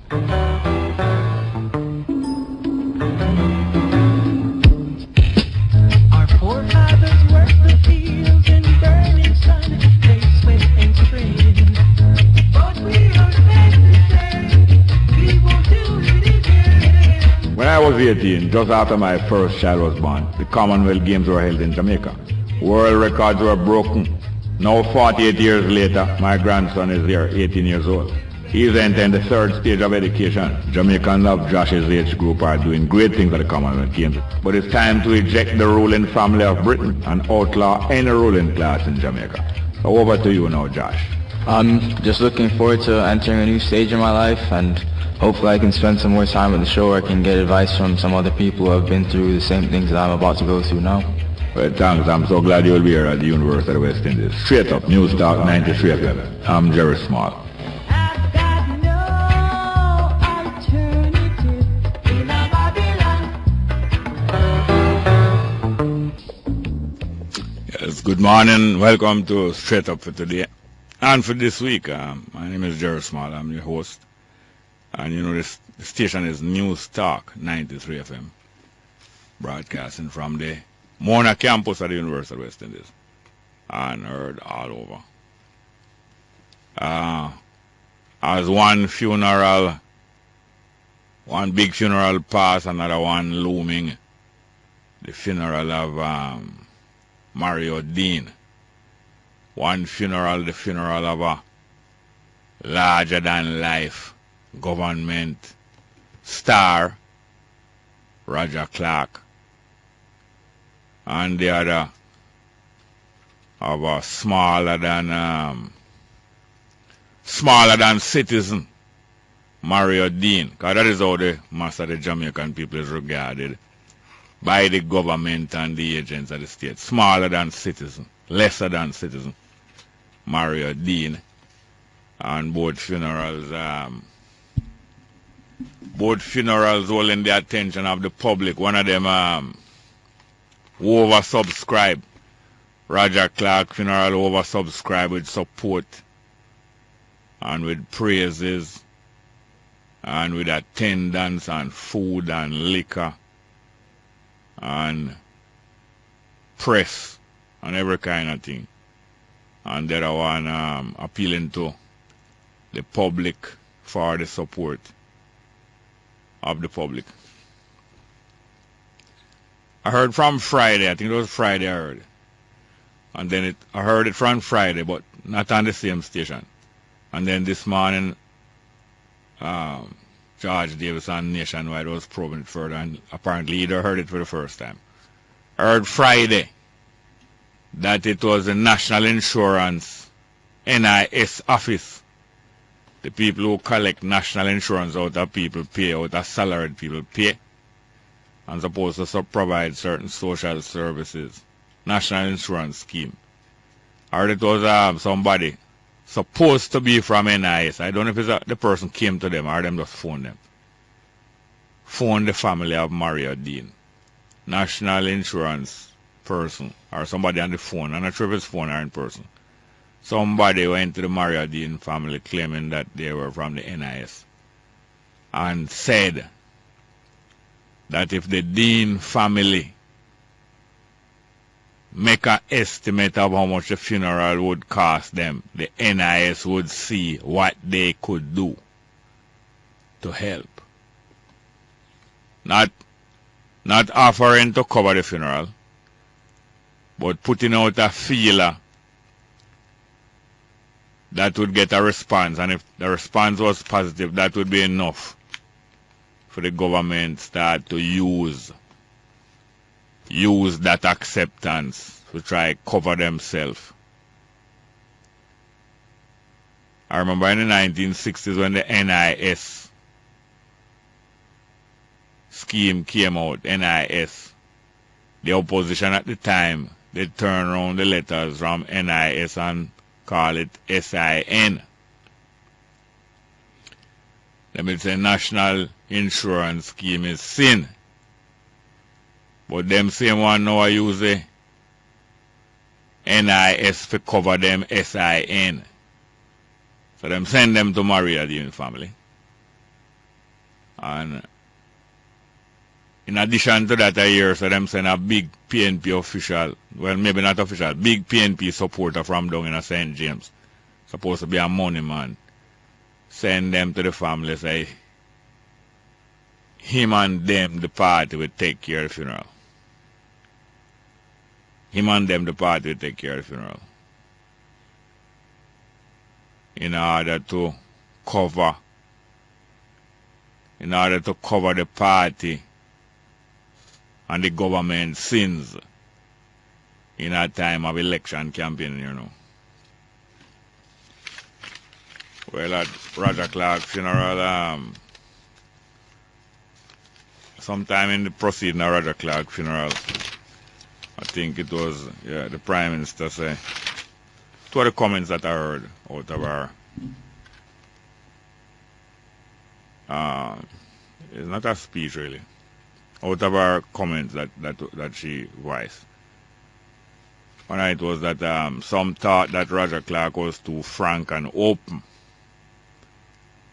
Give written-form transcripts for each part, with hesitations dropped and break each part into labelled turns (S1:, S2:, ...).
S1: Our forefathers worked the fields in burning sun. They sweat and strain. But we are sad to say we won't do it again.
S2: When I was 18, just after my first child was born, the Commonwealth Games were held in Jamaica. World records were broken. Now 48 years later, my grandson is here, 18 years old. He is entering the third stage of education. Jamaicans of Josh's age group are doing great things at the Commonwealth Games. But it's time to eject the ruling family of Britain and outlaw any ruling class in Jamaica. So over to you now, Josh.
S3: I'm just looking forward to entering a new stage in my life, and hopefully I can spend some more time with the show where I can get advice from some other people who have been through the same things that I'm about to go through now.
S2: Well, thanks. I'm so glad you'll be here at the University of West Indies. Straight up, News Talk 93 FM. I'm Jerry Small.
S1: I've got no alternative in a Babylon.
S2: Yes, good morning. Welcome to Straight Up for today and for this week. My name is Jerry Small. I'm your host. And you know, this station is News Talk 93 FM. Broadcasting from the Mona campus at the University of West Indies. And heard all over. As one big funeral passed, another one looming. The funeral of Mario Dean. One funeral, the funeral of a larger than life government star, Roger Clark. And the other of a smaller than citizen, Mario Dean. Because that is how the mass of the Jamaican people is regarded by the government and the agents of the state. Smaller than citizen, lesser than citizen, Mario Dean. And both funerals holding the attention of the public. One of them oversubscribed. Roger Clark funeral oversubscribed with support and with praises and with attendance and food and liquor and press and every kind of thing. And the other one appealing to the public for the support of the public. I heard from Friday, I think it was Friday I heard. And then I heard it from Friday, but not on the same station. And then this morning, George Davis on Nationwide was probing it further, and apparently he heard it for the first time. I heard Friday that it was the National Insurance N.I.S. office. The people who collect national insurance out of people pay, out of salaried people pay, and supposed to provide certain social services. National insurance scheme. I heard it was somebody supposed to be from N.I.S. I don't know if it's the person came to them or them just phoned them. Phoned the family of Mario Dean. National insurance person or somebody on the phone. I'm not sure if it's phone or in person. Somebody went to the Mario Dean family claiming that they were from the N.I.S. and said that if the Dean family make an estimate of how much the funeral would cost them, the N.I.S. would see what they could do to help. Not offering to cover the funeral, but putting out a feeler that would get a response, and if the response was positive, that would be enough for the government start to use that acceptance to try to cover themselves. I remember in the 1960s when the N.I.S. scheme came out, N.I.S., the opposition at the time, they turned around the letters from N.I.S. and call it S.I.N. Let me say National Insurance Scheme is sin. But them same one now I use the N.I.S. to cover them S.I.N. So them send them to Maria Dean family. And in addition to that, I hear so them send a big PNP official, well, maybe not official, big PNP supporter from down in St. James, supposed to be a money man, send them to the family, say, him and them, the party, will take care of the funeral. Him and them, the party, will take care of the funeral. In order to cover the party and the government sins in a time of election campaign, you know. Well, at Roger Clark's funeral, sometime in the proceeding of Roger Clark's funeral, I think it was, the Prime Minister said, two of the comments that I heard out of her, it's not a speech really, out of her comments that she voiced. One night was that some thought that Roger Clark was too frank and open.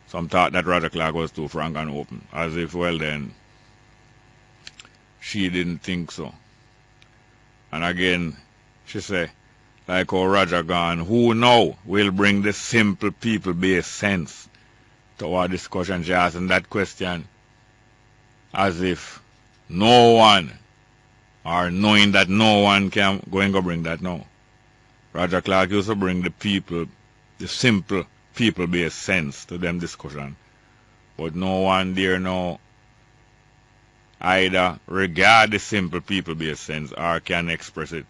S2: Some thought that Roger Clark was too frank and open, as if, well then, she didn't think so. And again, she said, like how Roger gone, who now will bring the simple people-based sense to our discussion? She asking that question as if no one, or knowing that no one can go and go bring that now. Roger Clark used to bring the people, the simple people-based sense to them discussion. But no one there now either regard the simple people-based sense or can express it.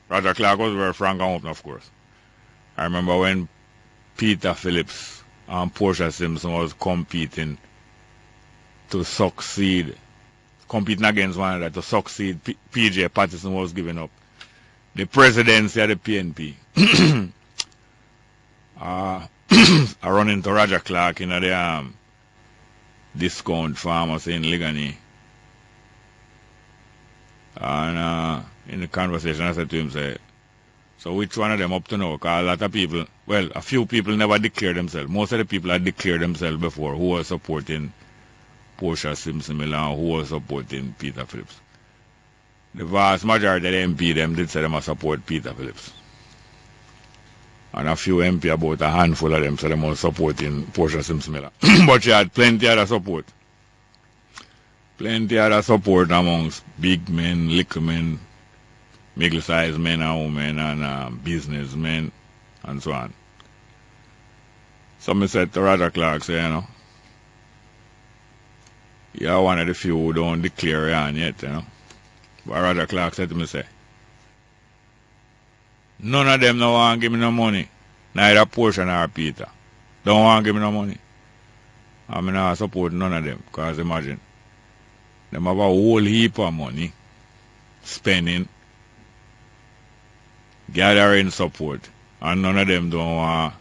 S2: Roger Clark was very frank and open, of course. I remember when Peter Phillips and Portia Simpson was competing to succeed, competing against one another to succeed, PJ Patterson was giving up the presidency of the PNP. I run into Roger Clark in the discount pharmacy in Ligani. And in the conversation, I said to him, say, so which one of them up to now? Because a lot of people, well, a few people never declared themselves. Most of the people had declared themselves before who was supporting Portia Simpson Milan, who was supporting Peter Phillips. The vast majority of the MP, them did say they must support Peter Phillips. And a few MP, about a handful of them, said they must supporting Portia Simpson Milan. But she had plenty other support. Plenty other support amongst big men, little men, middle-sized men and women, and businessmen, and so on. So I said to Roger Clark, say, you know, you're one of the few who don't declare on yet, you know. But Roger Clark said to me, say, none of them don't want to give me no money, neither Portia nor Peter. Don't want to give me no money. I'm not support none of them, because imagine, them have a whole heap of money, spending, gathering support, and none of them don't want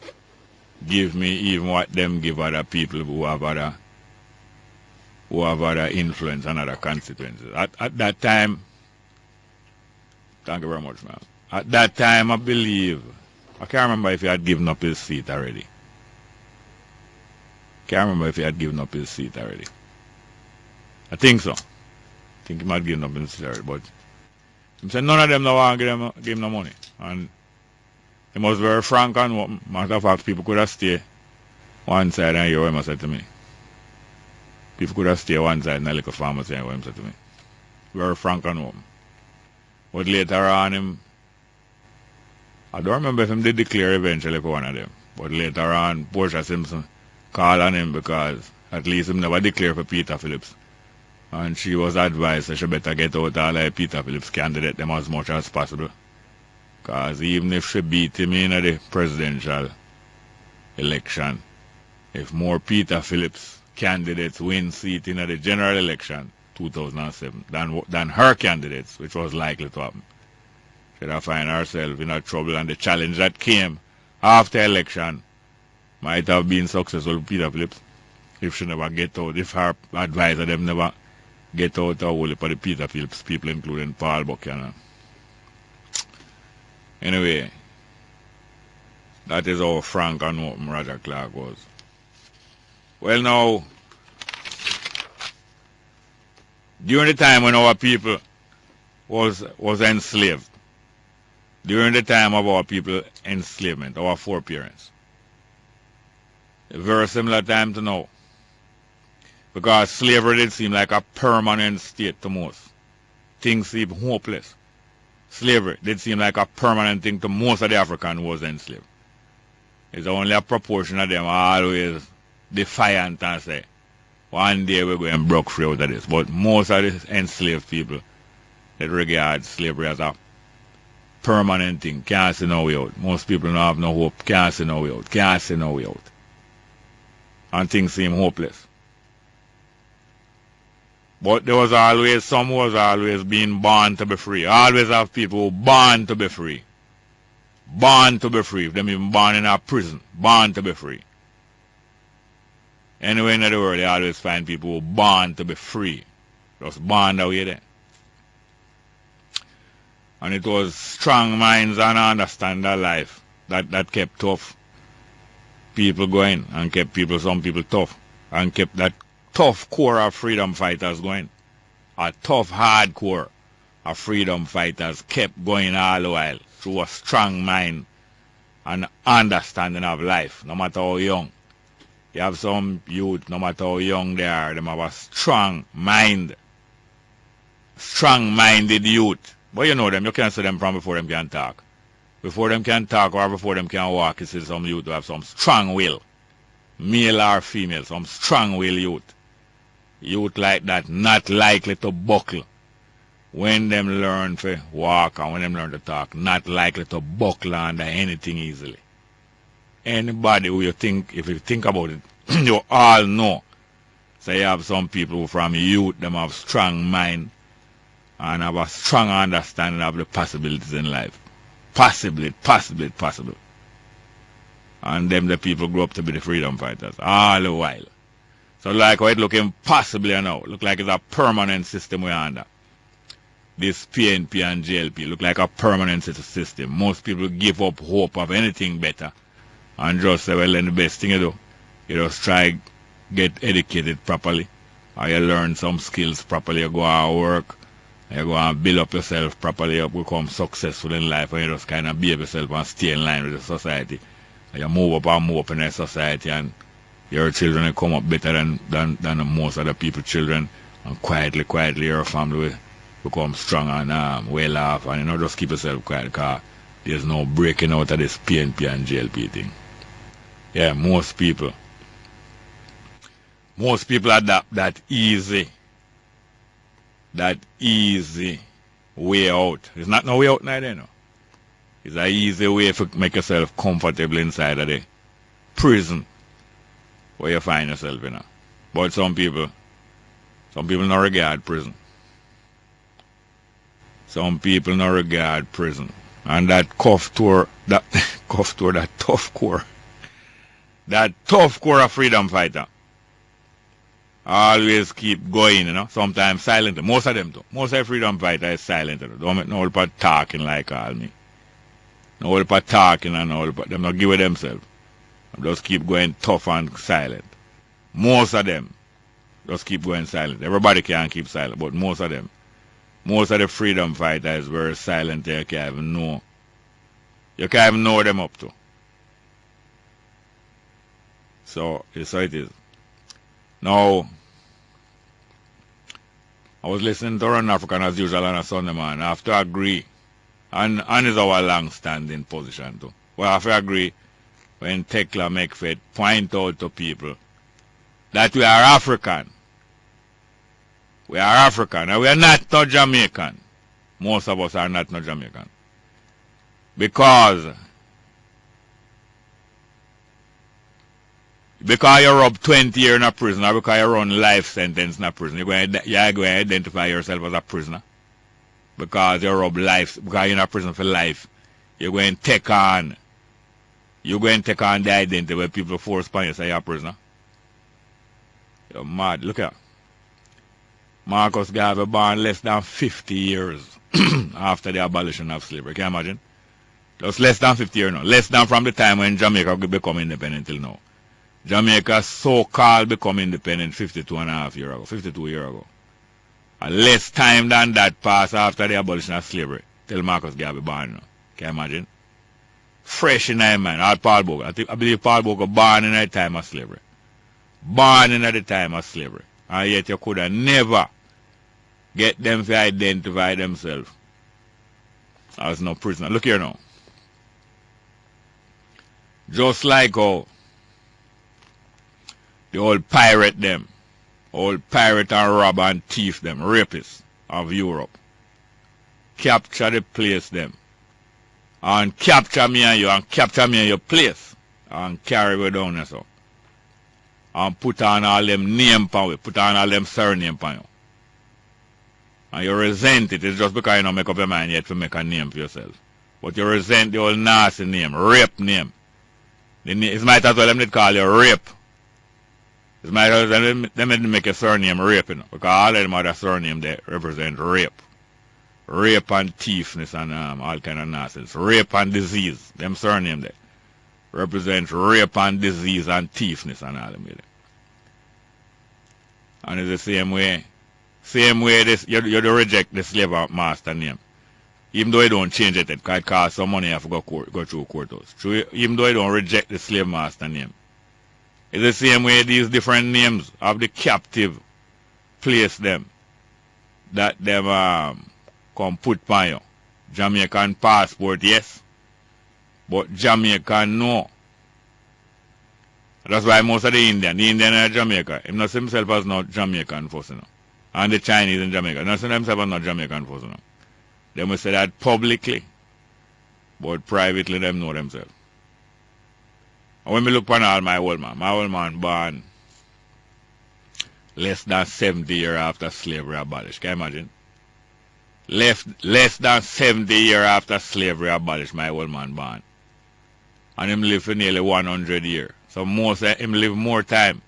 S2: to give me even what them give other people who have other influence and other consequences. At that time, thank you very much, man. At that time, I believe, I can't remember if he had given up his seat already. I think so. I think he might have given up his seat already, but he said none of them don't want to give him no money. And he was very frank and open. Matter of fact, people could have stayed one side and hear what he said to me. People could have stayed one side and a little pharmacy and what he said to me. Very frank and open. But later on, I don't remember if he did declare eventually for one of them. But later on, Portia Simpson called on him because at least he never declared for Peter Phillips. And she was advised that she better get out all like Peter Phillips candidate them as much as possible. Because even if she beat him in the presidential election, if more Peter Phillips candidates win seat in the general election 2007 than her candidates, which was likely to happen, she'd have find herself in a trouble, and the challenge that came after election might have been successful for Peter Phillips if she never get out, if her advisor them never get out a whole heap of the Peter Phillips people, including Paul Buchanan. Anyway, That is how frank and open Roger Clark was. Well, now, during the time when our people was enslaved, during the time of our people enslavement, our foreparents, a very similar time to now, because slavery did seem like a permanent state to most. Things seemed hopeless. Slavery did seem like a permanent thing to most of the Africans who was enslaved. It's only a proportion of them always defiant and say, one day we're going to break free out of this. But most of the enslaved people that regard slavery as a permanent thing, can't see no way out. Most people don't have no hope, can't see no way out, can't see no way out. And things seem hopeless. But there was always, some was always being born to be free. Always have people who born to be free. Born to be free. Them even born in a prison. Born to be free. Anywhere in the world, you always find people who born to be free. Just born that way there. And it was strong minds and understanding life that kept tough people going and kept some people tough and kept that tough core of freedom fighters going. A tough, hard core of freedom fighters kept going all the while through a strong mind and understanding of life, no matter how young. You have some youth, no matter how young they are, them have a strong mind. Strong-minded youth. But you know them, you can't see them from before them can talk. Before them can talk or before them can walk, you see some youth who have some strong will. Male or female, some strong will youth. Youth like that, not likely to buckle. When them learn to walk and when them learn to talk, not likely to buckle under anything easily. Anybody who you think, if you think about it, you all know. So you have some people who from youth, them have strong mind and have a strong understanding of the possibilities in life. Possible. And them the people grow up to be the freedom fighters all the while. So like how it look impossible now, look like it's a permanent system we're under. This PNP and JLP look like a permanent system. Most people give up hope of anything better and just say, well, then the best thing you do, you just try get educated properly, or you learn some skills properly, you go out work, you go and build up yourself properly, you become successful in life, and you just kind of behave yourself and stay in line with the society. And you move up in the society, and your children will come up better than most other people's children, and quietly your family will become strong and well off, and you know, just keep yourself quiet, because there's no breaking out of this PNP and JLP thing. Yeah, most people adopt that easy way out. It's not no way out neither, you know. It's an easy way to make yourself comfortable inside of the prison where you find yourself, you know. But some people don't regard prison. Some people don't regard prison. And that tough core, that tough core of freedom fighter always keep going, you know, sometimes silent. Most of them do. Most of the freedom fighter is silent. Don't make no help of talking like all me. No help of talking and no help of them not give it themselves. Them just keep going tough and silent. Most of them just keep going silent. Everybody can keep silent, but most of them. Most of the freedom fighters were silent. You can't even know. You can't even know them up to. So it is. Now, I was listening to Run African as usual on a Sunday, man. I have to agree. And it's our long-standing position too. Well, I have to agree when Tekla McFed point out to people that we are African. We are African and we are not no Jamaican. Most of us are not no Jamaican. Because you rub 20 years in a prison or because you run life sentence in a prison, you're going to identify yourself as a prisoner. Because you rub life, because you're in a prison for life, you're going to take on the identity where people force upon you say you're a prisoner. You're mad. Look at Marcus Garvey born less than 50 years after the abolition of slavery. Can you imagine? Just less than 50 years now. Less than from the time when Jamaica become independent till now. Jamaica so-called become independent 52.5 years ago, 52 years ago. And less time than that passed after the abolition of slavery till Marcus Garvey born now. Can you imagine? Fresh in that man. All Paul Bogle. I believe Paul Bogle born in the time of slavery. Born in the time of slavery. And yet you could have never get them to identify themselves as no prisoner. Look here now. Just like how the old pirate them, old pirate and rob and thief them, rapists of Europe, capture the place them, and capture me and you, and capture me and your place, and carry me down there so, and put on all them name pan we, put on all them surname pan you. And you resent it. It's just because you don't make up your mind yet to make a name for yourself. But you resent the old nasty name, rape name. It might as well them call you rape. It might as well them make a surname rape, you know, because all of them other surname they represent rape. Rape and thiefness and all kind of nonsense. Rape and disease. Them surname they represent rape and disease and thiefness and all them. And it's the same way. Same way this you don't reject the slave master name. Even though you don't change it, it could cost some money you have to go through courthouse. Even though you don't reject the slave master name. It's the same way these different names of the captive place them. That them come put on you. Jamaican passport, yes. But Jamaican no. That's why most of the Indian in Jamaica, he not see himself as not Jamaican first, you know. And the Chinese in Jamaica, not see themselves as not Jamaican first, you know. They must say that publicly, but privately them know themselves. And when we look upon all my old man born less than 70 years after slavery abolished. Can you imagine? Less than 70 years after slavery abolished, my old man born. And him live for nearly 100 years. So most him live more time.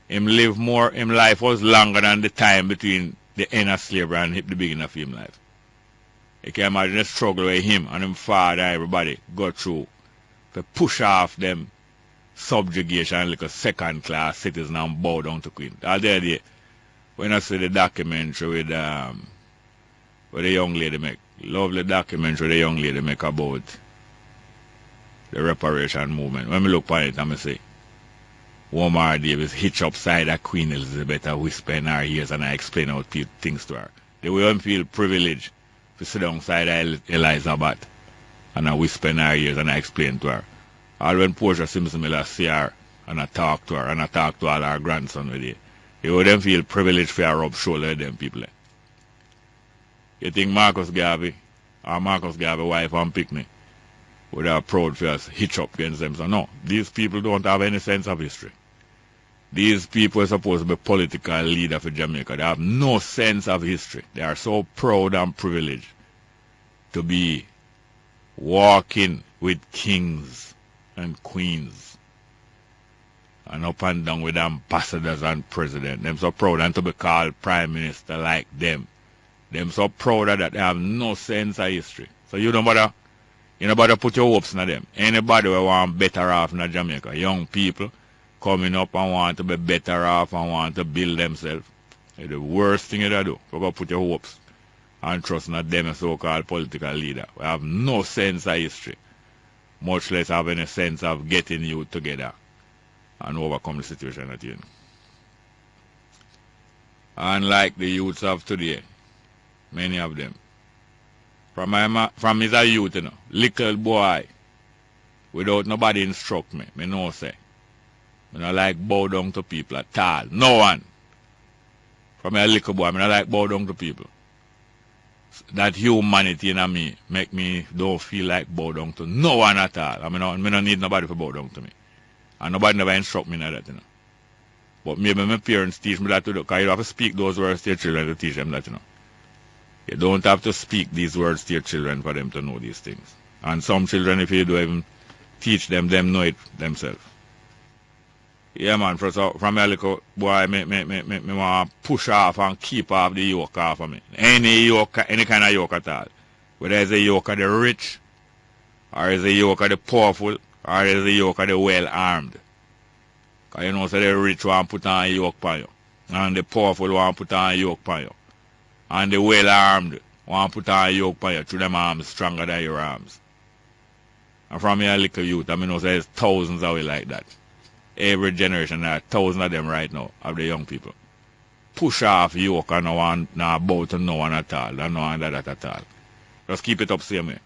S2: Him life was longer than the time between the end of slavery and the beginning of him life. You can imagine the struggle with him and him father and everybody go through to push off them subjugation like a second class citizen and bow down to Queen. That day when I see the documentary with the young lady make, lovely documentary the young lady make about the reparation movement. When we look at it, I say, Omar Davis hitch upside a Queen Elizabeth and whisper in her ears and I explain how things to her. They will feel privileged to sit down side Elizabeth and I whisper in her ears and I explain to her. Or when Portia Simpson Miller see her and I talk to her and I talk to all her grandson with you, they would then feel privileged for her rub shoulder with them people. You think Marcus Garvey or Marcus Garvey wife and picnic would have proud for us hitch up against them? So no, these people don't have any sense of history. These people are supposed to be political leaders for Jamaica. They have no sense of history. They are so proud and privileged to be walking with kings and queens and up and down with ambassadors and presidents. Them so proud and to be called prime minister like them. Them so proud of that they have no sense of history. So you don't bother put your hopes in them. Anybody who want better off in Jamaica, young people coming up and want to be better off and want to build themselves, it's the worst thing you do. You go put your hopes and trust in them a so-called political leader. We have no sense of history, much less have any sense of getting you together and overcome the situation that you're in. Unlike the youths of today, many of them, from his a youth, you know, little boy, without nobody instruct me know say, I don't like bow down to people at all. No one. From a little boy, I don't like bow down to people. That humanity in me make me don't feel like bow down to no one at all. I don't need nobody to bow down to me. And nobody never instruct me in that, you know. But maybe my parents teach me that to do, because you have to speak those words to your children to teach them that, you know. You don't have to speak these words to your children for them to know these things. And some children, if you don't even teach them know it themselves. Yeah, man, from a little boy, me want to push off and keep off the yoke off of me. Any yoke, any kind of yoke at all. Whether it's a yoke of the rich, Or is the yoke of the powerful? Or is the yoke of the well-armed? Because you know, so the rich want to put on a yoke on you. And the powerful want to put on a yoke on you. And the well-armed want to put on a yoke on you through them arms stronger than your arms. And from your little youth, I mean, you know, there's thousands of it like that. Every generation, there are thousands of them right now, of the young people. Push off yoke and no one, not bow to no one at all, and no one that at all. Just keep it up same way.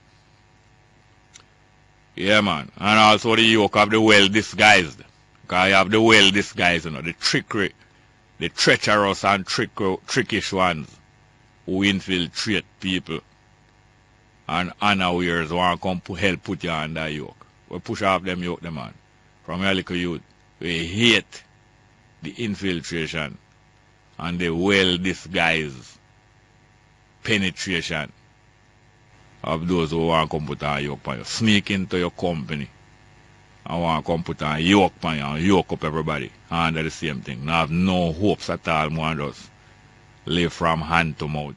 S2: Yeah, man. And also the yoke of the well-disguised. Because you have the well-disguised, you know, the trickery, the treacherous and trickish ones who infiltrate people and unawares want to come help put you on that yoke. We push off them yoke, them, man. From your little youth, we hate the infiltration and the well-disguised penetration of those who want to come put on yoke on you. Sneak into your company and want to come put on yoke on you and yoke up everybody under the same thing. Now have no hopes at all, man, just live from hand to mouth.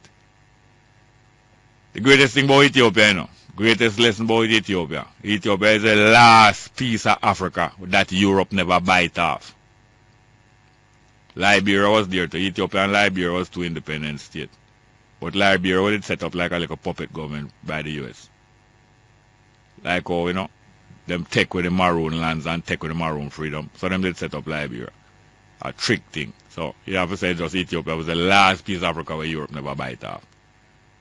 S2: The greatest thing about Ethiopia, you know, greatest lesson about Ethiopia. Ethiopia is the last piece of Africa that Europe never bite off. Liberia was there too. Ethiopia and Liberia was two independent states. But Liberia was set up like a little puppet government by the US. Like how, you know, them take with the Maroon lands and take with the Maroon freedom. So them did set up Liberia. A trick thing. So you have to say just Ethiopia was the last piece of Africa where Europe never bite off.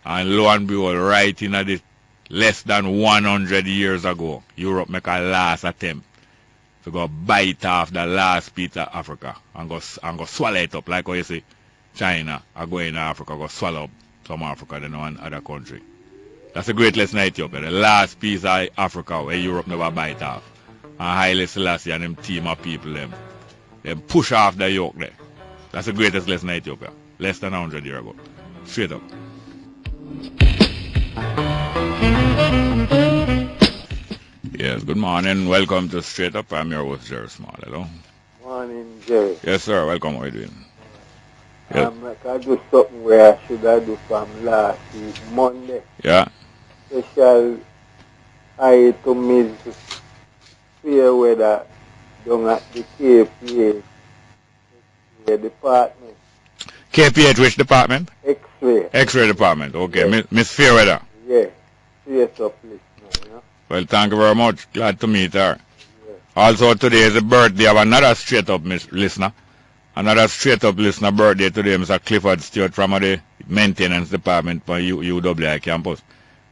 S2: And lo and behold, right in the less than 100 years ago, Europe make a last attempt to go bite off the last piece of Africa and go swallow it up, like how you see China are going to Africa, go swallow up some Africa than one other country. That's a great lesson in Ethiopia, the last piece of Africa where Europe never bite off. And Haile Selassie and them team of people, them push off the yoke there. That's the greatest lesson in Ethiopia, less than 100 years ago. Straight up. Yes, good morning. Welcome to Straight Up. I'm your host, Jerry Small. Hello.
S4: Morning, Jerry.
S2: Yes, sir. Welcome. How are you doing? Yes.
S4: I do something where I should have do from last week, Monday.
S2: Yeah.
S4: Special I to miss fair weather down at the KPH department.
S2: KPH, which department?
S4: X-ray.
S2: X-ray department. Okay.
S4: Yes.
S2: Miss Fairweather.
S4: Yeah. Straight up listener, you know?
S2: Well, thank you very much. Glad to meet her.
S4: Yeah.
S2: Also, today is the birthday of another Straight Up listener. Another Straight Up listener birthday today, Mr. Clifford Stewart from the maintenance department for UWI campus.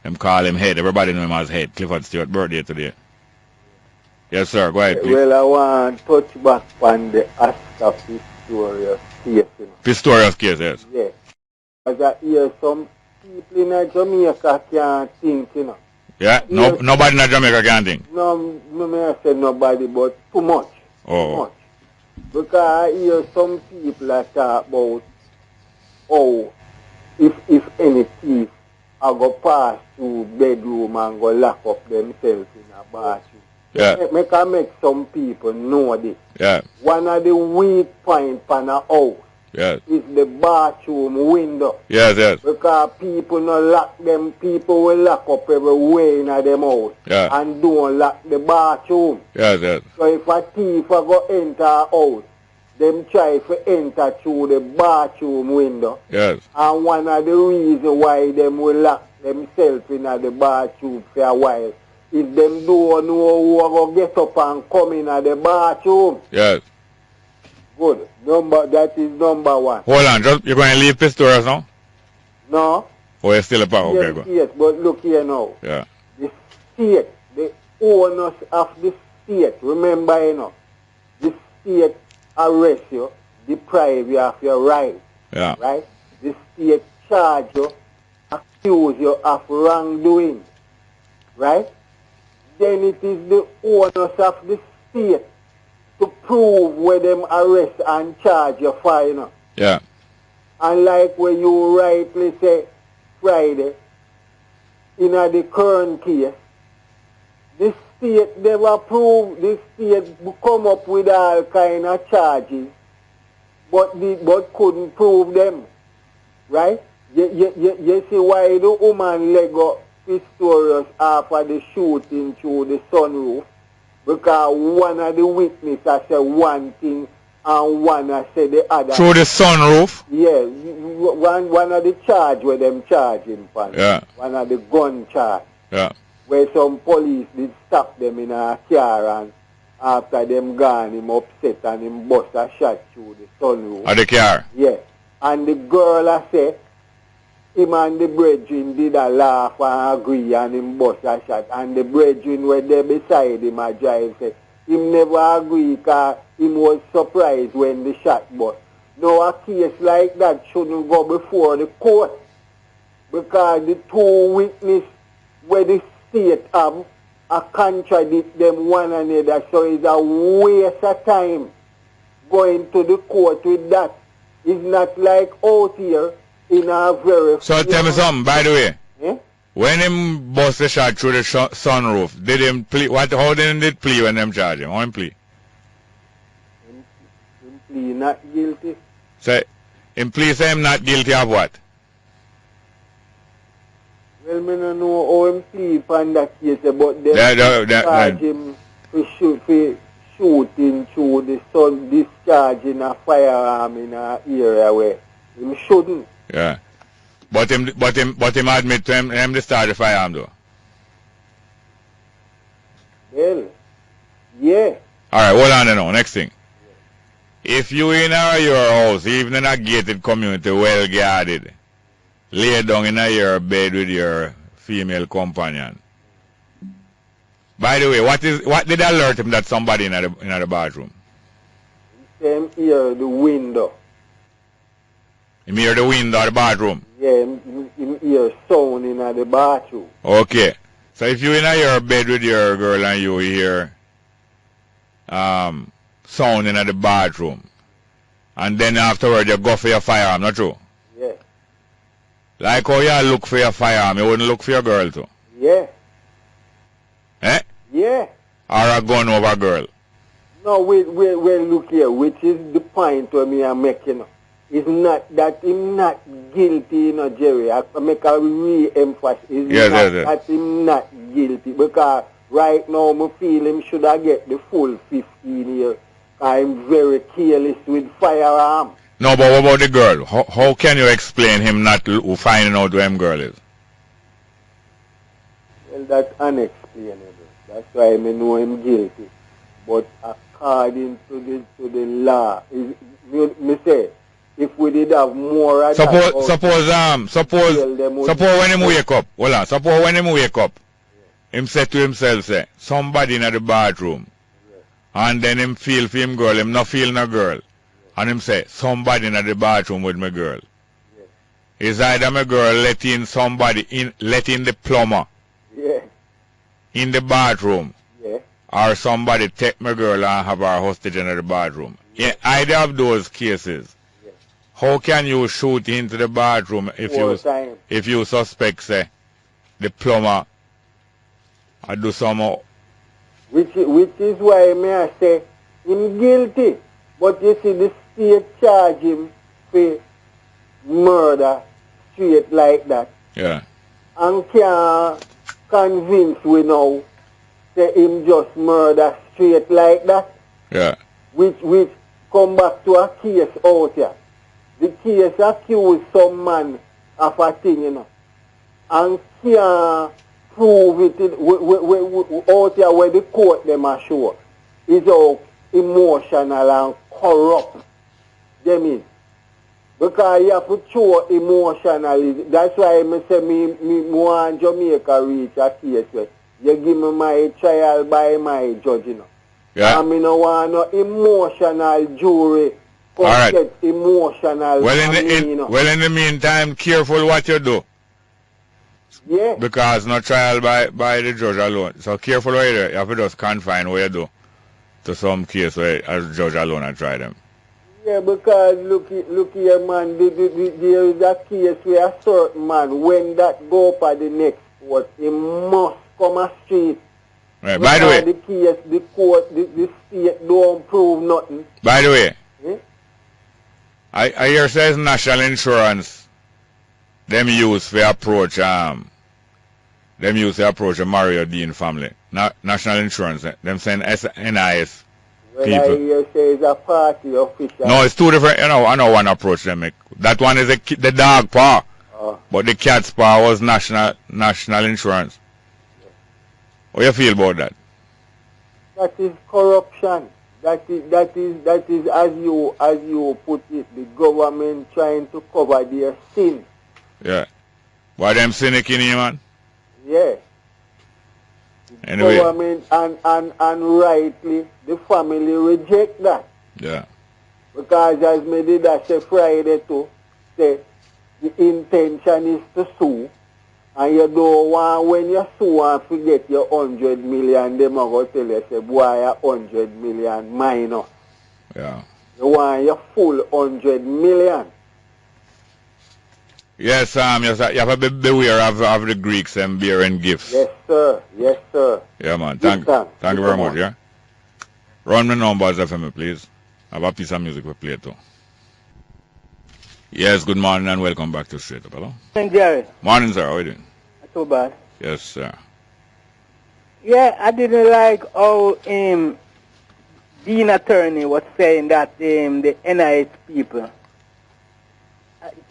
S2: Them call him Head. Everybody know him as Head. Clifford Stewart birthday today. Yes, sir. Go ahead, please.
S4: Well, I want to touch back on the Oscar Pistorius case, you know.
S2: Pistorius case, yes.
S4: Yeah. As I hear some people in Jamaica can't think, you know.
S2: Yeah? No,
S4: Yes.
S2: nobody in Jamaica can think.
S4: No, I say nobody, but too much.
S2: Oh.
S4: Too much. Because I hear some people that talk about, oh, if any thief I go pass through bedroom and go lock up themselves in a bathroom.
S2: Yeah.
S4: Make some people know this.
S2: Yeah.
S4: One of the weak points on a house
S2: Yes.
S4: is the bathroom window.
S2: Yes, yes.
S4: Because people no lock them, people will lock up everywhere in them house.
S2: Yeah.
S4: And don't lock the bathroom.
S2: Yes, yes.
S4: So if a thief a go enter a house, them try to enter through the bathroom window.
S2: Yes.
S4: And one of the reasons why them will lock themselves in the bathroom for a while is them don't know who will get up and come in the bathroom.
S2: Yes.
S4: Good. That is number one.
S2: Hold on, you're going to leave Pistorius now?
S4: No?
S2: Or you're still a part? Okay, go.
S4: Yes, but look here now.
S2: Yeah.
S4: The state, the owners of the state, remember, you know, the state arrest you, deprive you of your right.
S2: Yeah.
S4: Right? The state charge you, accuse you of wrongdoing. Right? Then it is the owners of the state to prove where them arrest and charge you for, you know.
S2: Yeah.
S4: And like when you rightly say Friday, in the current case, the state never proved, the state come up with all kind of charges, but couldn't prove them. Right? You see why the woman leg up pistorious after the shooting through the sunroof because one of the witnesses said one thing and one said the other.
S2: Through the sunroof?
S4: Yeah, one of the charge where them charging for.
S2: Yeah.
S4: One of the gun charge.
S2: Yeah.
S4: Where some police did stop them in a car and after them gone, him upset and him bust a shot through the sunroof.
S2: Of the car?
S4: Yeah. And the girl I say, him and the brethren did a laugh and agree and him bust a shot. And the brethren were there beside him a drive say, him never agree because him was surprised when the shot bust. Now a case like that shouldn't go before the court because the two witnesses where the state have contradict them one another, so it's a waste of time going to the court with that. It's not like out here in a very...
S2: So tell me something, by the way.
S4: Eh?
S2: When him bust the shot through the sunroof, did him plea? How did he plea when them charge him? How him plea?
S4: Him plea not guilty.
S2: So him plea say him not guilty of what?
S4: Well, I don't know how him plea on that case, but they charge him for shooting through the sun, discharging a firearm in an area where him shouldn't.
S2: Yeah. But him admit to him discharge the firearm though.
S4: Well, yeah.
S2: Alright, hold on now. Next thing. If you in your house, even in a gated community, well guarded, lay down in your bed with your female companion. By the way, what did alert him that somebody in the bathroom?
S4: Him hear the window.
S2: Him hear the window of the bathroom?
S4: Yeah, him hear sound in the bathroom.
S2: Okay. So if you in your bed with your girl and you hear sound in the bathroom, and then afterward you go for your firearm, not true?
S4: Yeah.
S2: Like how you look for your firearm, you wouldn't look for your girl too?
S4: Yeah.
S2: Eh?
S4: Yeah.
S2: Or a gun over a girl?
S4: No, wait, look here, which is the point where me I'm making. It's not that him not guilty, you know, Jerry. I make a re-emphasis. That him not guilty. Because right now, I feel him should have get the full 15 years. I'm very careless with firearm.
S2: No, but what about the girl? How can you explain him not finding out who him girl is?
S4: Well, that's unexplainable. That's why I know him guilty. But according to the law, me say, if we did have more of
S2: suppose when him wake up, hold on, suppose when him wake up, him say to himself, say, somebody in the bathroom, and then him feel for him girl, him not feel no girl, and him say, somebody in the bathroom with my girl. Is either my girl let in somebody, let in the plumber, in the bathroom, or somebody take my girl and have her hostage in the bathroom. In either of those cases, how can you shoot into the bathroom if you suspect, say, the plumber or do some...
S4: Which is why I say him guilty. But you see, the state charge him for murder straight like that.
S2: Yeah.
S4: And can't convince we now say him just murder straight like that.
S2: Yeah.
S4: Which come back to a case out here. The case accused some man of a thing, you know, and can't prove it out here where the court them are sure is how emotional and corrupt them is. Because you have to show emotionally. That's why I say me want Jamaica reach a case where you give me my trial by my judge, you know.
S2: Yeah.
S4: And I don't want no emotional jury.
S2: All right.
S4: Emotional.
S2: Well, in the meantime, careful what you do.
S4: Yeah.
S2: Because no trial by the judge alone. So careful what you do. You have to just confine what you do to some case where a judge alone and try them.
S4: Yeah, because look here, man. There is a case where a certain man, when that go up at the next court, he must come a street.
S2: Right. By the way,
S4: the case, the court, the state don't prove nothing.
S2: By the way, I hear says national insurance them use for approach them used to approach the Mario Dean family. National Insurance, them send NIS
S4: Well,
S2: people.
S4: I hear say it's a party official.
S2: No, it's two different, I know one approach them make. That one is the dog paw, but the cat's paw was national insurance. What you feel about that?
S4: That is corruption. That is as you put it, the government trying to cover their sin.
S2: Yeah. Why them cynic in here, man?
S4: Yeah. The
S2: Anyway.
S4: government and rightly the family reject that.
S2: Yeah.
S4: Because as me did I say Friday too, say the intention is to sue, and you don't want, when you sue and forget your 100 million, them are going to tell you, say, boy, your 100 million minor.
S2: Yeah.
S4: You want your full 100 million.
S2: Yes, you have to be beware of the Greeks and bearing gifts.
S4: Yes, sir. Yes, sir.
S2: Yeah, man. Thank you very much, yeah? Run my numbers for me, please. I have a piece of music to play too. Yes, good morning and welcome back to Straight Up. Hello?
S4: Morning, Jerry.
S2: Morning, sir. How are you doing?
S4: Not so bad.
S2: Yes, sir.
S4: Yeah, I didn't like how Dean Attorney was saying that the NIS people.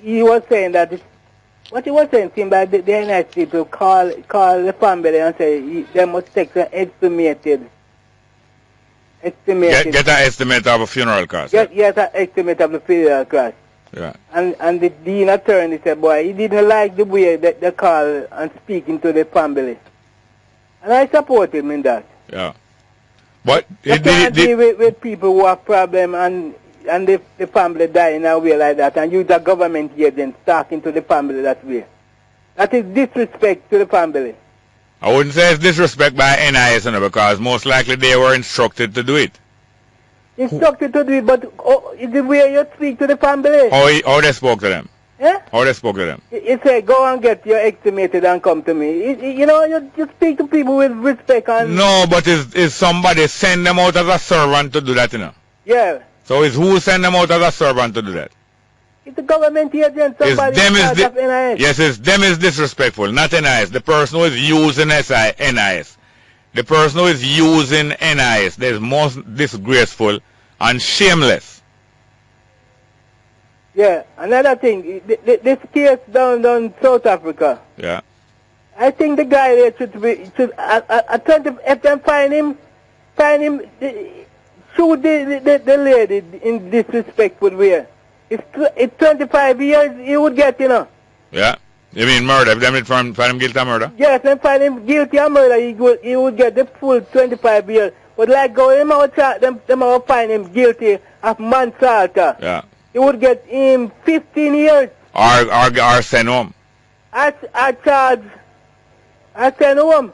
S4: He was saying that what he was saying seemed like the NIS people call the family and say they must take an estimated.
S2: Get an estimate of a funeral cost.
S4: Get an estimate of the funeral cost.
S2: Yeah.
S4: And the Dean Attorney said, boy, he didn't like the way that they call and speaking to the family. And I support him in that.
S2: Yeah. But
S4: you can't deal with people who have problems and the family die in a way like that, and you, the government agent, talking to the family that way. That is disrespect to the family.
S2: I wouldn't say it's disrespect by NIS, because most likely they were instructed to do it.
S4: Instructed to do it, but the way you speak to the family.
S2: How they spoke to them?
S4: Yeah?
S2: How they spoke to them?
S4: He said, go and get your estimated and come to me. You speak to people with respect. And
S2: no, but is somebody send them out as a servant to do that,
S4: Yeah.
S2: So is who send them out as a servant to do that?
S4: It's the government agent, somebody of NIS.
S2: Yes, it's them is disrespectful, not NIS. The person who is using NIS. The person who is using NIS, that is most disgraceful and shameless.
S4: Yeah, another thing, this case down South Africa.
S2: Yeah.
S4: I think the guy there should be, if they find him, shoot the lady in disrespectful way. It's 25 years he would get,
S2: Yeah. You mean murder? If they find him guilty of murder?
S4: Yes, and find him guilty of murder, he would get the full 25 years. But like them out find him guilty of manslaughter.
S2: Yeah.
S4: He would get him 15 years.
S2: Or send home.
S4: I send home.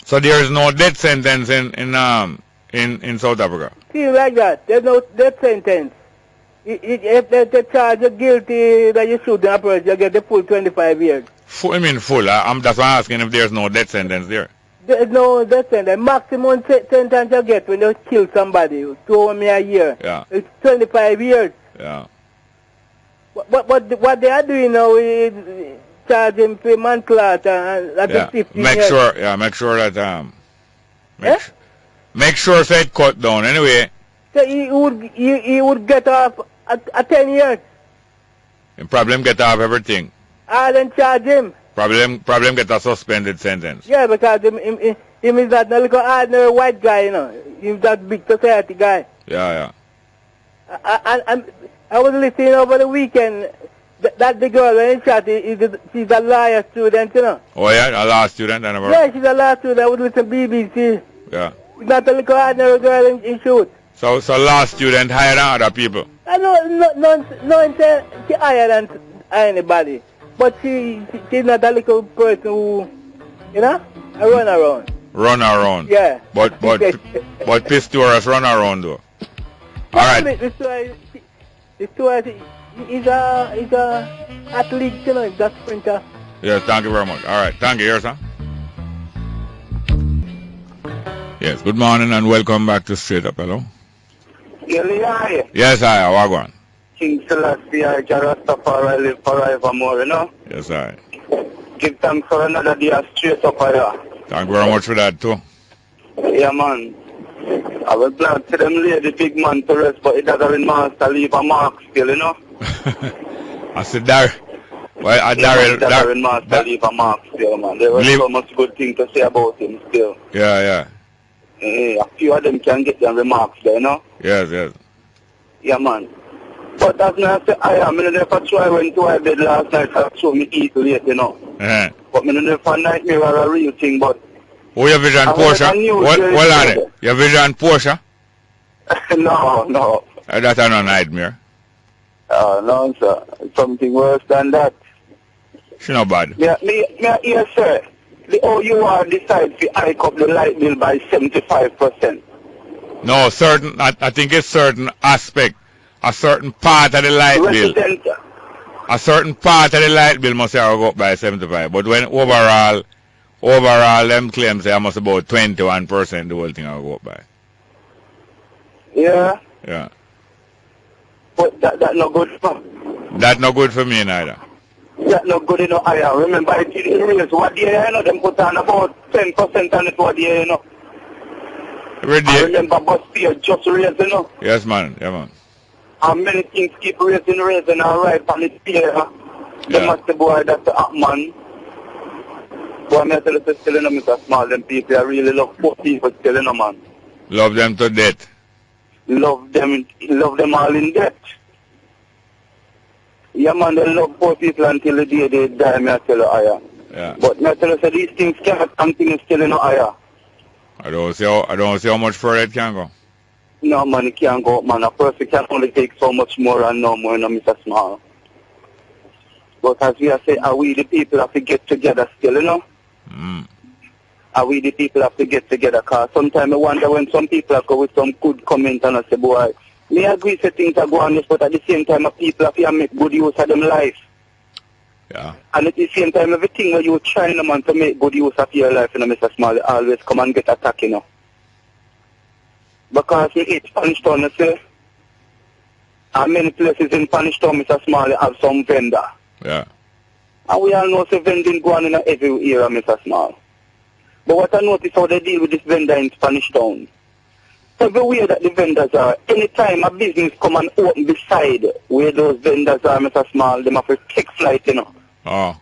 S2: So there is no death sentence in South Africa?
S4: Seems like that. There's no death sentence. If they charge you guilty that you shoot an person, you get the full 25 years.
S2: I mean full. That's why I'm asking if there's no death sentence there.
S4: There's no death sentence. Maximum sentence you get when you kill somebody, 2 a year.
S2: Yeah.
S4: It's 25 years.
S2: Yeah.
S4: But what they are doing now is charging for manslaughter and that is 15
S2: make
S4: years.
S2: make sure that make sure so it cut down anyway.
S4: So he would get off at 10 years.
S2: And problem get off everything.
S4: I then charge him.
S2: Problem get a suspended sentence.
S4: Yeah, because him is that little ordinary white guy, He's that big society guy.
S2: Yeah.
S4: I was listening over the weekend that the girl when he shot, she's a lawyer student,
S2: Oh yeah, a law student?
S4: Yeah, she's a law student. I was listening to BBC.
S2: Yeah.
S4: She's not a little ordinary girl in shoot.
S2: So law student higher than other people?
S4: I know, no, she higher than anybody. But she's not a little person who, a run around.
S2: Run around?
S4: Yeah.
S2: But Pistorius run around though. Alright.
S4: This is a athlete, he's a sprinter.
S2: Yes, thank you very much. Alright, thank you, yes, sir. Yes, good morning and welcome back to Straight Up. Hello? Yes, I Wagwan.
S5: King Phylosophy.N.I.S. Rastafari live forevermore,
S2: Yes, I.
S5: Give thanks for another day straight up here.
S2: Thank you very much for that too.
S5: Yeah, man. I was glad to them lay the big man to rest, but it doesn't master leave a mark still, you know?
S2: I said, Darryl. Well,
S5: Darryl master leave a mark still, man. There was so much good thing to say about him still.
S2: Yeah.
S5: A few of them can get them remarks there, you know?
S2: Yes.
S5: Yeah, man. But as I say, I never try went to my bed last night and saw me eat late, you know?
S2: Uh-huh.
S5: But I never nightmare or a real thing, but...
S2: Oh, your vision Porsche? Hold on it. Your vision Porsche?
S5: No.
S2: That's not a nightmare.
S5: No, sir. Something worse than that.
S2: She not bad.
S5: Yes, sir. The OUR decides to hike up the light bill by 75%.
S2: No, I think it's certain aspect. A certain part of the light bill. A certain part of the light bill must have go up by 75. But when overall, them claims say almost about 21% the whole thing will go up by.
S5: Yeah.
S2: Yeah.
S5: But that not good for
S2: That not good for me neither.
S5: That not good enough. I remember it raised what year, you know, them put on about 10% on it what year, you know. I remember bus fare just raised, you know.
S2: Yes, man. Yeah, man.
S5: And many things keep raising, and right on it here. They must say, boy, that's the up, man. Boy, I tell you, still, you know, Mr. Small, them people, I really love poor people still, you know, man.
S2: Love them to death.
S5: Love them all in death. Yeah, man, they love poor people until the day they die, me I tell you, Aya.
S2: Yeah.
S5: But me I tell you, so these things cannot continue still, you know, Aya.
S2: I don't see how much further it can go.
S5: No, man, it can't go up, man. A person can only take so much more and no more, you know, Mr. Small. But as we are saying, are we the people have to get together still, you know? Are we the people have to get together? Because sometimes I wonder when some people go with some good comment and I say, boy, me agree say things are going on, but at the same time, people have to make good use of them life.
S2: Yeah.
S5: And at the same time, everything where you're trying, man, to make good use of your life, you know, Mr. Small, always come and get attacked, you know. Because we eat Spanish Town, you see, and many places in Spanish Town, Mr. Small, have some vendor.
S2: Yeah.
S5: And we all know the vending going on in every era, Mr. Small. But what I notice how they deal with this vendor in Spanish Town. Everywhere that the vendors are, anytime a business come and open beside where those vendors are, Mr. Small, them have to take flight, you know.
S2: Oh.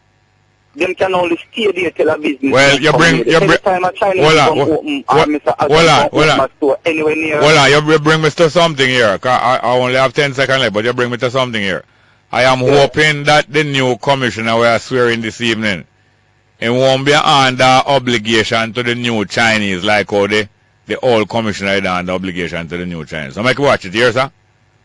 S5: Them can only stay there till a business.
S2: Well, you bring
S5: anytime a Chinese come open, Mr. Store anywhere near.
S2: Hold on, you bring me to something here. I only have 10 seconds left, but you bring me to something here. I am hoping that the new commissioner we are swearing this evening, it won't be under obligation to the new Chinese like how the old commissioner is under obligation to the new Chinese. So make watch it here, sir.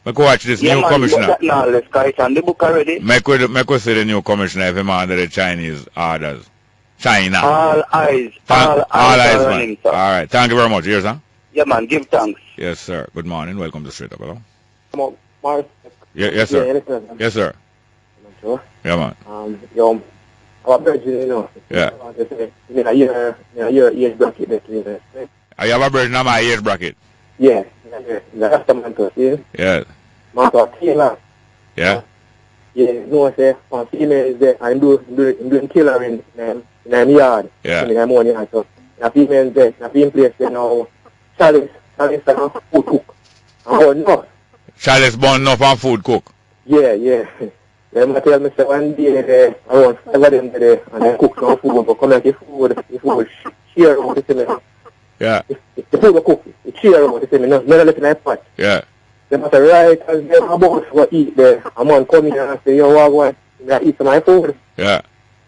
S2: Make watch this new commissioner.
S5: But that let's go on the book already.
S2: Make see the new commissioner if him under the Chinese orders. China.
S5: All eyes,
S2: man.
S5: Running,
S2: all right. Thank you very much. Here, sir.
S5: Yeah, man. Give thanks.
S2: Yes, sir. Good morning. Welcome to Straight Up. Hello.
S4: Yes,
S2: sir.
S4: Yeah,
S2: yes, sir.
S4: Sure.
S2: Yeah, man.
S4: Our virgin, you know.
S2: Yeah.
S4: A year age bracket.
S2: I have a virgin on my age bracket.
S4: Yeah. That's the man to see.
S2: Yeah.
S4: Man to killer.
S2: Yeah.
S4: Yeah, no, I say, one female is there, I'm doing killer in my yard.
S2: Yeah.
S4: In my morning, so, a female is there, a female place there now, Chalice, food cook. I'm going, no.
S2: Chalice born enough on food cook?
S4: Yeah. Then I tell me, say, one day, around 5 of them there, and I cook some food, but come like the food share out the same.
S2: Yeah.
S4: If the food cook, it share out the same, not let in my pot.
S2: Yeah.
S4: They must say, right, as they're about to eat there, a man come here and say, yo, what, I eat some of my food.
S2: Yeah.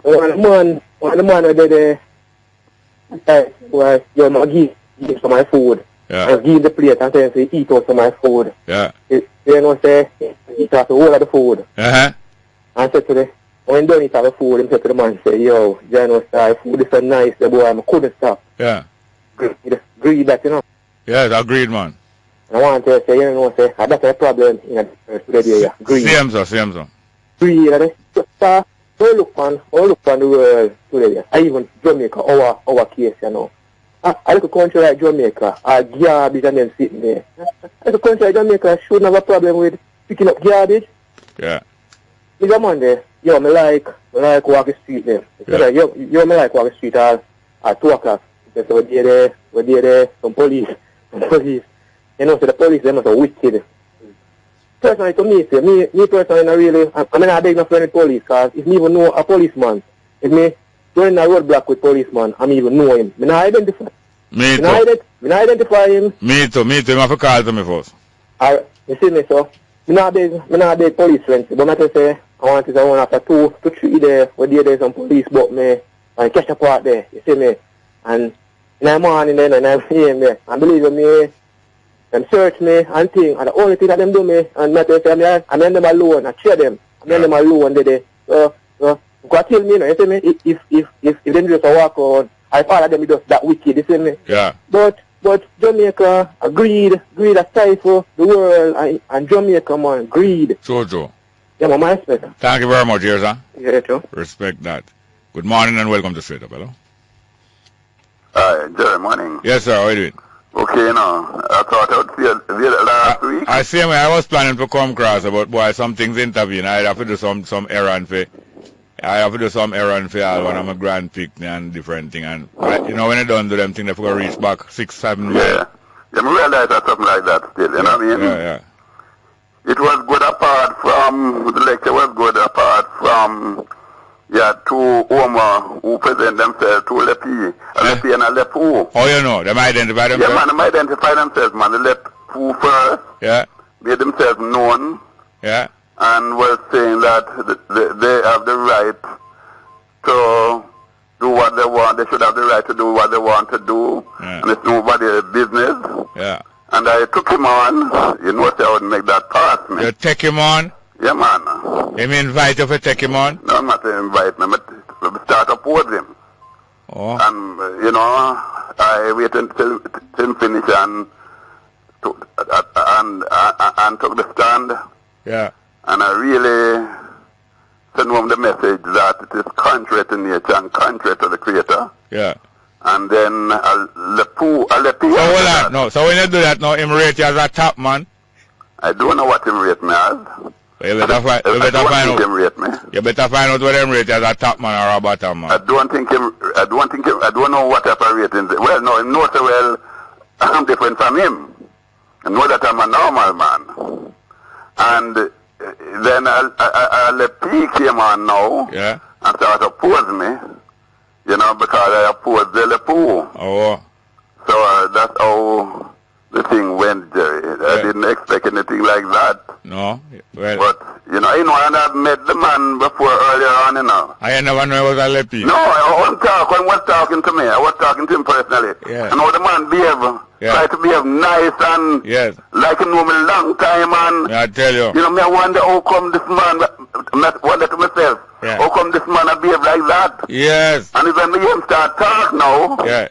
S4: One of the man were there, where you not give some of my food.
S2: Yeah.
S4: And give the plate and say, eat out some of my food.
S2: Yeah.
S4: They don't say, eat out the whole of the food.
S2: Uh-huh.
S4: And say to the, when you don't eat out the food, he said to the man, say, yo, Jano, food is so nice, the boy, I couldn't stop.
S2: Yeah.
S4: Agree that, you know.
S2: Yes, agreed, man.
S4: I want to say, you know, say, that's a problem in the area. Greed.
S2: Same so.
S4: Greed, so look on the world today. I even Jamaica, our case, you know. I look a country like Jamaica, garbage and them sitting there. I look a country like Jamaica shouldn't have a problem with picking up garbage.
S2: Yeah.
S4: You come on there.
S6: yo, me like walk the street there.
S2: Yeah.
S6: Yo, me like walk the street at 2 o'clock. Because we're there, some police. You know, so the police, them are so wicked. Personally, to me, say, me personally, not really, I'm not big enough friend with police, because if me even know a policeman, if me going a roadblock with policeman, I even know him. Me not identify.
S2: Me too.
S6: Me not identify him.
S2: Me too. You have to call to me first.
S6: You see me, so, me not big police friends, but I just say, I want to say, after 2 to 3 days, where there's some police, but me, I catch a part there, you see me, and in the morning then, and I'm here there, and believe me, them search me and thing, and the only thing that them do me, and I say, I mean them alone, I cheer them, I mean them alone, so, go kill me, you know, you see me, if them just walk on, I follow them, just that wicked, you see me?
S2: Yeah.
S6: But Jamaica, greed has stifled the world, and Jamaica, man, greed.
S2: True.
S6: Yeah, man, my respect.
S2: Thank you very much, dear sir.
S6: Yeah, true.
S2: Respect that. Good morning and welcome to Straight Up, hello.
S7: Hi, Jerry, morning.
S2: Yes, sir, how are you doing?
S7: Okay, I thought I would see you last week.
S2: I see, I was planning to come across about, boy, some things intervene. I have to do some errand for one of my grand picnic and different thing. And, you know, when I don't do them things, I forgot to reach back 6-7 miles.
S7: Yeah, I realize that something like that still, you know what I mean?
S2: Yeah.
S7: It was good apart from, the lecture was good apart from, two Oma who present themselves, two Lepi, a Lepi and a Lepu.
S2: Oh, you know, them identify themselves?
S7: Yeah, man, them identify themselves, man. The Lepu first, made themselves known, and was saying that they have the right to do what they want. They should have the right to do what they want to do, and it's nobody's business.
S2: Yeah.
S7: And I took him on. You know, I would make that pass me.
S2: You take him on?
S7: Yeah, man.
S2: Him invite you to take him on?
S7: No, I'm not invite him. I start oppose him.
S2: Oh.
S7: And, you know, I waited until him finish and took the stand.
S2: Yeah.
S7: And I really sent home the message that it is contrary to nature and contrary to the Creator.
S2: Yeah.
S7: And then a lepu.
S2: So when you do that now, him rate you as a top man?
S7: I don't know what him rate me as.
S2: You better find out.
S7: Him rate me.
S2: You better find out whether him rate you as a top man or a bottom man.
S7: I don't know what type of rating. Well, no, he knows well I'm different from him. I know that I'm a normal man. And then a lepi came on now.
S2: Yeah.
S7: And started to oppose me. You know, because I opposed the Lepu.
S2: Oh.
S7: So that's how the thing went, Jerry. I didn't expect anything like that.
S2: No. Well.
S7: But, and I've met the man before earlier on,
S2: I never knew it was a Lepi.
S7: No, I was talking to me. I was talking to him personally.
S2: Yeah.
S7: And how the man behave. Try to behave nice and like you know me long time and
S2: I tell you.
S7: Me I wonder how come this man wonder to myself. How come this man behave like that?
S2: Yes.
S7: And even me him start talk now.
S2: Yeah.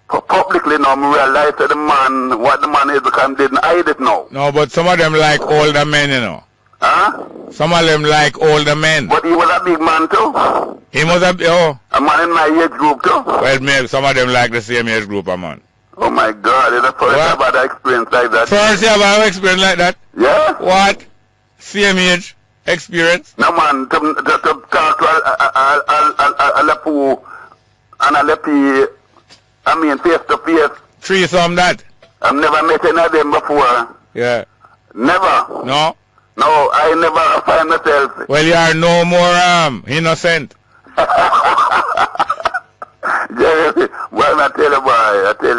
S7: Publicly now me realize that the man what the man is because he didn't hide it now.
S2: No, but some of them like older men, you know.
S7: Huh?
S2: Some of them like older men.
S7: But he was a big man too.
S2: He must have
S7: a man in my age group too.
S2: Well maybe some of them like the same age group, a man.
S7: Oh my God, it's the first time I've had an experience like that.
S2: First time I've had an experience like that?
S7: Yeah.
S2: What? Same age experience?
S7: No man, to talk to a Lepu and a Lepi, I mean face to face.
S2: Threesome that?
S7: I've never met any of them before.
S2: Yeah.
S7: Never.
S2: No?
S7: No, I never find myself.
S2: Well, you are no more innocent.
S7: Jerry, well, I tell you,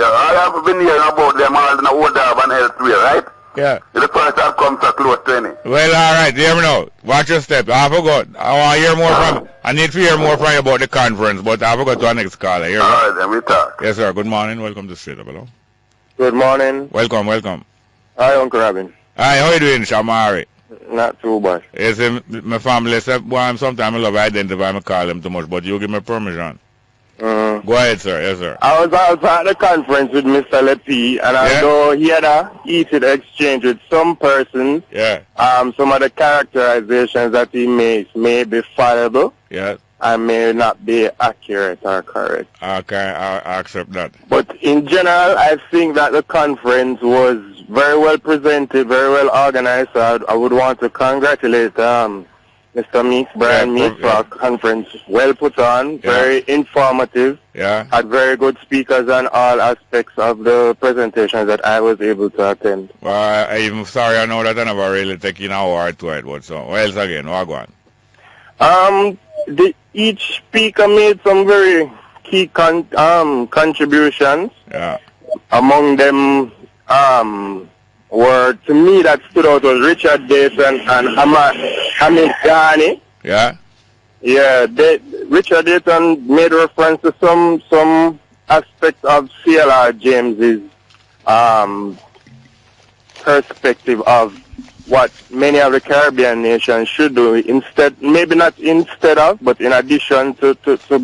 S7: I have been hearing about them all in the old and elsewhere, right?
S2: Yeah.
S7: It's the first time come so close to any.
S2: Well, all right, hear me now. Watch your step. I forgot. I want to hear more from you. I need to hear more from you about the conference, but I forgot to our next caller. All
S7: right, then we talk.
S2: Yes, sir. Good morning. Welcome to Straight Up, hello.
S6: Good morning.
S2: Welcome.
S6: Hi, Uncle Robin.
S2: Hi, how you doing, Shamari?
S6: Not too bad.
S2: Yes, my family said, well, sometimes I love identify, I call them too much, but you give me permission. Go ahead, sir. Yes, sir.
S6: I was at the conference with Mr. Lepi, and although he had a heated exchange with some persons, some of the characterizations that he makes may be fallible, and may not be accurate or correct.
S2: Okay, I accept that.
S6: But in general, I think that the conference was very well presented, very well organized, so I would want to congratulate
S8: Mr. Meeks, Brian Meeks, for our conference. Well put on, very informative.
S2: Yeah.
S8: Had very good speakers on all aspects of the presentations that I was able to attend.
S2: Well, I'm sorry, I know that I never really taken an hour to it, but so, what else again? What go on?
S8: Each speaker made some very key contributions.
S2: Yeah.
S8: Among them, were, to me, that stood out was Richard Dayton and Hamid Ghani.
S2: Yeah.
S8: Yeah, Richard Dayton made reference to some aspects of CLR James's perspective of what many of the Caribbean nations should do instead, maybe not instead of, but in addition to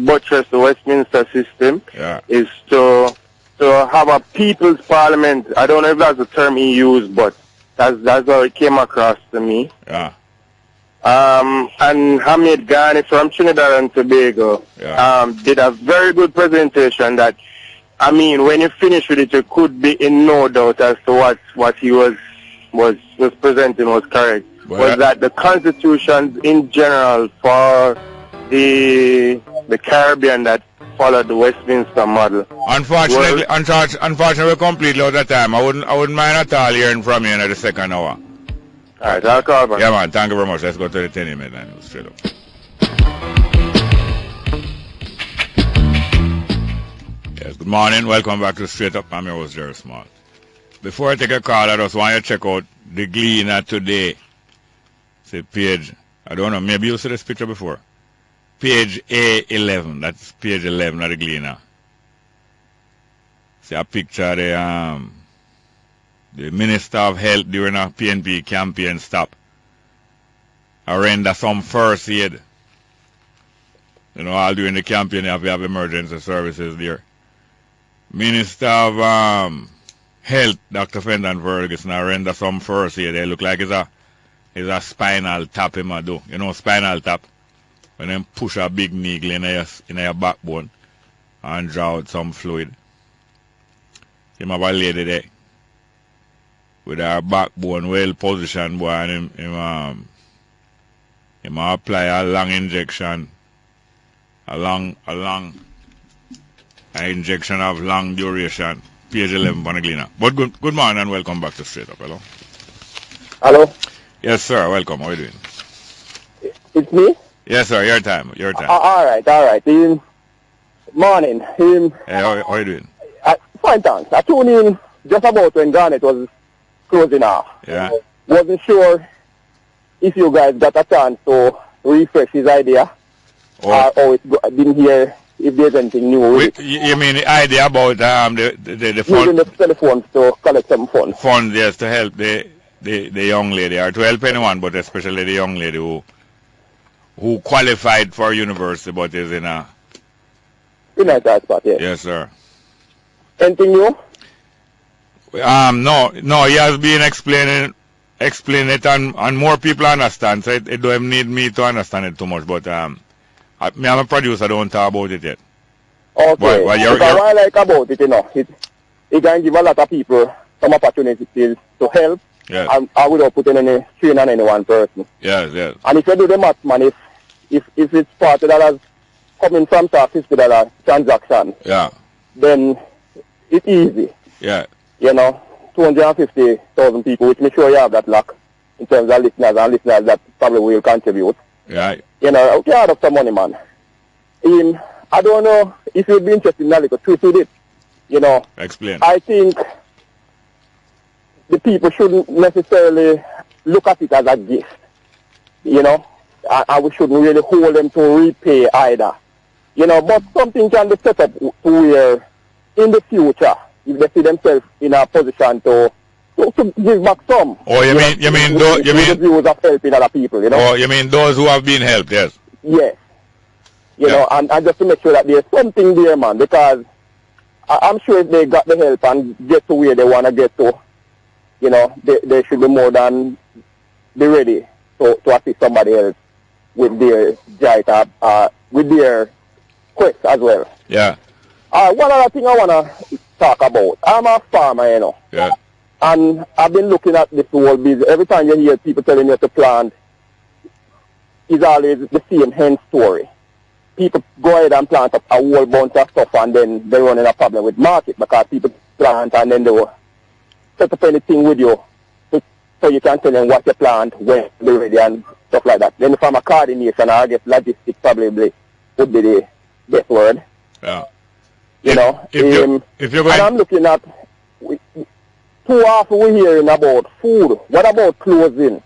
S8: buttress the Westminster system, is to have a people's parliament. I don't know if that's the term he used, but that's how it came across to me.
S2: Yeah.
S8: And Hamid Ghani from Trinidad and Tobago did a very good presentation that, I mean, when you finish with it, you could be in no doubt as to what he was presenting was correct. Was that the constitutions in general for the Caribbean that followed the Westminster model.
S2: Unfortunately, we're completely out of time. I wouldn't mind at all hearing from you in the second hour.
S8: Alright, I'll call back.
S2: Yeah, man. Thank you very much. Let's go to the 10 minute line straight up. Yes, good morning. Welcome back to Straight Up. I'm your host, Jerry Small. Before I take a call, I just want you to check out the Gleaner today. It's a page. I don't know. Maybe you saw this picture before. Page A11. That's page 11 of the Gleaner. See a picture of the Minister of Health during a PNP campaign stop. I render some first aid. You know, all during the campaign you have to have emergency services there. Minister of Health, Dr. Fenton Ferguson, I render some first aid. They look like it's a spinal tap him a do. You know spinal tap? When them push a big needle in your backbone and draw out some fluid. Him have a lady there with her backbone well positioned, boy, and him apply a long injection, a injection of long duration. Page 11 on the Gleaner. But good morning and welcome back to Straight Up. Hello.
S6: Hello.
S2: Yes, sir. Welcome. How are you doing?
S6: It's me.
S2: Yes, sir. Your time.
S6: All right. Morning.
S2: Hey, how are you doing?
S6: Fine, thanks. I tuned in just about when Garnet was closing off.
S2: Yeah.
S6: Wasn't sure if you guys got a chance to refresh his idea. I didn't hear if there's anything new with it.
S2: You mean the idea about the fund?
S6: Using the telephones to collect some funds.
S2: Funds, yes, to help the young lady, or to help anyone, but especially the young lady who qualified for university but is in a
S6: tight spot, yes.
S2: Yes, sir.
S6: Anything new?
S2: No, he has been explaining it and more people understand, so it don't need me to understand it too much, but I'm a producer, I don't talk about it yet.
S6: Okay, what I like about it, it can give a lot of people some opportunities to help,
S2: yes.
S6: And I without putting any strain on any one person.
S2: Yes.
S6: And if you do the math, man, if it's $40 coming from $50 transaction, then it's easy.
S2: Yeah.
S6: 250,000 people, which I'm sure you have that luck in terms of listeners that probably will contribute.
S2: Yeah.
S6: You add up some money, man. I don't know if you'd be interested in a little truth with it.
S2: Explain.
S6: I think the people shouldn't necessarily look at it as a gift. And we shouldn't really hold them to repay either. But something can be set up to where in the future, if they see themselves in a position to give back some.
S2: Oh, you mean
S6: the views of helping other people,
S2: Oh, you mean those who have been helped, yes.
S6: Yes. And just to make sure that there's something there, man, because I'm sure if they got the help and get to where they want to get to, they should be more than be ready to assist somebody else with their with their quest as well.
S2: Yeah.
S6: One other thing I want to talk about. I'm a farmer,
S2: Yeah.
S6: And I've been looking at this whole business. Every time you hear people telling you to plant is always the same hen story. People go ahead and plant up a whole bunch of stuff and then they run in a problem with market because people plant and then they will set up anything with you so you can tell them what you plant, when they're ready and stuff like that. Then from a coordination, I guess logistics probably would be the best word.
S2: Yeah.
S6: You know,
S2: if you're going...
S6: and I'm looking at, too often we're hearing about food. What about clothing?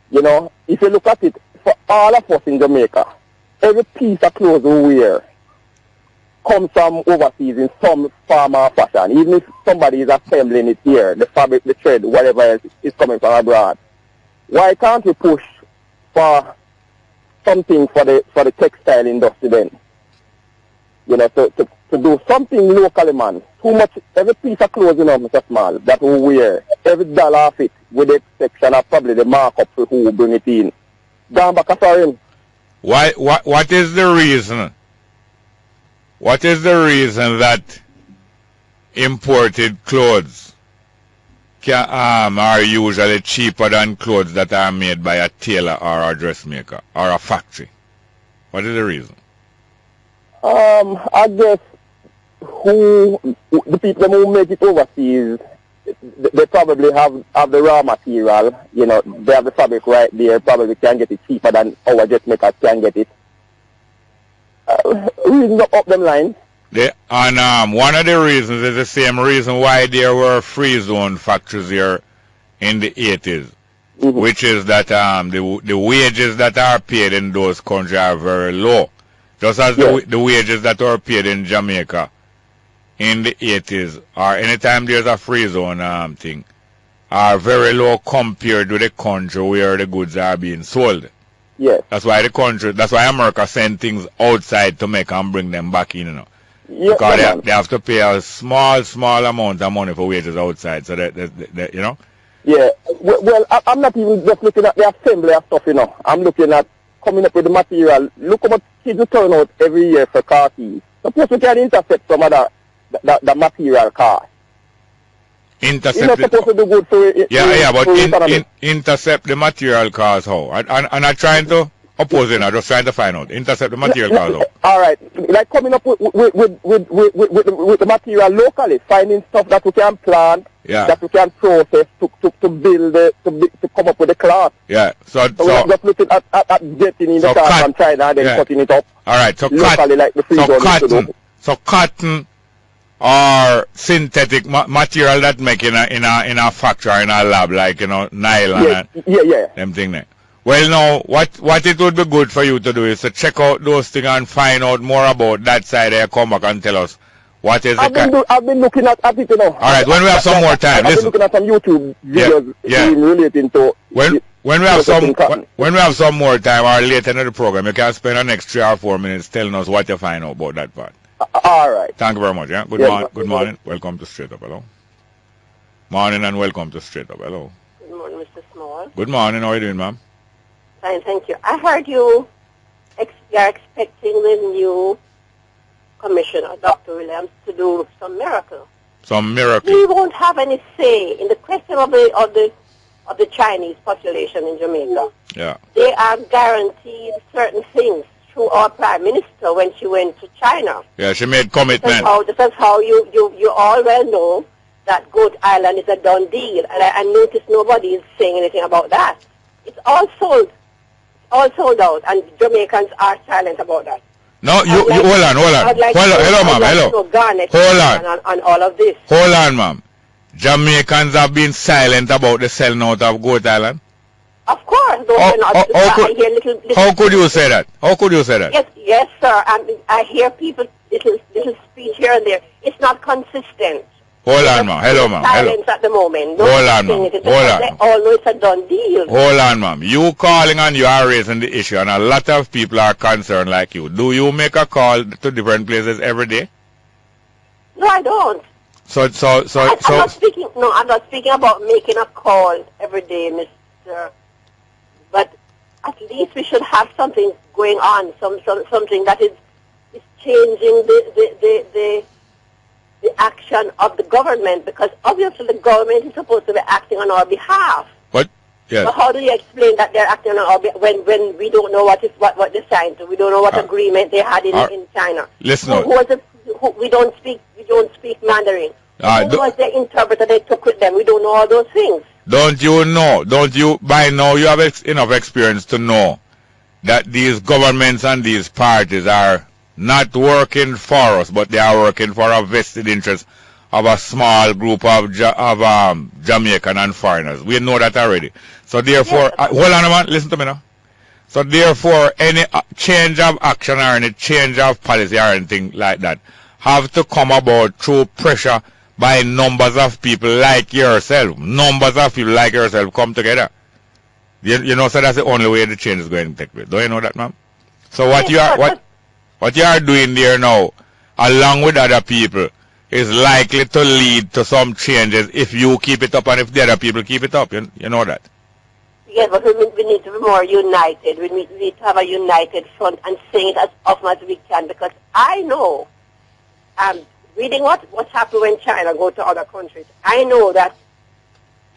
S6: You know, if you look at it, for all of us in Jamaica, every piece of clothes we wear comes from overseas in some form or fashion. Even if somebody is assembling it here, the fabric, the thread, whatever else is coming from abroad. Why can't we push for something for the textile industry then? You know, to do something locally, man. Too much, every piece of clothes, you know, Mr. Small, that we wear, every dollar of it, with the exception of probably the markup for who bring it in. Down back for him.
S2: What is the reason? What is the reason that imported clothes are usually cheaper than clothes that are made by a tailor or a dressmaker or a factory? What is the reason?
S6: I guess the people who make it overseas, they probably have the raw material, you know, they have the fabric right there, probably can get it cheaper than our dressmakers can get it. Reasons up them lines.
S2: One of the reasons is the same reason why there were free zone factories here in the 80s, which is that the wages that are paid in those countries are very low. Just as the wages that are paid in Jamaica in the 80s, or anytime there's a free zone thing, are very low compared to the country where the goods are being sold.
S6: Yes.
S2: That's why America send things outside to make and bring them back in, you know.
S6: Yes,
S2: because they have to pay a small amount of money for wages outside, so that you know.
S6: Yeah. Well, I'm not even just looking at the assembly of stuff, you know. I'm looking at coming up with the material. Look how much kids will turn out every year for car keys. Suppose we can intercept some of the material cost.
S2: Intercept.
S6: You're not supposed to do good for it.
S2: But intercept the material cost how? And I'm trying to oppose it. I'm just trying to find out. Intercept the material cost how?
S6: All right. Like coming up with the material locally, finding stuff that we can plant, that we can process to build to come up with the cloth.
S2: Yeah. So
S6: we're just looking at getting in the cloth from China and then cutting it up.
S2: All right. So
S6: locally, like the free zone.
S2: So cotton or synthetic material that make in a factory or in a lab, like, you know, nylon and them thing there. Well, now, what it would be good for you to do is to check out those things and find out more about that side there. Come back and tell us what is
S6: I've been looking at it, you know.
S2: All right, when we have some more time,
S6: I've been looking at some YouTube videos relating to
S2: when we have some more time or later in the program, you can spend the next 3 or 4 minutes telling us what you find out about that part.
S6: All right.
S2: Thank you very much. Yeah. Good morning. Welcome to Straight Up. Hello. Morning and welcome to Straight Up. Hello.
S9: Good morning, Mr. Small.
S2: Good morning. How are you doing, ma'am?
S9: Fine, thank you. I heard you're expecting the new commissioner, Dr. Williams, to do some miracle.
S2: Some miracle.
S9: He won't have any say in the question of the Chinese population in Jamaica.
S2: Yeah.
S9: They are guaranteed certain things through our Prime Minister when she went to China.
S2: Yeah, she made commitment.
S9: That's how you all well know that Goat Island is a done deal. And I notice nobody is saying anything about that. It's all sold out, and Jamaicans are silent about that.
S2: No, you hold on. Hello, ma'am. Hold
S9: on all of this.
S2: Hold on, ma'am. Jamaicans have been silent about the selling out of Goat Island?
S9: Of course.
S2: How could you say that? How could you say that?
S9: Yes, sir. I hear people little speech here and there. It's not consistent.
S2: Hold on, ma'am. Hello, ma'am.
S9: Silence at the moment.
S2: Hold on, ma'am.
S9: They all know it's a done deal.
S2: Hold on, ma'am. You calling and you are raising the issue, and a lot of people are concerned like you. Do you make a call to different places every day?
S9: No, I don't.
S2: I'm
S9: not speaking about making a call every day, Mr. But at least we should have something going on, something that is changing the action of the government, because obviously the government is supposed to be acting on our behalf.
S2: But Yes.
S9: But how do you explain that they're acting on when we don't know what they signed to? We don't know what agreement they had in China.
S2: Listen.
S9: We don't speak Mandarin. Who was the interpreter they took with them? We don't know all those things.
S2: Don't you know? Don't you? By now you have enough experience to know that these governments and these parties are not working for us, but they are working for a vested interest of a small group of Jamaican and foreigners. We know that already. So therefore, hold on a minute, listen to me now. So therefore, any change of action or any change of policy or anything like that have to come about through pressure by numbers of people like yourself. Numbers of people like yourself come together. You know, so that's the only way the change is going to take place. Don't you know that, ma'am? So what you are doing there now, along with other people, is likely to lead to some changes if you keep it up and if the other people keep it up. You know that?
S9: Yes, but we need to be more united. We need to have a united front and say it as often as we can, because I know, reading what's happened when China go to other countries, I know that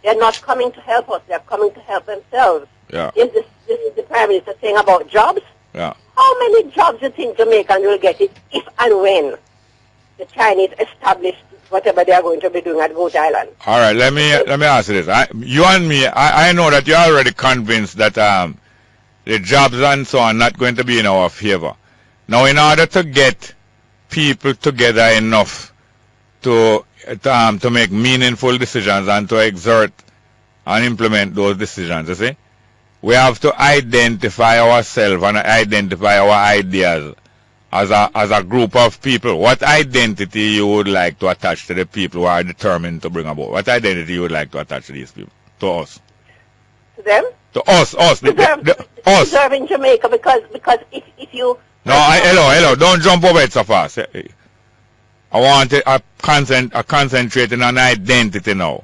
S9: they're not coming to help us. They're coming to help themselves.
S2: Yeah.
S9: This is the Prime Minister saying about jobs.
S2: Yeah.
S9: How many jobs do you think Jamaican will get if and when the Chinese establish whatever they are going to be doing at Goat Island?
S2: All right, let me ask you this. You and me, I know that you're already convinced that the jobs and so on are not going to be in our favor. Now, in order to get people together enough to make meaningful decisions and to exert and implement those decisions, you see, we have to identify ourselves and identify our ideas as a group of people. What identity you would like to attach to the people who are determined to bring about? What identity you would like to attach to these people? To us?
S9: To them?
S2: To us. Us.
S9: Deserve in Jamaica, because if you...
S2: No, hello. Don't jump over it so fast. I want to concentrate on an identity now.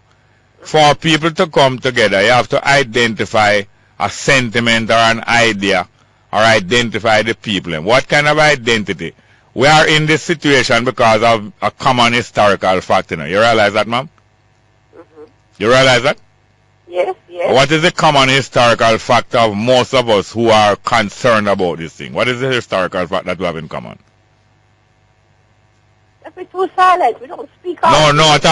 S2: For people to come together, you have to identify a sentiment or an idea, or identify the people. And what kind of identity? We are in this situation because of a common historical fact. You realize that, ma'am?
S9: Mm-hmm.
S2: You realize that?
S9: Yes.
S2: What is the common historical fact of most of us who are concerned about this thing? What is the historical fact that we have in common?
S9: We're too silent. We don't speak out.
S2: No, I'm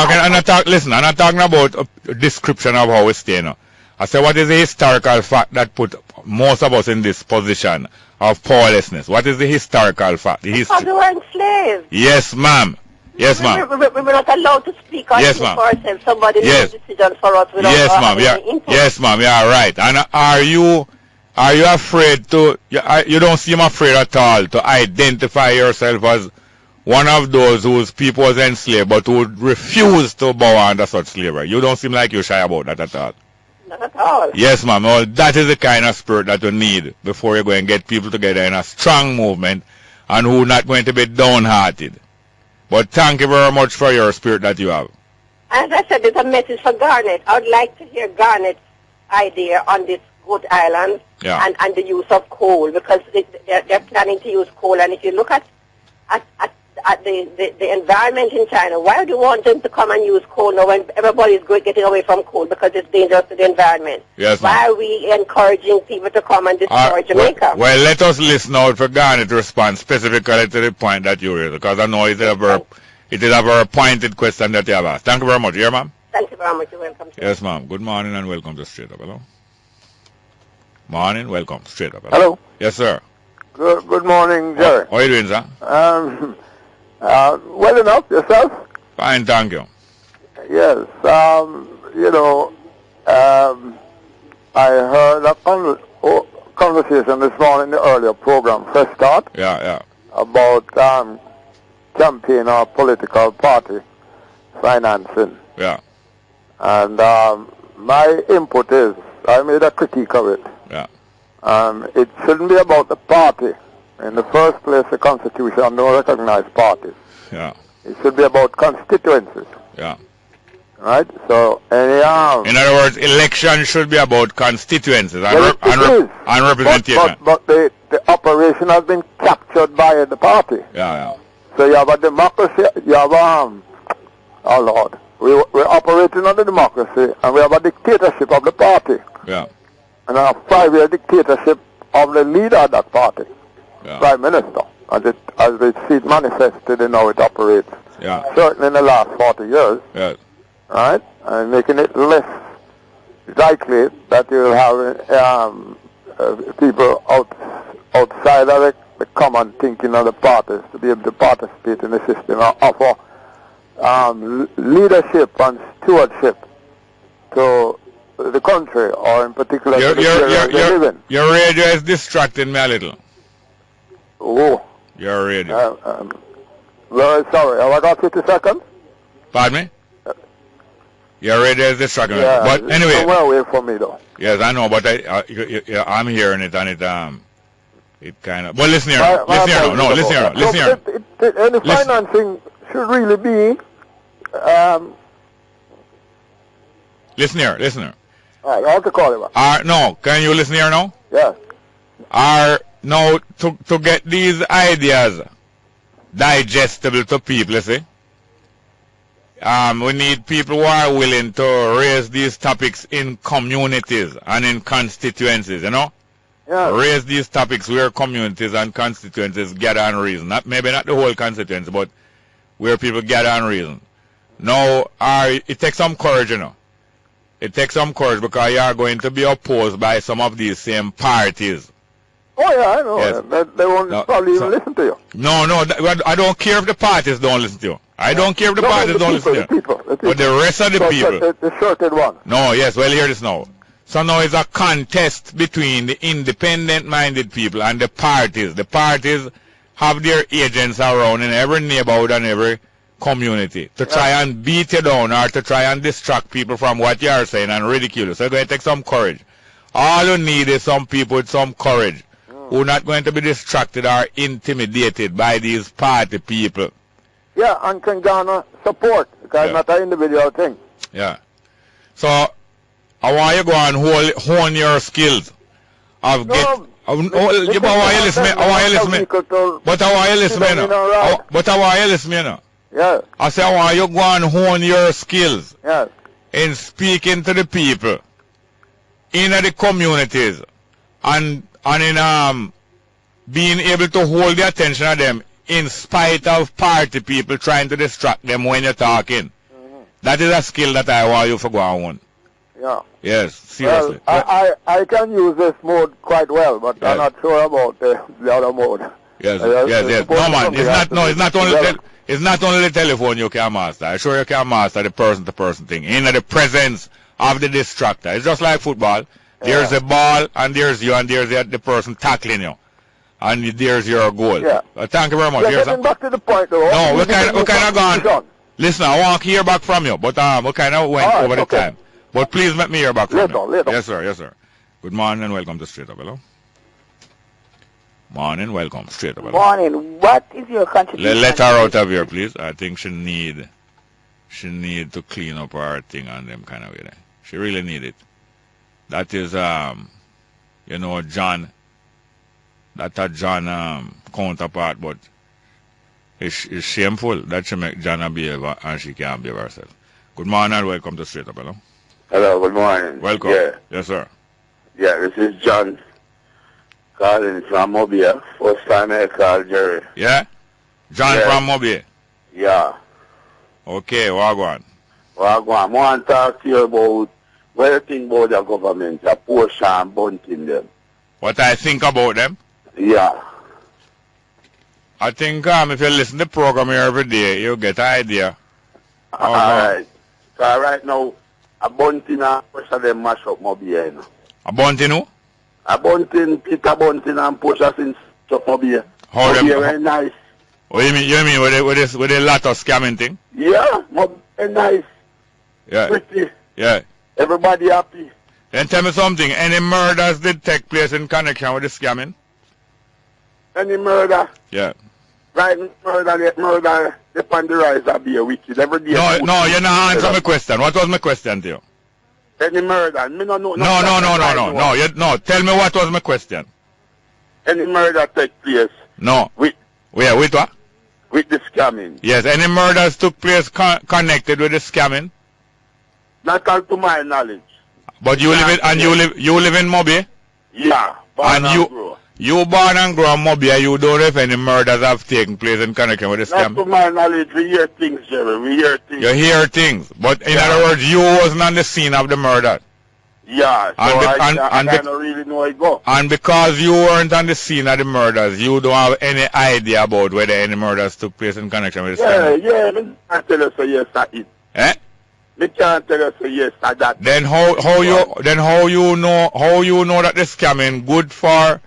S2: not talking about a description of how we stay now. I say, what is the historical fact that put most of us in this position of powerlessness? What is the historical fact? The history.
S9: Because we were enslaved.
S2: Yes, ma'am. Yes, ma'am.
S9: We're not allowed to speak out for ourselves. Somebody makes a decision for us without any input.
S2: Yes, ma'am. You are right. And are you afraid to? You don't seem afraid at all to identify yourself as one of those whose people was enslaved but who would refuse to bow under such slavery. You don't seem like you're shy about that at all.
S9: Not at all.
S2: Yes, ma'am. Well, that is the kind of spirit that you need before you go and get people together in a strong movement and who are not going to be downhearted. But thank you very much for your spirit that you have.
S9: As I said, there's a message for Garnet. I would like to hear Garnet's idea on this Goat Island and the use of coal, because they're planning to use coal. And if you look at the environment in China, why do you want them to come and use coal now when everybody's getting away from coal because it's dangerous to the environment?
S2: Yes,
S9: why are we encouraging people to come and destroy Jamaica?
S2: Well, let us listen out for Garnet to respond specifically to the point that you raised, because I know it is a very pointed question that you have asked. Thank you very much. Here, ma'am?
S9: Thank you very much. You're welcome.
S2: Yes, ma'am. Good morning and welcome to Straight Up. Hello? Morning, welcome. Straight Up.
S10: Hello?
S2: Yes, sir.
S10: Good morning, Jerry.
S2: How are you doing, sir?
S10: Well enough, yourself?
S2: Fine, thank you.
S10: Yes, I heard a conversation this morning in the earlier program, Fresh Start.
S2: Yeah.
S10: About campaign or political party financing.
S2: Yeah.
S10: And my input is, I made a critique of it.
S2: Yeah.
S10: It shouldn't be about the party. In the first place, the Constitution don't recognize parties.
S2: Yeah.
S10: It should be about constituencies.
S2: Yeah.
S10: Right? So,
S2: in other words, election should be about constituencies and representation.
S10: But the operation has been captured by the party.
S2: Yeah.
S10: So you have a democracy, you have oh Lord, we're operating under democracy, and we have a dictatorship of the party.
S2: Yeah.
S10: And a 5-year dictatorship of the leader of that party, Prime Minister, as we see it manifested in how it operates.
S2: Yeah.
S10: Certainly in the last 40 years.
S2: Yeah.
S10: Right? And making it less likely that you'll have people outside of the common thinking of the parties to be able to participate in the system or offer leadership and stewardship to the country, or in particular to the area they live in.
S2: Your radio is distracting me a little.
S10: Oh.
S2: Your radio.
S10: Very sorry. Have I got 50 seconds?
S2: Pardon me? Your radio is distracting me.
S10: Yeah,
S2: But anyway.
S10: Somewhere away from me, though.
S2: Yes, I know, but I'm hearing it, and it kind of... Well, listen here. Listen here. No, listen here. Listen here.
S10: And the financing should really be...
S2: Listen here. Listen here.
S10: All right, I have to call you back.
S2: No, can you listen here now?
S10: Yes.
S2: Now, to get these ideas digestible to people, you see, we need people who are willing to raise these topics in communities and in constituencies, you know?
S10: Yeah.
S2: Raise these topics where communities and constituencies gather and reason. Maybe not the whole constituency, but where people gather and reason. Now, it takes some courage, you know. It takes some courage because you are going to be opposed by some of these same parties.
S10: Oh, yeah, I know. Yes. They won't probably even listen to you.
S2: No, I don't care if the parties don't listen to you. I don't care if the parties don't listen to you. But the rest of the people.
S10: The shorted one.
S2: No, yes, well, hear this now. So now it's a contest between the independent-minded people and the parties. The parties have their agents around in every neighborhood and every community to try and beat you down or to try and distract people from what you are saying and ridicule you. So it's going to take some courage. All you need is some people with some courage who are not going to be distracted or intimidated by these party people.
S10: Yeah, and can garner support because it's not an individual thing.
S2: Yeah. So I want you to go and hone your skills. I want you listen me. But I want you listen me now. But I want you listen me now.
S10: Yeah.
S2: I say I want you to go and hone your skills.
S10: Yes.
S2: In speaking to the people in the communities and in being able to hold the attention of them in spite of party people trying to distract them when you're talking. That is a skill that I want you to go on.
S10: Yeah.
S2: Yes, seriously.
S10: Well, I can use this mode quite well, but I'm not sure about the other mode.
S2: Yes, yes. No, man, it's not only the telephone you can master. I'm sure you can master the person-to-person thing. In the presence of the distractor. It's just like football. There's a ball, and there's you, and there's the person tackling you. And there's your goal.
S10: Yeah.
S2: Thank you very much.
S10: Yeah, getting back to the point, though.
S2: No, we kind of gone. Listen, I want to hear back from you, but we kind of went over the time. But please let me hear back from you.
S10: Later.
S2: Yes, sir. Yes, sir. Good morning and welcome to Straight Up. Hello. Morning, welcome. Straight Up. Hello.
S11: Morning. What is your contribution?
S2: Let her out of here, please. I think she need to clean up her thing on them kind of way. She really need it. That is, John. That's a John counterpart, but it's shameful that she make John behave and she can't behave herself. Good morning and welcome to Straight Up. Hello.
S12: Hello, good morning.
S2: Welcome.
S12: Yeah.
S2: Yes, sir.
S12: Yeah, this is John calling from Mobile. First time I called Jerry.
S2: Yeah? John from Mobile?
S12: Yeah.
S2: Okay, Wagwan.
S12: I want to talk to you about what you think about the government, a portion and bunting them.
S2: What I think about them?
S12: Yeah.
S2: I think if you listen to the program here every day, you'll get an idea.
S12: All right. So right now, a bunting and push of them mash up Mobile. You know.
S2: A bunting who?
S12: A bunting, Peter Bunting and push us in stuff Mobile.
S2: How them?
S12: Very nice.
S2: What you mean with the lot of scamming thing?
S12: Yeah, Mobile nice.
S2: Yeah.
S12: Pretty.
S2: Yeah.
S12: Everybody happy.
S2: Then tell me something. Any murders did take place in connection with the scamming?
S12: Any murder?
S2: Yeah.
S12: Right, murder, the on the rise of be a wicked every day.
S2: No, you're not answering my question. What was my question to you?
S12: Any murder? Me no.
S2: No. Tell me what was my question.
S12: Any murder take place?
S2: No.
S12: With
S2: what?
S12: With the scamming.
S2: Yes, any murders took place connected with the scamming?
S12: Not all to my knowledge.
S2: But you live in, and you live in Mobi?
S12: Yeah, born and grow.
S2: You born and grow in Mobi, and you don't know if any murders have taken place in connection with this scam?
S12: Not to my knowledge, we hear things, Jerry. We hear things.
S2: You hear things, but in other words, you wasn't on the scene of the murder.
S12: Yeah, so I don't really know it go.
S2: And because you weren't on the scene of the murders, you don't have any idea about whether any murders took place in connection with this scam?
S12: Yeah, I can't tell you so yes, I it.
S2: Eh?
S12: Me can't tell you so yes, I that.
S2: Then how you know that the scamming good for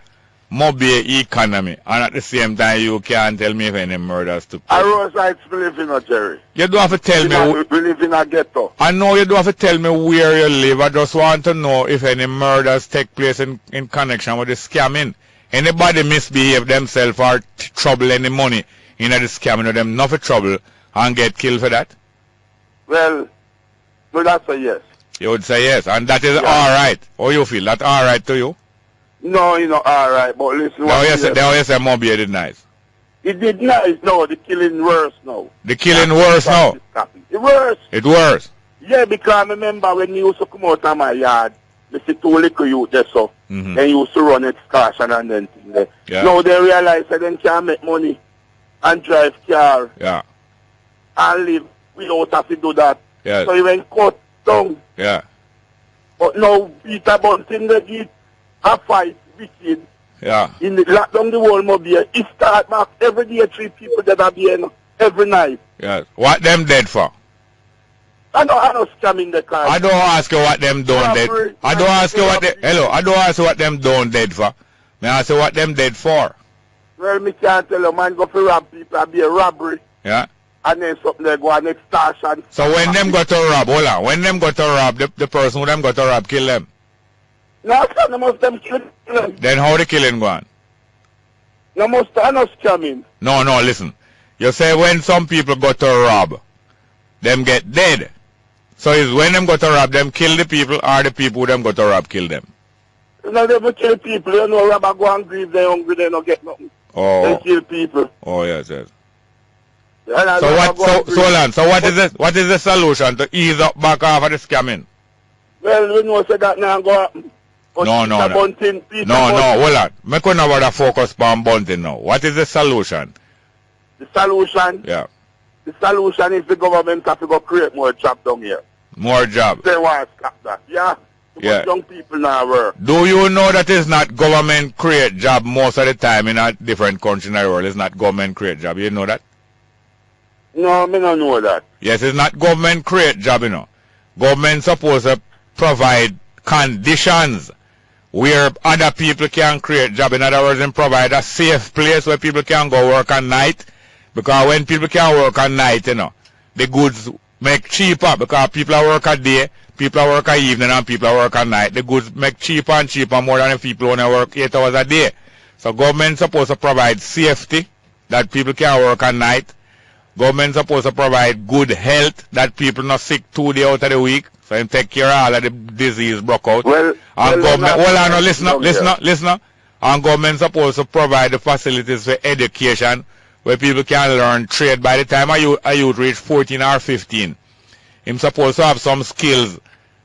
S2: Mobi economy, and at the same time you can't tell me if any murders took place?
S12: I Rose Heights we live in a Jerry.
S2: You don't have to tell me.
S12: We live in a ghetto.
S2: I know you don't have to tell me where you live. I just want to know if any murders take place in connection with the scamming. Anybody misbehave themselves or trouble any money in the scamming of them, not for trouble, and get killed for that?
S12: Well, that's a yes.
S2: You would say yes, and that is alright. How you feel? That alright to you?
S12: No, you know, alright, but listen.
S2: Now you say Mobi did nice.
S12: It did nice, no, the killing worse now.
S2: The killing worse now?
S12: It worse.
S2: It worse?
S12: Yeah, because I remember when you used to come out of my yard, they see two little youth there, so, then you used to run excursion and then things there.
S2: Yeah.
S12: Now they realize that they can't make money and drive car.
S2: Yeah.
S12: And live without have to do that.
S2: Yeah.
S12: So he went cut down.
S2: Yeah.
S12: But now Peter Bunting they give a fight wicked.
S2: Yeah.
S12: In the lock down the whole Mobi. He start back every day 3 people that are being every night.
S2: Yeah. What them dead for?
S12: I don't scam in the car.
S2: I don't ask you what them done dead. I don't ask you what I don't ask you what them done dead for. May I ask you what them dead for?
S12: Well, me can't tell you, man, go for rob people and be a robbery.
S2: Yeah.
S12: And then something they go an extortion.
S2: So when them go to rob, hold on, when them go to rob, the person who them go to rob kill them?
S12: No, sir, most of them kill them.
S2: Then how the killing go on?
S12: No, most are not scamming.
S2: No, listen. You say when some people go to rob, them get dead. So is when them go to rob, them kill the people, or the people who them go to rob kill them?
S12: No, they will kill people. You know, robber go and grieve, they hungry, they don't get nothing.
S2: Oh.
S12: They kill people.
S2: Oh, yes.
S12: So
S2: what is the solution to ease up back off of the scamming?
S12: Well, we know so that now go happen.
S2: No, hold on. Me couldn't have focus on Bunting now. What is the solution?
S12: The solution?
S2: Yeah.
S12: The solution is the government have to go create more jobs down here.
S2: More jobs?
S12: They want to stop that. Yeah.
S2: Yeah.
S12: Young people now work.
S2: Do you know that it's not government create job most of the time in a different country in the world? It's not government create job. You know that?
S12: No, me don't know that.
S2: Yes, it's not government create job, you know. Government supposed to provide conditions where other people can create job. In other words, and provide a safe place where people can go work at night. Because when people can work at night, you know, the goods make cheaper because people are work at day, people are work at evening, and people are work at night. The goods make cheaper and cheaper more than if people only work 8 hours a day. So government supposed to provide safety that people can work at night. Government supposed to provide good health that people not sick 2 days out of the week. So you take care of all of the disease broke out. Listen up. And government supposed to provide the facilities for education where people can learn trade. By the time a youth reach 14 or 15, him supposed to have some skills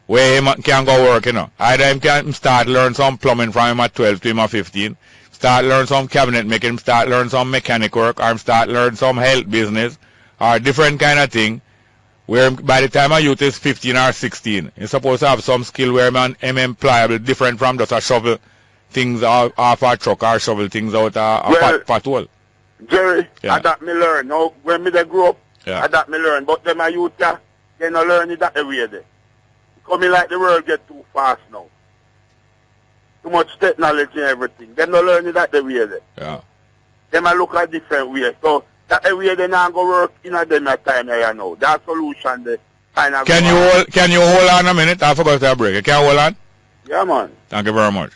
S2: where he can go work, you know. Either him can start learn some plumbing from him at 12 to him at 15, start learn some cabinet making, start learn some mechanic work, or start learn some health business, or different kind of thing, where by the time a youth is 15 or 16, he's supposed to have some skill where him employable, different from just a shovel things off a truck or shovel things out a pathole.
S12: Jerry, I that me learn. Now, when me they grow up, I that me learn. But them a youth, they not learn it that way there. Coming like the world get too fast now. Too much technology and everything. They not learn it that way there.
S2: Yeah.
S12: Them a look at different ways. So that way they not go work in a them time here now. That solution they kind of.
S2: Can you hold on a minute? I forgot to break. Can you hold on?
S12: Yeah, man.
S2: Thank you very much.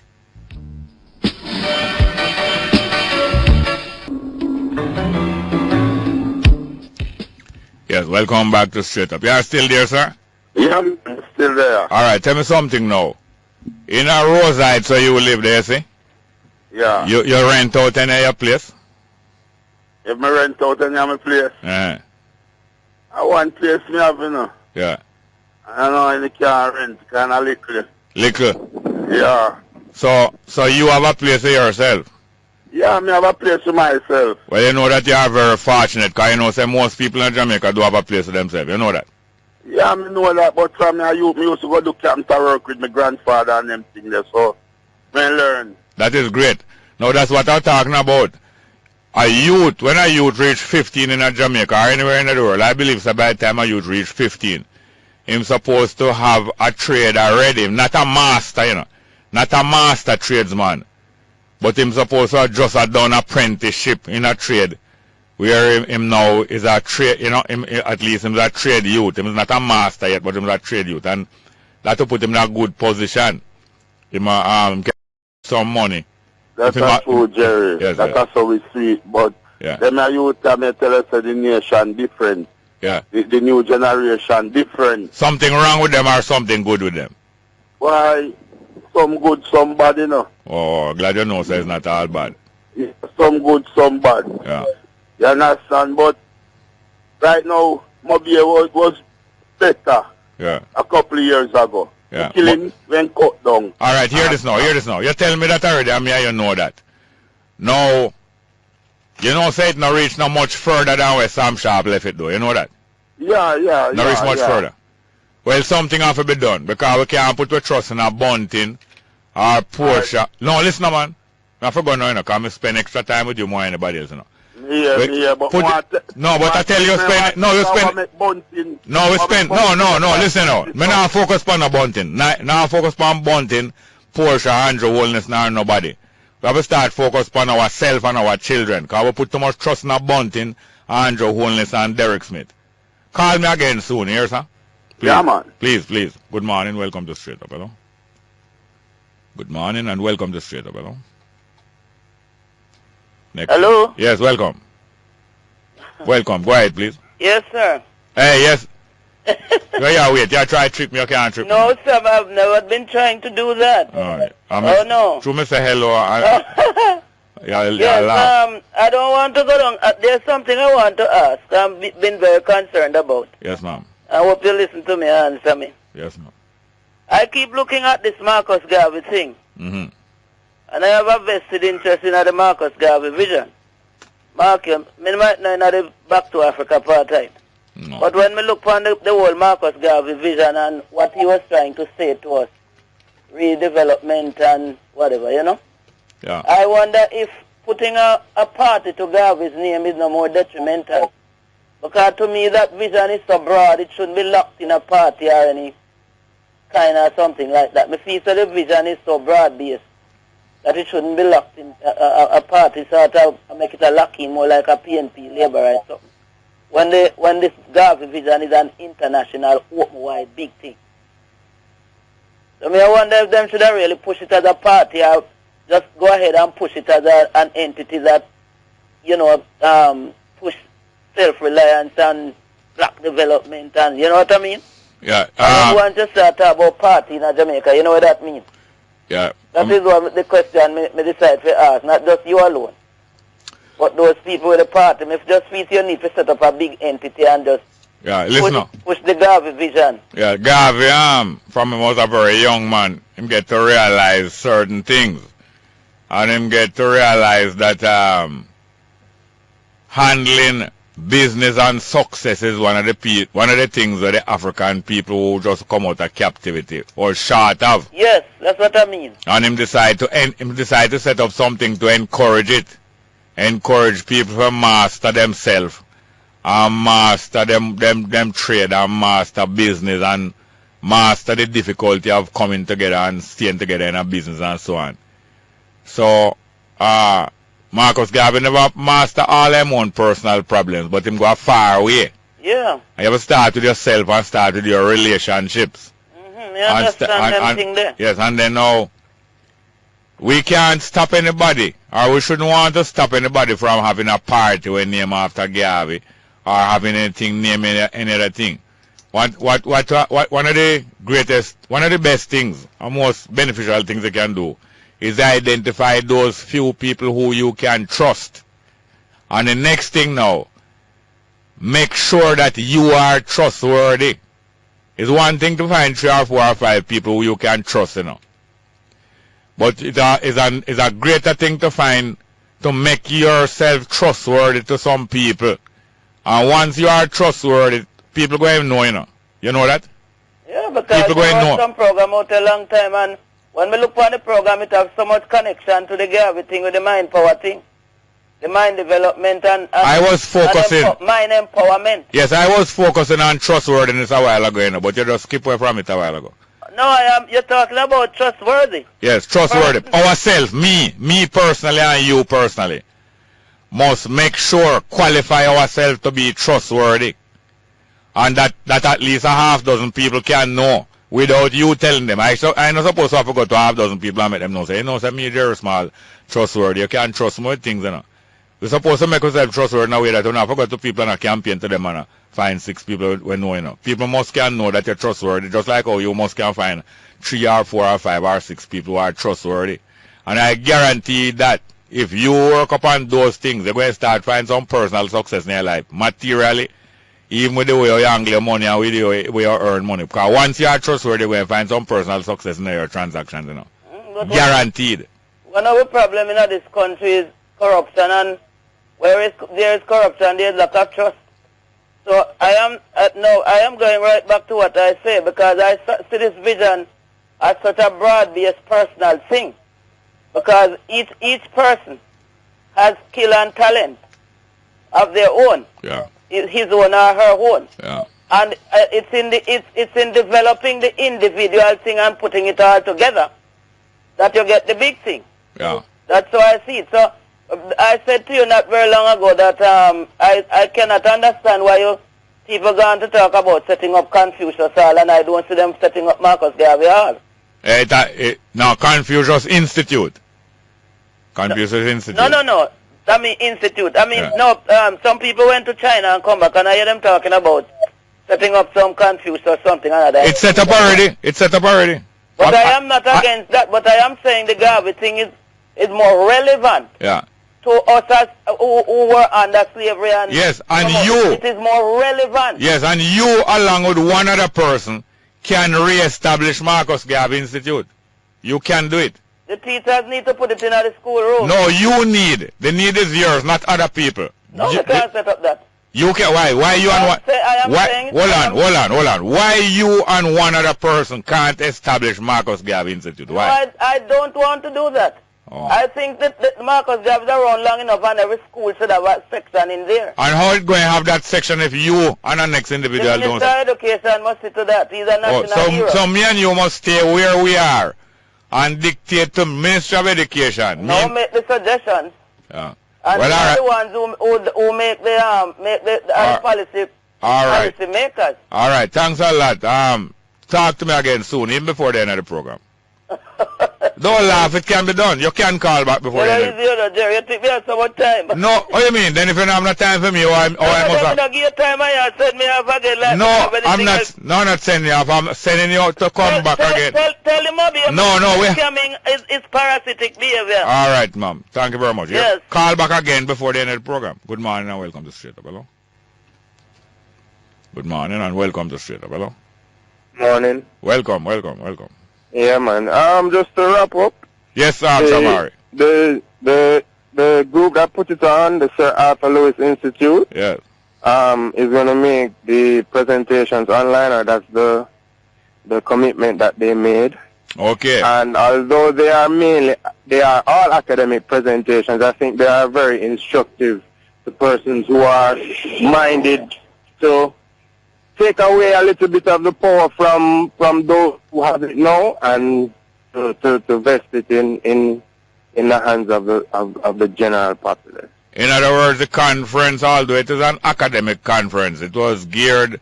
S2: Yes, welcome back to Straight Up. You are still there, sir?
S12: Yeah, I'm still there.
S2: All right, tell me something now. In a Roside, so you live there, see?
S12: Yeah.
S2: You rent out any of your place?
S12: If me rent out any of my place?
S2: Yeah.
S12: I want place me have, you know.
S2: Yeah.
S12: I know I can't rent, kind of little.
S2: Little?
S12: Yeah.
S2: So you have a place for yourself?
S12: Yeah, I have a place for myself.
S2: Well, you know that you are very fortunate, because you know say most people in Jamaica do have a place for themselves. You know that?
S12: Yeah, I know that, but from my youth, I used to go do camp work with my grandfather and them things there, so I learn.
S2: That is great. Now that's what I'm talking about. A youth, when a youth reach 15 in Jamaica or anywhere in the world, I believe so by the time a youth reach 15, him supposed to have a trade already, not a master, you know, not a master tradesman, but him supposed to have just a done apprenticeship in a trade, where him now is a trade, you know, at least him is a trade youth. Him is not a master yet, but him is a trade youth, and that will put him in a good position. Him get some money.
S12: That's true, Jerry.
S2: Yes,
S12: that's how we see it. But them youth may tell us that the nation different.
S2: Yeah.
S12: The new generation different.
S2: Something wrong with them or something good with them?
S12: Why, some good, some bad, you know.
S2: Oh, glad you know, so it's not all bad.
S12: Yeah, some good, some bad.
S2: Yeah.
S12: You understand? But right now, Mobile was better.
S2: Yeah.
S12: A couple of years ago.
S2: Yeah.
S12: The killing went cut down.
S2: All right, hear this now. You tell me that already, I mean, you know that. Now, you know, say it not reach no much further than where Sam Sharp left it, though. You know that?
S12: Yeah.
S2: Not reach much further. Well, something have to be done, because we can't put our trust in a Bunting or Porsche. Right. No, listen, man. I forgot now, you know, because I spend extra time with you more than anybody else, you know.
S12: Yeah, but
S2: I tell you, listen now. Me not focus on a Bunting. Now focus on Bunting, Porsche, Andrew Holness, nor nobody. We have to start focus on ourselves and our children, because we put too much trust in a Bunting, Andrew Holness, and Derek Smith. Call me again soon, here, sir. Please,
S12: yeah, man.
S2: Please. Good morning, welcome to Straight Up, hello. Good morning and welcome to Straight Up, hello. Next.
S11: Hello?
S2: Yes, welcome. Welcome. Go ahead, please.
S11: Yes, sir.
S2: Hey, yes. Wait. You try to trick me, you can't trick me.
S11: No, sir, I've never been trying to do that.
S2: All right.
S11: No.
S2: True, me say hello.
S11: Yes, I don't want to go down. There's something I want to ask. I've been very concerned about.
S2: Yes, ma'am.
S11: I hope you listen to me and answer me.
S2: Yes, ma'am.
S11: I keep looking at this Marcus Garvey thing.
S2: Mm-hmm.
S11: And I have a vested interest in the Marcus Garvey vision. Mark, I might not in the Back to Africa apartheid.
S2: No.
S11: But when we look on the whole Marcus Garvey vision and what he was trying to say to us, redevelopment and whatever, you know?
S2: Yeah.
S11: I wonder if putting a party to Garvey's name is no more detrimental. Because to me that vision is so broad, it shouldn't be locked in a party or any kind of something like that. Me feel so the vision is so broad-based that it shouldn't be locked in a party sort of make it a lock in more like a PNP, Labour or something. When this Garvey vision is an international, open-wide, big thing. So I wonder if them should have really push it as a party or just go ahead and push it as an entity that, you know, push self-reliance and black development and, you know what I mean?
S2: Yeah.
S11: I don't want to start about party in Jamaica, you know what that means?
S2: Yeah.
S11: That is what the question me decide to ask, not just you alone. But those people with the party, if just feel you need to set up a big entity and just push the Garvey vision.
S2: Yeah, Garvey, from him was a very young man, him get to realize certain things. And him get to realize that handling business and success is one of the things that the African people who just come out of captivity or short of.
S11: Yes, that's what I mean.
S2: And him decide to set up something to encourage it. Encourage people to master themselves and master them trade and master business and master the difficulty of coming together and staying together in a business and so on. So Marcus Garvey never master all them own personal problems, but him go far away.
S11: Yeah.
S2: And you have to start with yourself and start with your relationships.
S11: Mm-hmm. You understand everything there.
S2: Yes, and then now we can't stop anybody, or we shouldn't want to stop anybody from having a party with name after Garvey, or having anything name any other thing. One of the best things, and most beneficial things you can do, is identify those few people who you can trust. And the next thing now, make sure that you are trustworthy. It's one thing to find 3 or 4 or 5 people who you can trust, you know. But it's a greater thing to find to make yourself trustworthy to some people. And once you are trustworthy, people go and know, you know. You know that?
S11: Yeah, because people I watched some program out a long time, and when we look for the program, it has so much connection to the Garvey thing with the mind power thing. The mind development and
S2: I was focusing
S11: mind empowerment.
S2: Yes, I was focusing on trustworthiness a while ago, you know, but you just skip away from it a while ago.
S11: No, you're talking about trustworthy.
S2: Yes, trustworthy. Ourselves, me personally and you personally, must make sure, qualify ourselves to be trustworthy. And that at least a half dozen people can know without you telling them. I'm not supposed to have to go to half dozen people and make them know. Say, you know, say me, you're small, trustworthy. You can't trust me with things, you know. We're supposed to make ourselves trustworthy in a way that you don't have to go to people and campaign to them and find 6 people we know, you know. People must can know that you're trustworthy, just like how you must can find 3 or 4 or 5 or 6 people who are trustworthy. And I guarantee that if you work upon those things, you're going to start finding some personal success in your life, materially, even with the way you angle your money and with the way you earn money. Because once you are trustworthy, you're going to find some personal success in your transactions, you know. Guaranteed.
S11: One of the problems in this country is corruption, and where there is corruption, there is lack of trust. So I am going right back to what I say, because I see this vision as such a broad-based personal thing. Because each person has skill and talent of their own.
S2: Yeah.
S11: His own or her own.
S2: Yeah.
S11: And it's in developing the individual thing and putting it all together that you get the big thing.
S2: Yeah.
S11: That's how I see it. So I said to you not very long ago that I cannot understand why people going to talk about setting up Confucius Hall, and I don't see them setting up Marcus Garvey Hall.
S2: No, Confucius Institute. Confucius Institute.
S11: No. I mean Institute. I mean, no, some people went to China and come back, and I hear them talking about setting up some Confucius or something.
S2: It's set up already. It's set up already.
S11: But I am not against that, but I am saying the Garvey thing is more relevant.
S2: Yeah.
S11: To us as who were under slavery. And
S2: yes, and you.
S11: It is more relevant.
S2: Yes, and you along with one other person can re-establish Marcus Garvey Institute. You can do it.
S11: The teachers need to put it in the schoolroom.
S2: No, you need. The need is yours, not other people.
S11: No, you can't set up that.
S2: You can. Why you and one? Hold on. Why you and one other person can't establish Marcus Garvey Institute? Why?
S11: No, I don't want to do that.
S2: Oh.
S11: I think that Marcus Garvey is around long enough, and every school should have a section in there.
S2: And how it going to have that section if you and the next individual don't?
S11: The Minister of Education must see to that. He's a national hero.
S2: So me and you must stay where we are and dictate to Minister of Education.
S11: No, make the suggestions.
S2: Yeah.
S11: And well, the ones who make the policy makers.
S2: All right. Thanks a lot. Talk to me again soon, even before the end of the program. Don't laugh, it can be done. You can call back before the end.
S11: You think we have so much time.
S2: No, what do you mean? Then if you don't have no time for me, I must have... No, I'm not sending you off. I'm sending you out to come back again.
S11: Tell him Bobby, scamming is parasitic behavior.
S2: All right, ma'am. Thank you very much.
S11: Yes.
S2: Call back again before the end of the program. Good morning and welcome to Straight Up. Hello. Good morning and welcome to Straight Up. Hello.
S8: Morning.
S2: Welcome.
S8: Yeah, man. Just to wrap up.
S2: Yes, Shamari.
S8: The group that put it on, the Sir Arthur Lewis Institute.
S2: Yes.
S8: Is going to make the presentations online, or that's the commitment that they made.
S2: Okay.
S8: And although they are all academic presentations, I think they are very instructive to persons who are minded to take away a little bit of the power from those who have it now, and to vest it in the hands of the general populace.
S2: In other words, the conference, although it is an academic conference, it was geared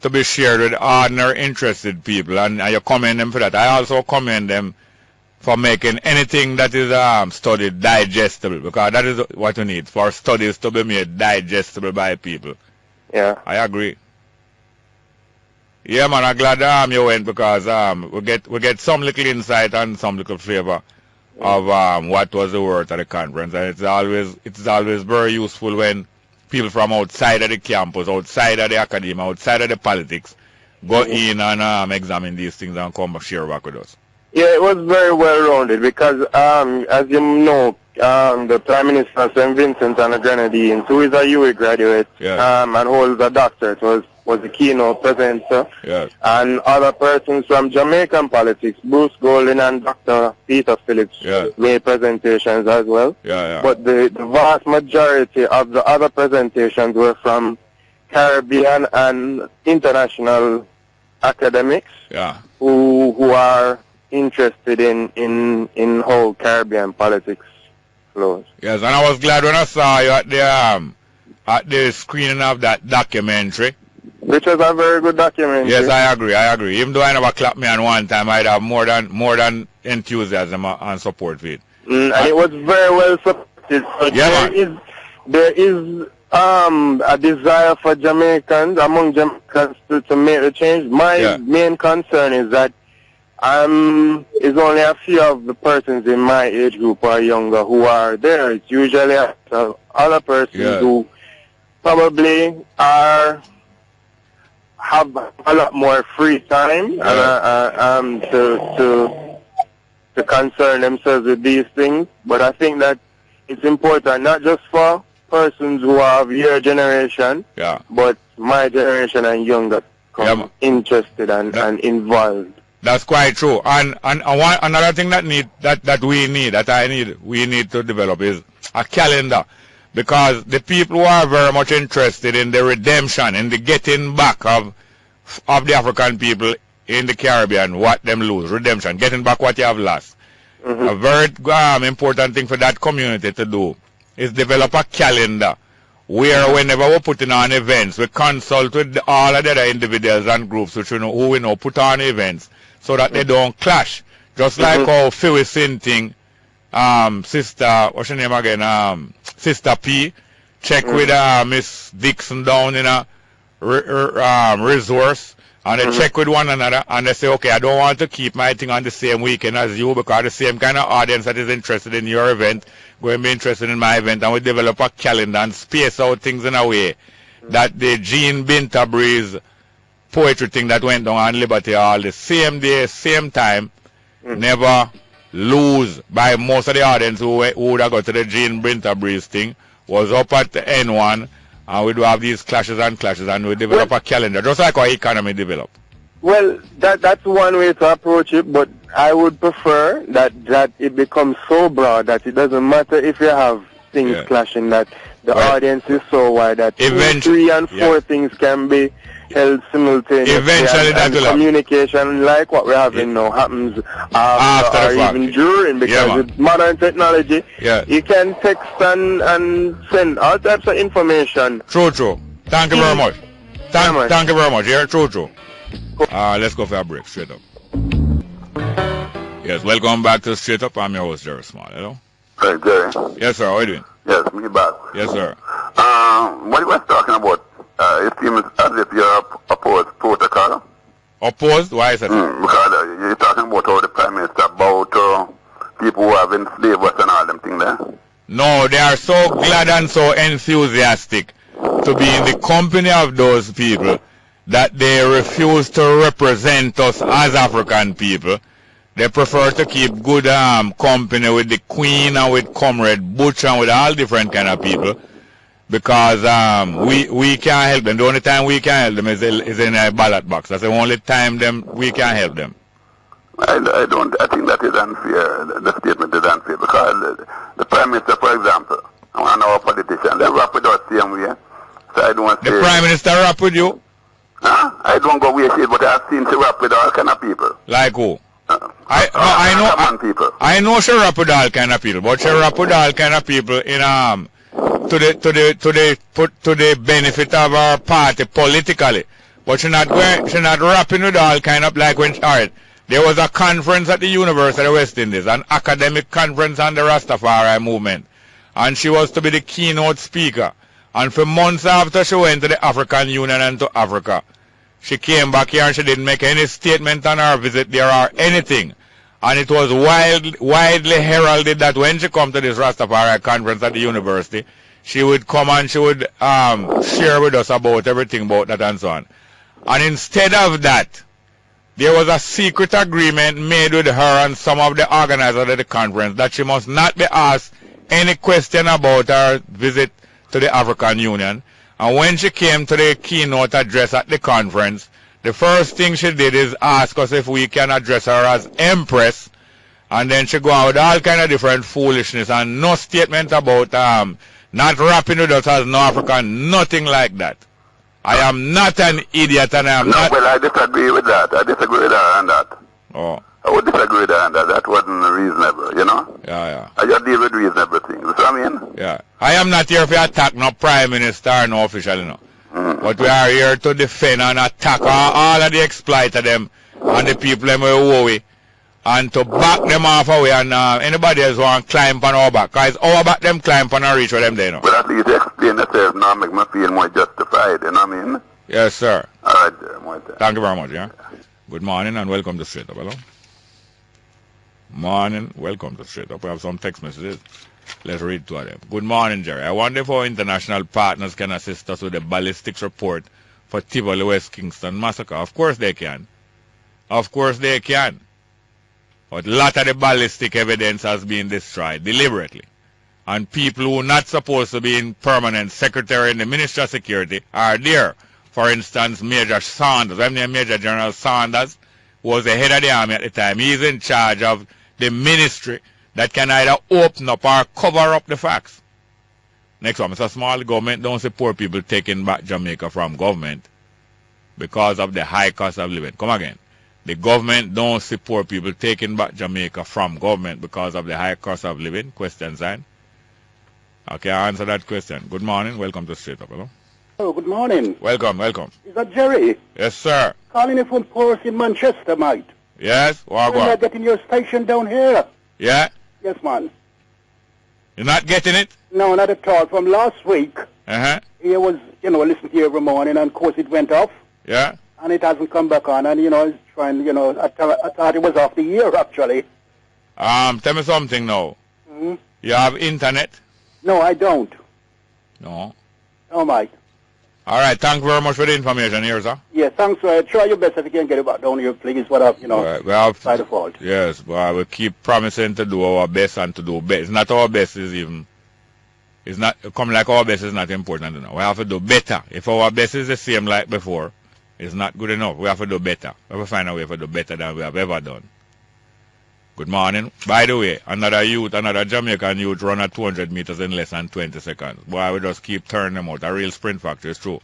S2: to be shared with ordinary interested people, and you commend them for that. I also commend them for making anything that is studied digestible, because that is what you need, for studies to be made digestible by people.
S8: Yeah.
S2: I agree. Yeah, man, I'm glad you went, because we get some little insight and some little flavor of what was the word at the conference, and it's always very useful when people from outside of the campus, outside of the academia, outside of the politics, go in and examine these things and come share back with us?
S8: Yeah, it was very well rounded because, as you know, the Prime Minister St. Vincent and the Grenadines, who is a UA graduate and holds a doctorate, was the keynote presenter.
S2: Yes.
S8: And other persons from Jamaican politics, Bruce Golding and Dr. Peter Phillips, made presentations as well. But the vast majority of the other presentations were from Caribbean and international academics who are interested in how Caribbean politics flows.
S2: Yes, and I was glad when I saw you at the screening of that documentary.
S8: Which was a very good documentary.
S2: Yes, I agree. Even though I never clapped me on one time, I'd have more than enthusiasm and support for it.
S8: And it was very well supported. So there is a desire for Jamaicans, among Jamaicans, to make the change. My main concern is that it's only a few of the persons in my age group or younger who are there. It's usually other persons who probably have a lot more free time to concern themselves with these things. But I think that it's important not just for persons who are of your generation, but my generation and younger come interested and involved.
S2: That's quite true. And another thing we need to develop is a calendar. Because the people who are very much interested in the redemption, in the getting back of the African people in the Caribbean, what them lose, redemption, getting back what you have lost. A very important thing for that community to do is develop a calendar where whenever we're putting on events, we consult with all of the other individuals and groups who we know put on events so that they don't clash. Just like how Phyllis thing, Sister, what's her name again? Sister P, check with Miss Dixon down in a resource, and they check with one another, and they say, okay, I don't want to keep my thing on the same weekend as you because the same kind of audience that is interested in your event going to be interested in my event, and we develop a calendar and space out things in a way that the Jean Bintabreeze poetry thing that went down on Liberty Hall the same day, same time, never lose by most of the audience who would have got to the Jean Bintabreeze thing was up at the N1, and we do have these clashes, and we develop a calendar, just like our economy develop.
S8: Well, that's one way to approach it, but I would prefer that it becomes so broad that it doesn't matter if you have things clashing, that the audience is so wide that 2, 3, and 4 things can be held simultaneously.
S2: Eventually that will
S8: communication like what we're having now happens after or even during, because with modern technology you can text and send all types of information.
S2: True. Thank you very much. Thank you very much. Yeah, true. Let's go for a break. Straight up. Yes, welcome back to Straight Up. I'm your host, Jerry Small. Hello.
S7: Hey, Jerry.
S2: Yes, sir. How are you doing?
S7: Yes, me back.
S2: Yes, sir.
S7: What you was talking about, it seems as if you're opposed protocol.
S2: Opposed? Why is that?
S7: Because you're talking about how the Prime Minister about people who have enslaved us and all them things there.
S2: No, they are so glad and so enthusiastic to be in the company of those people that they refuse to represent us as African people. They prefer to keep good company with the Queen and with Comrade Butch and with all different kind of people, because we can't help them. The only time we can help them is in a ballot box. That's the only time we can help them.
S7: I think that is unfair. The statement is unfair because the Prime Minister, for example, and our politicians, they rap with us the same way. So I don't
S2: the Prime Minister rap with you?
S7: I don't go with it, but I've seen she rap with all kind of people.
S2: Like who? I know she rap with all kind of people, but she rap with all kind of people in to the benefit of our party politically. But she not rapping with all kind of, like when there was a conference at the University of West Indies, an academic conference on the Rastafari movement, and she was to be the keynote speaker. And for months after she went to the African Union and to Africa, she came back here and she didn't make any statement on her visit there or anything. And it was widely heralded that when she come to this Rastafari conference at the university, she would come and she would share with us about everything about that and so on. And instead of that, there was a secret agreement made with her and some of the organizers of the conference that she must not be asked any question about her visit to the African Union. And when she came to the keynote address at the conference, the first thing she did is ask us if we can address her as Empress. And then she go out with all kind of different foolishness and no statement about not rapping with us as no African, nothing like that. I am not an idiot and I am not...
S7: Well, I disagree with that. I disagree with her on that.
S2: Oh.
S7: I would disagree with her on that. That wasn't reasonable, you know?
S2: Yeah.
S7: I just deal with reasonable things. You know what I mean?
S2: Yeah. I am not here to attack no prime minister or no official, you know. But we are here to defend and attack all of the exploit of them and the people them we owe we, and to back them off away and anybody else want to climb on our back. Because our back them climb on and reach for them there, you know.
S7: Well, at least explain yourself now, make me feel more justified, you know what I mean?
S2: Yes, sir.
S7: All right, there.
S2: Thank you very much, yeah. Good morning and welcome to Straight Up, hello. Morning, welcome to Straight Up. We have some text messages. Let's read two of them. Good morning, Jerry. I wonder if our international partners can assist us with a ballistics report for Tivoli West Kingston massacre. Of course they can. Of course they can. But a lot of the ballistic evidence has been destroyed deliberately. And people who are not supposed to be in permanent secretary in the Ministry of Security are there. For instance, Major Sanders, Major General Sanders, was the head of the army at the time. He is in charge of the ministry that can either open up or cover up the facts. Next one, Mr. Small, government don't support people taking back Jamaica from government because of the high cost of living. Come again. The government don't support people taking back Jamaica from government because of the high cost of living. Question sign. Okay, I answer that question. Good morning. Welcome to Straight Up. Hello.
S13: Oh, good morning.
S2: Welcome.
S13: Is that Jerry?
S2: Yes, sir.
S13: Calling you from Force in Manchester, mate.
S2: Yes? What?
S13: You're getting your station down here.
S2: Yeah?
S13: Yes, man.
S2: You're not getting it?
S13: No, not at all. From last week,
S2: he
S13: was, listening to you every morning, and of course it went off.
S2: Yeah?
S13: And it hasn't come back on, and, it's trying, I thought it was off the year, actually.
S2: Tell me something now.
S13: Mm-hmm.
S2: You have internet?
S13: No, I don't.
S2: No?
S13: No, mate.
S2: All right, thank you very much for the information here, sir.
S13: Yeah, thanks. Try your best if you can get it back down here, please. What up, by default.
S2: Yes, but I will keep promising to do our best and to do best. It's not our best it's not, coming like our best is not important enough. We have to do better. If our best is the same like before, it's not good enough. We have to do better. We have to find a way to do better than we have ever done. Good morning. By the way, another Jamaican youth run at 200 meters in less than 20 seconds. Boy, we just keep turning them out. A real sprint factor is true.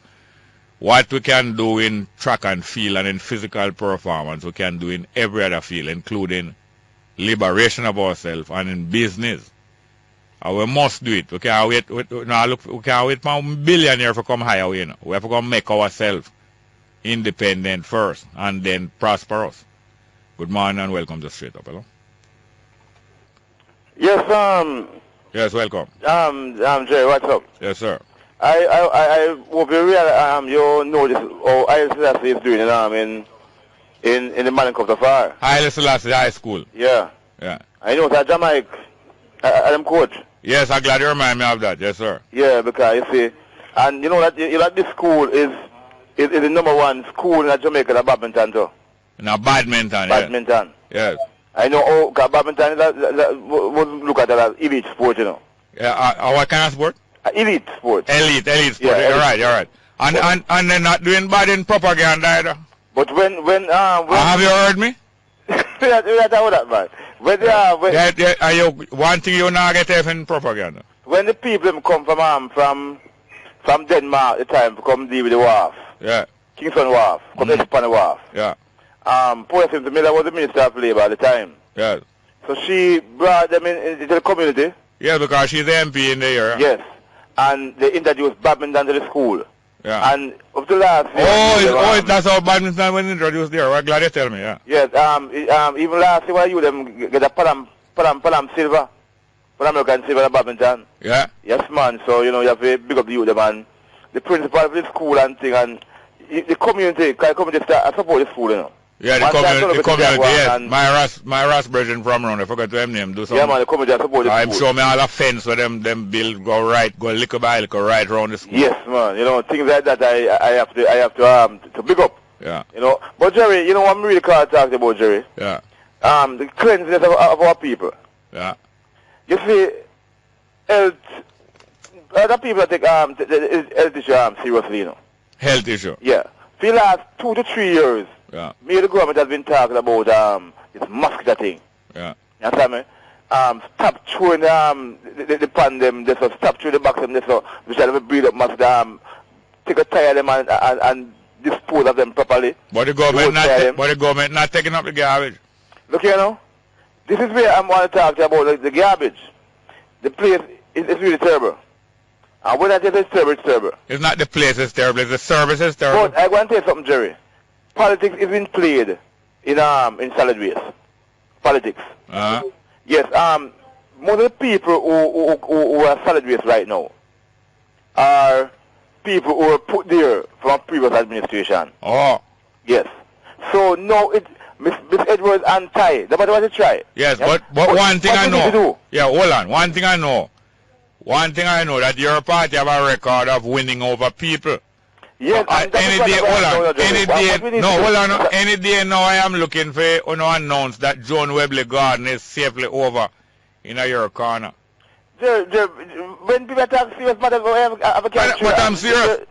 S2: What we can do in track and field and in physical performance, we can do in every other field, including liberation of ourselves and in business. And we must do it. We can't wait. We can't wait for a billionaire to come higher. We have to go make ourselves independent first and then prosperous. Good morning and welcome to Straight Up. Hello.
S8: Yes,
S2: Yes, welcome.
S8: Jay, what's up?
S2: Yes, sir.
S8: I hope you realize, you know this, how Haile Selassie is doing in the Manning Cup so far.
S2: Haile Selassie High School.
S8: Yeah.
S2: Yeah.
S8: I know that Jamaica, I'm coach.
S2: Yes, I'm glad you remind me of that. Yes, sir.
S8: Yeah, because you see, and you know that this school is the #1 school in Jamaica, the badminton too.
S2: Now badminton.
S8: Badminton.
S2: Yes.
S8: I know, because badminton, would look at that as elite sport, you know.
S2: Yeah, what kind of sport?
S8: Elite sport.
S2: Elite sport.
S8: Yeah,
S2: you're right. And they're not doing bad in propaganda either.
S8: But when
S2: have you heard me?
S8: we are talking that, man.
S2: Are you one thing you not get in propaganda?
S8: When the people come from Denmark at the time to come deal with the wharf.
S2: Yeah.
S8: Kingston Wharf, come upon the wharf.
S2: Yeah.
S8: Poor Simpson Miller was the Minister of Labour at the time.
S2: Yeah.
S8: So she brought them into the community.
S2: Yeah, because she's the MP in the area.
S8: Yes. And they introduced badminton to the school.
S2: Yeah.
S8: And up to last year...
S2: that's how badminton was introduced there. I'm glad you tell me, yeah.
S8: Yes. Even last year, you them get a Palam silver. Pan-American silver in badminton.
S2: Yeah.
S8: Yes, man. So, you have to big up the youth, man. The principal of the school and thing, and the community support the school, you know.
S2: Yeah, the community, yes. My Ross Brethren from around, I forgot to name, do something.
S8: Yeah, man, the community support the
S2: I'm
S8: school.
S2: sure me all a fence where them build, go little by little right around the school.
S8: Yes, man. Things like that I have to big up.
S2: Yeah.
S14: You know, but Jerry, you know what I'm really can't talk about, Jerry?
S2: Yeah.
S14: The cleanliness of our people.
S2: Yeah.
S14: You see, health, other people take health issue seriously, you know.
S2: Health issue?
S14: Yeah. For the last 2 to 3 years,
S2: yeah,
S14: me and the government has been talking about this mosquito thing.
S2: Yeah.
S14: You understand me? Stop throwing the pandem, this so stop throwing the box them, this so we shall have a breed up mosquito, take a tire of them and dispose of them properly.
S2: But the government not taking up the garbage.
S14: Look here now. This is where I want to talk to you about the garbage. The place is really terrible. And when I say it's terrible, it's terrible.
S2: It's not the place is terrible, it's the service is terrible.
S14: But I want to tell you something, Jerry. Politics is being played in solid waste. Politics. Yes, most of the people who are solid waste right now are people who were put there from previous administration.
S2: Oh.
S14: Yes. So now Miss Edwards anti. That's what you try.
S2: Yes, but one thing I know. Yeah, hold on. One thing I know that your party have a record of winning over people.
S14: Yes,
S2: any day now I am looking for announce that John Webley Garden is safely over in your corner.
S14: When people talk serious matters,
S2: but I'm serious.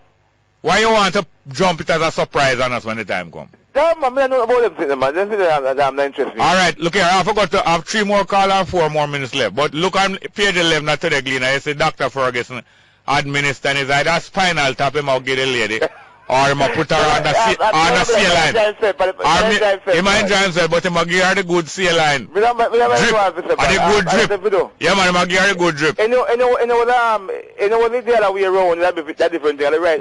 S2: Why you want to jump it as a surprise on us when the time comes?
S14: I'm not about them, man. I'm not interested.
S2: All right, look here. I forgot to have 3 more calls and 4 more minutes left. But look on page 11 of today, Gleaner. You see Dr. Ferguson administering his either spinal tap him out get a lady, or he might put her on the sea line. He might enjoy himself, but he might give her the good sea line. Drip. And the good drip. Yeah, man, he might give her the good drip.
S14: You know what the other way around, that different thing, right?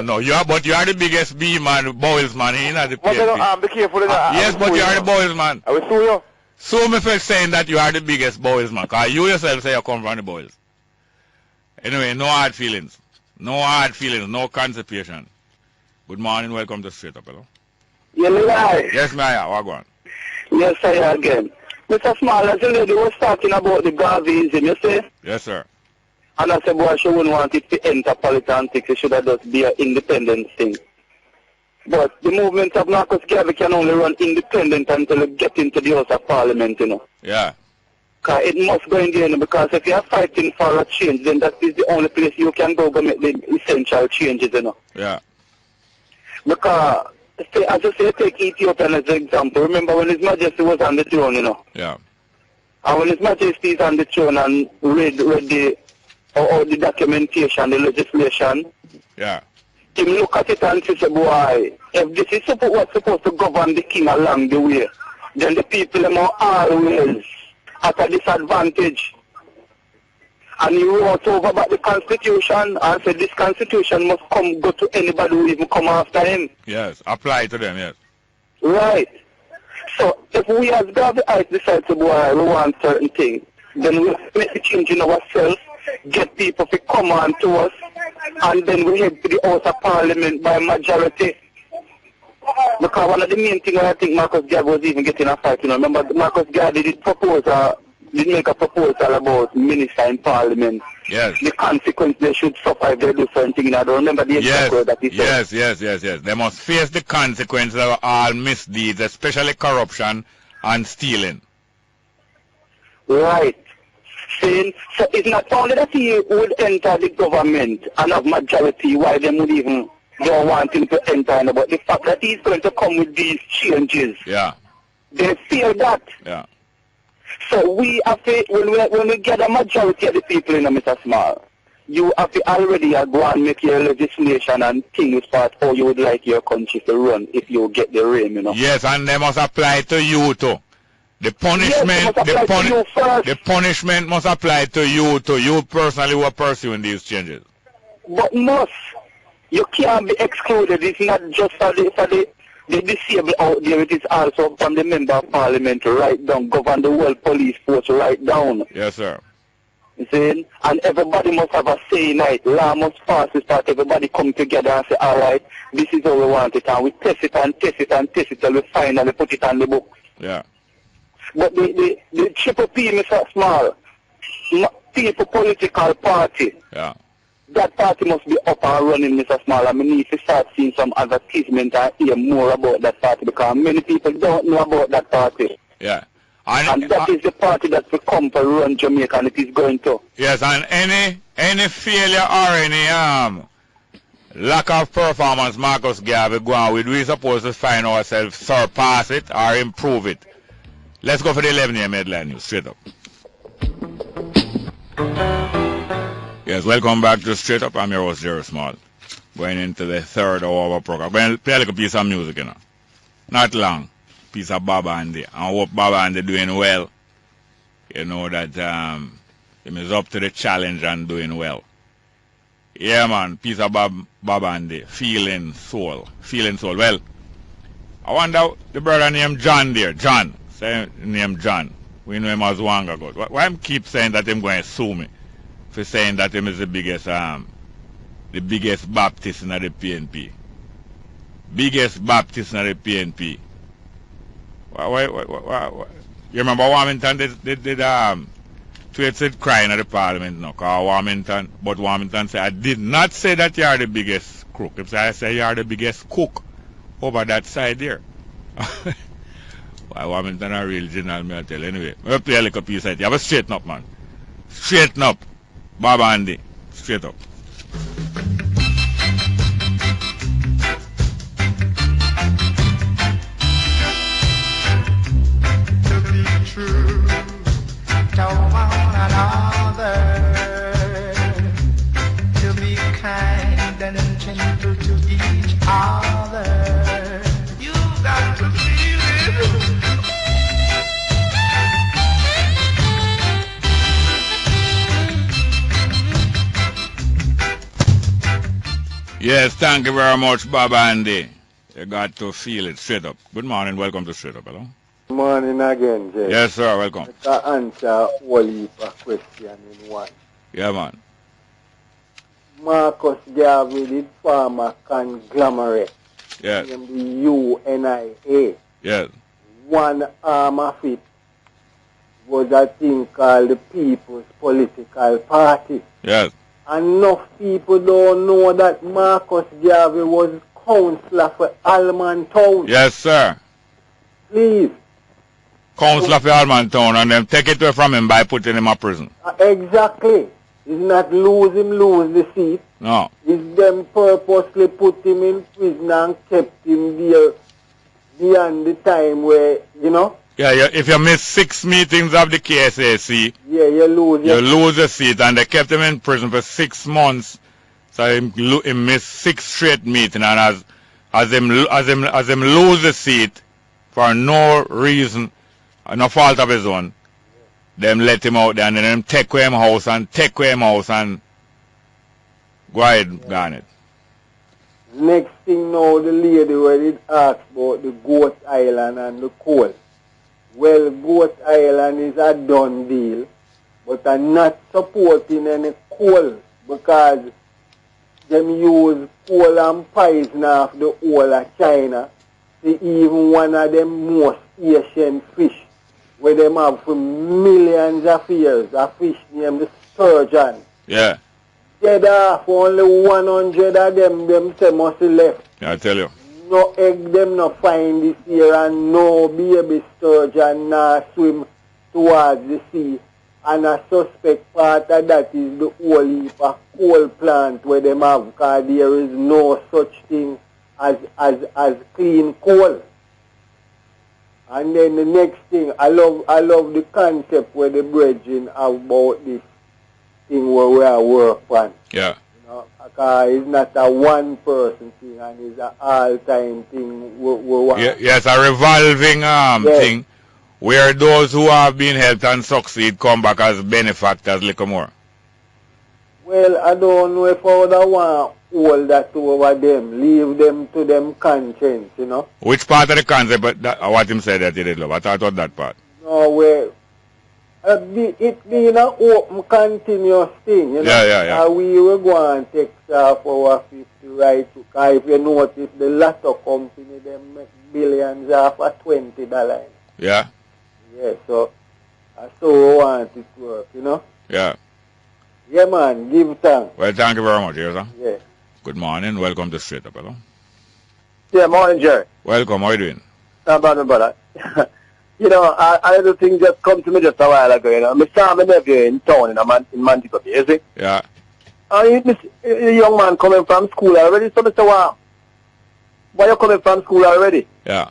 S2: No. But you are the biggest bee man, Bowles man. He not the PSP.
S14: Be careful.
S2: Yes, but you are the Bowles man.
S14: I will sue you.
S2: Sue me for saying that you are the biggest Bowles man, because you yourself say you come from the Bowles. Anyway, no hard feelings. No hard feelings, no constipation. Good morning, welcome to Straight Up, hello.
S15: Yeah, Eli.
S2: Yes, Maya, what going?
S15: Yes, I again. Mr. Small, as the lady was talking about the Garveyism, you see?
S2: Yes, sir.
S15: And I said, boy, she wouldn't want it to enter politics. It should have just be an independent thing. But the movement of Marcus Garvey can only run independent until it gets into the House of Parliament, you know.
S2: Yeah.
S15: Because it must go in there, because if you are fighting for a change, then that is the only place you can go make the essential changes, you know.
S2: Yeah.
S15: Because, as you say, take Ethiopia as an example. Remember when His Majesty was on the throne, you know.
S2: Yeah.
S15: And when His Majesty is on the throne and read the documentation, the legislation.
S2: Yeah.
S15: Him look at it and say, boy, if this is what's supposed to govern the king along the way, then the people are always at a disadvantage. And he wrote over about the Constitution and said this Constitution must go to anybody who even come after him.
S2: Yes, apply to them, yes.
S15: Right. So if we as Garveyites decide to boy, we want certain things, then we make the change in ourselves, get people to come on to us, and then we head to the House of Parliament by majority. Because one of the main things I think Marcus Garvey was even getting a fight, you know. Remember, Marcus Garvey did make a proposal about minister in Parliament.
S2: Yes.
S15: The consequence they should suffer if they do something. I don't remember the exact word that he said.
S2: Yes. They must face the consequences of all misdeeds, especially corruption and stealing.
S15: Right. So it's not only that he would enter the government and have majority, why they would even don't want him to enter, but the fact that he's going to come with these changes, they feel that.
S2: Yeah.
S15: So we have to, when we get a majority of the people in Mr. Small, you have to already go and make your legislation and things part how you would like your country to run if you get the reign, you know.
S2: Yes, and they must apply to you too. The punishment, the punishment must apply to you personally who are pursuing these changes.
S15: But must. You can't be excluded. It's not just for the disabled out there. It is also from the member of parliament right down, govern the whole police force right down.
S2: Yes, sir.
S15: You see? And everybody must have a say in it. Law must pass this part. Everybody come together and say, all right, this is how we want it. And we test it and test it and test it till we finally put it on the book.
S2: Yeah.
S15: But the triple P, Mr. Small, people political party.
S2: Yeah.
S15: that party must be up and running, Mr. Small. And we need to start seeing some advertisement and hear more about that party because many people don't know about that party.
S2: Yeah.
S15: And that is the party that will come to run Jamaica, and it is going to.
S2: Yes, and any failure or any lack of performance Marcus Garvey go on with, we're supposed to find ourselves surpass it or improve it. Let's go for the 11 a.m. headline news, straight up. Yes, welcome back to Straight Up. I'm your host, Jerry Small. Going into the third hour of our program. Well, play a little piece of music, you know. Not long. Piece of Baba Andy. I hope Baba Andy doing well. You know that him is up to the challenge and doing well. Yeah, man. Piece of Baba Andy. Feeling soul. Feeling soul. Well, I wonder the brother named John there. John. Say name John. We know him as Wanga God. Why him keep saying that him going to sue me for saying that him is the biggest Baptist in the PNP? Biggest Baptist in the PNP. Why? You remember Warmington did tweets it crying at the parliament now, because Warmington said, I did not say that you are the biggest crook. I say you are the biggest cook over that side there. Why Warmington are real general, me I tell you. Anyway, we'll play a little piece of it. You have a straighten up, man. Straighten up. Baba Andy. Straight up.
S1: To be true to one another, to be kind and gentle to each other. You got to feel it.
S2: Yes, thank you very much, Baba Andy. You got to feel it. Straight up. Good morning. Welcome to Straight Up. Hello.
S4: Good morning again, Jay.
S2: Yes, sir. Welcome.
S4: I can answer all heap of question in one.
S2: Yeah, man.
S4: Marcus Garvey did form a conglomerate.
S2: Yes.
S4: Named the UNIA.
S2: Yes.
S4: One arm of it was a thing called the People's Political Party.
S2: Yes.
S4: Enough people don't know that Marcus Garvey was councillor for Alman Town.
S2: Yes, sir.
S4: Please.
S2: Councillor for Alman Town, and then take it away from him by putting him in prison.
S4: Exactly. It's not lose the seat.
S2: No.
S4: It's them purposely put him in prison and kept him there beyond the time where, you know.
S2: Yeah, if you miss 6 meetings of the KSAC,
S4: yeah, you lose
S2: the seat, and they kept him in prison for 6 months. So he missed 6 straight meetings, and as him lose the seat for no reason, no fault of his own, them let him out there, and then them take away him house and go ahead, Garnet.
S4: Next thing now, the lady where did ask about the Goat Island and the coal. Well, Goat Island is a done deal, but I'm not supporting any coal because them use coal and poison off the whole of China. See, even one of them most Asian fish where them have for millions of years, a fish named the sturgeon.
S2: Yeah.
S4: Dead off, only 100 of them say must be left.
S2: Yeah, I tell you.
S4: No egg them no find this year, and no baby sturgeon now swim towards the sea. And a suspect part of that is the whole heap of coal plant where them have, because there is no such thing as clean coal. And then the next thing, I love the concept where the brethren have about this thing where we are work on.
S2: Yeah.
S4: It's not a one-person thing, and it's an all-time thing.
S2: Yes, a revolving thing, where those who have been helped and succeed come back as benefactors a little more.
S4: Well, I don't know if I would want hold that over them, leave them to them conscience, you know.
S2: Which part of the concept, what him said that he did love? I thought about that part.
S4: No, well, it being an open, continuous thing, you know.
S2: Yeah.
S4: We were going to take off our 50 right to, because if you notice, the lotto company, they make billions off of $20.
S2: Yeah.
S4: Yeah, so we want it to work, you know.
S2: Yeah.
S4: Yeah, man. Give thanks.
S2: Well, thank you very much, yes, sir.
S4: Yeah.
S2: Good morning. Welcome to Straight Up, hello.
S8: Yeah, morning, Jerry.
S2: Welcome. How are you doing?
S8: Brother. You know, I little thing just come to me just a while ago, you know. I saw my nephew in town in Mantico, you see?
S2: Yeah.
S8: A young man coming from school already, so Mr. Wow, why you coming from school already?
S2: Yeah.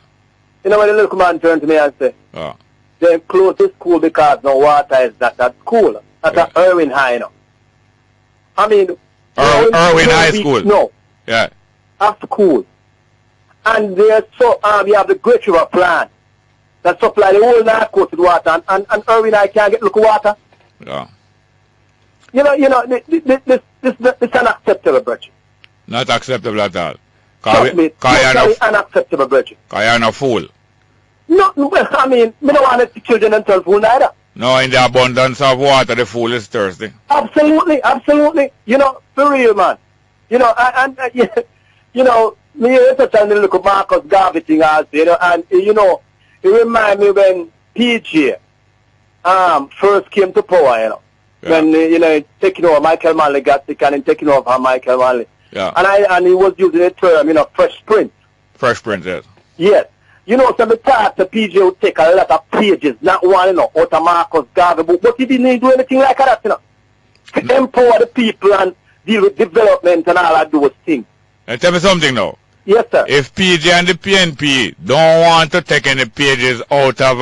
S8: You know when the little man turned to me and said, they close the school because no water is not at school. That's at Irwin High, you know. I mean...
S2: Irwin High School?
S8: No.
S2: Yeah.
S8: At school. And there's we have the Great River plant that supply the whole North Coast with water, and Irwin High can't get local water.
S2: Yeah.
S8: You know, this is unacceptable, Bridget.
S2: Not acceptable at all.
S8: Trust me, totally unacceptable, Bridget.
S2: Because you're not a fool.
S8: No, I mean, we don't want the children and turn fool neither.
S2: No, in the abundance of water, the fool is thirsty.
S8: Absolutely. You know, for real, man. You know, you know, me used to tell the look at Marcus Garvey thing also, you know, and, you know, it remind me when PJ first came to power, you know. Yeah. When, you know, taking over, Michael Manley got sick and taking over Michael Manley.
S2: Yeah.
S8: And he was using the term, you know, Fresh Prince.
S2: Fresh Prince, yes.
S8: Yes. You know, so the part the PJ would take a lot of pages, not one, you know, out of Marcus Garvey book, but he didn't do anything like that, you know. To empower the people and deal with development and all of those things.
S2: And tell me something now.
S8: Yes, sir.
S2: If PJ and the PNP don't want to take any pages out of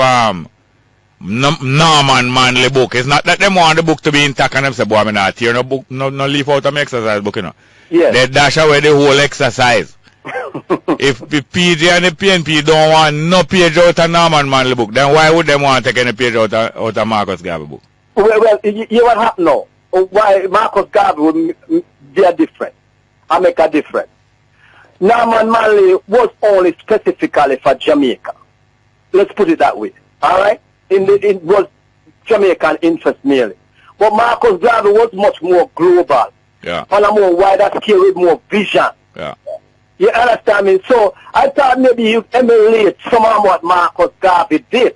S2: Norman Manley book, it's not that they want the book to be intact and them say, boy, I'm not here, no book, no leave out of my exercise book, you know.
S8: Yes.
S2: They dash away the whole exercise. If the PJ and the PNP don't want no page out of Norman Manley book, then why would they want to take any page out of Marcus Garvey book?
S8: Well, you what happened now? Why Marcus Garvey would be different? I make a difference. Norman Manley was only specifically for Jamaica. Let's put it that way. All right? It was Jamaican interest merely. But Marcus Garvey was much more global.
S2: Yeah.
S8: On a more wider scale with more vision.
S2: Yeah.
S8: You understand me? So I thought maybe you emulate some of what Marcus Garvey did.